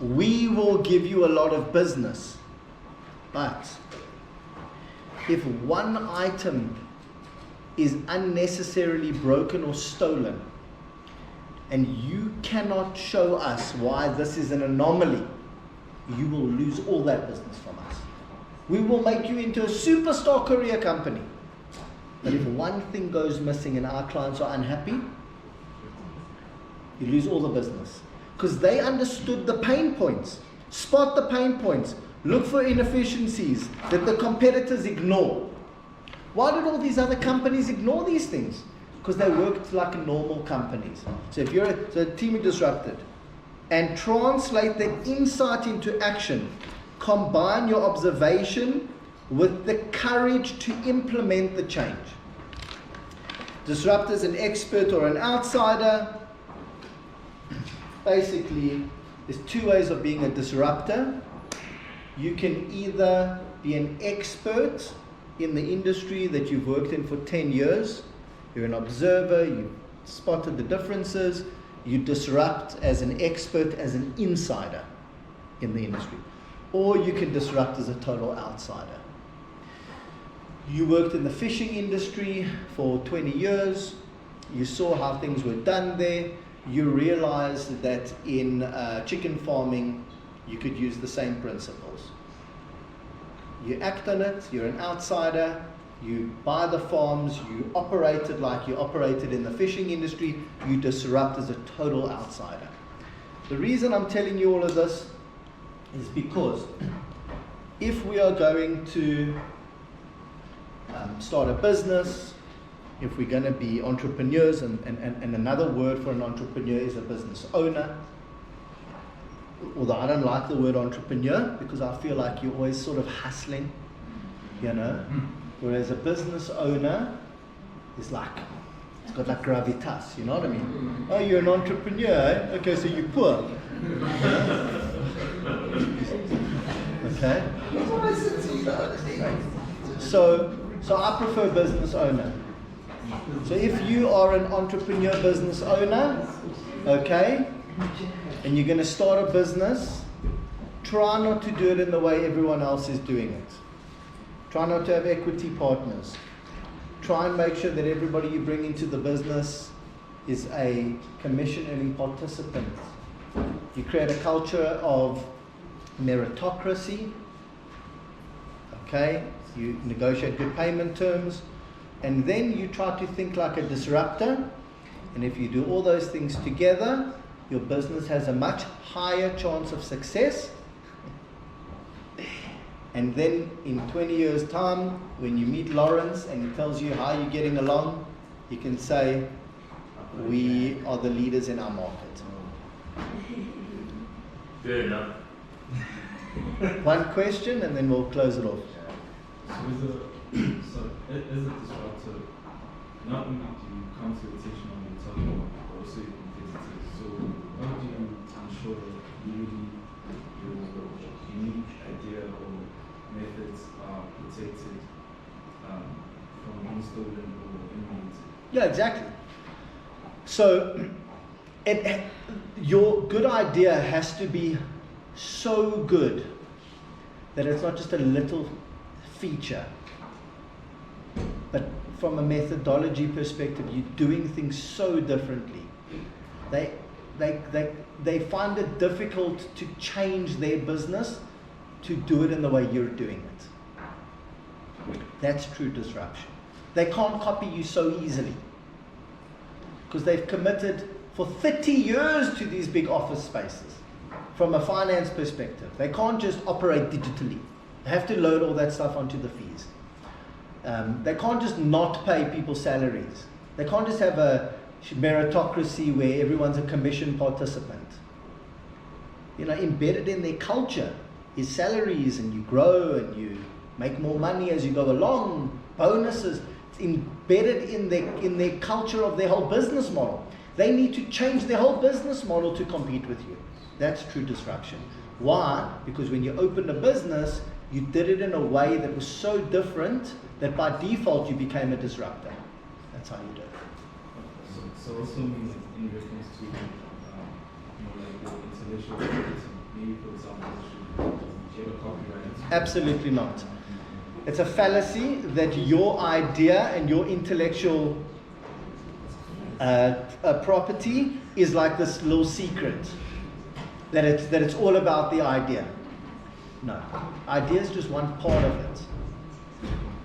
Speaker 2: We will give you a lot of business. But if one item is unnecessarily broken or stolen, and you cannot show us why this is an anomaly, you will lose all that business from us. We will make you into a superstar courier company. But if one thing goes missing and our clients are unhappy, you lose all the business. Because they understood the pain points. Spot the pain points. Look for inefficiencies that the competitors ignore. Why did all these other companies ignore these things? Because they worked like normal companies. So if you're a team disrupted, and translate the insight into action, combine your observation with the courage to implement the change. Disruptor is an expert or an outsider. Basically, there's two ways of being a disruptor. You can either be an expert in the industry that you've worked in for 10 years. You're an observer, you've spotted the differences. You disrupt as an expert, as an insider in the industry. Or you can disrupt as a total outsider. You worked in the fishing industry for 20 years. You saw how things were done there. You realized that in chicken farming, you could use the same principles. You act on it, you're an outsider, you buy the farms, you operate it like you operated in the fishing industry, you disrupt as a total outsider. The reason I'm telling you all of this is because if we are going to start a business, if we're going to be entrepreneurs, and another word for an entrepreneur is a business owner, although I don't like the word entrepreneur because I feel like you're always sort of hustling, you know, whereas a business owner is like, it's got like gravitas, you know what I mean? Oh, you're an entrepreneur, eh? Okay, so you're poor. Okay? So I prefer business owner. So if you are an entrepreneur business owner, okay, and you're going to start a business, try not to do it in the way everyone else is doing it. Try not to have equity partners. Try and make sure that everybody you bring into the business is a commission earning participant. You create a culture of meritocracy, Okay, you negotiate good payment terms, and then you try to think like a disruptor. And if you do all those things together, your business has a much higher chance of success. And then in 20 years' time, when you meet Lawrence and he tells you how you're getting along, you can say, we are the leaders in our market.
Speaker 1: Fair enough.
Speaker 2: One question and then we'll close it off.
Speaker 6: So as a disruptor, not only do you come to attention on your target, but also your competitors. So how do you ensure that really your unique idea or methods are protected from being stolen or emulated?
Speaker 2: Yeah, exactly. So your good idea has to be so good that it's not just a little feature, but from a methodology perspective, you're doing things so differently. They find it difficult to change their business to do it in the way you're doing it. That's true disruption. They can't copy you so easily because they've committed for 30 years to these big office spaces. From a finance perspective, they can't just operate digitally. They have to load all that stuff onto the fees. They can't just not pay people salaries. They can't just have a meritocracy where everyone's a commission participant. You know, embedded in their culture is salaries, and you grow and you make more money as you go along, bonuses. It's embedded in their culture of their whole business model. They need to change their whole business model to compete with you. That's true disruption. Why? Because when you opened a business, you did it in a way that was so different that by default you became a disruptor. That's how you do it.
Speaker 6: So also means in reference to like the intellectual property, maybe for example, should you have a copyright?
Speaker 2: Absolutely not. It's a fallacy that your idea and your intellectual property is like this little secret. That it's all about the idea. No. Idea is just one part of it.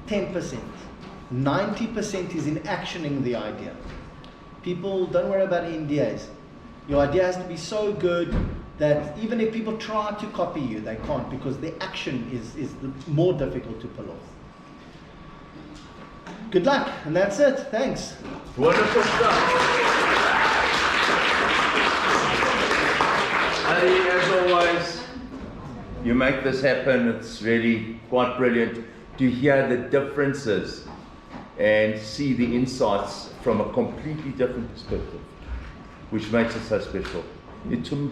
Speaker 2: 10%. 90% is in actioning the idea. People, don't worry about NDAs. Your idea has to be so good that even if people try to copy you, they can't, because the action is more difficult to pull off. Good luck, and that's it. Thanks.
Speaker 1: Wonderful stuff. As always, you make this happen. It's really quite brilliant to hear the differences and see the insights from a completely different perspective, which makes it so special. It too.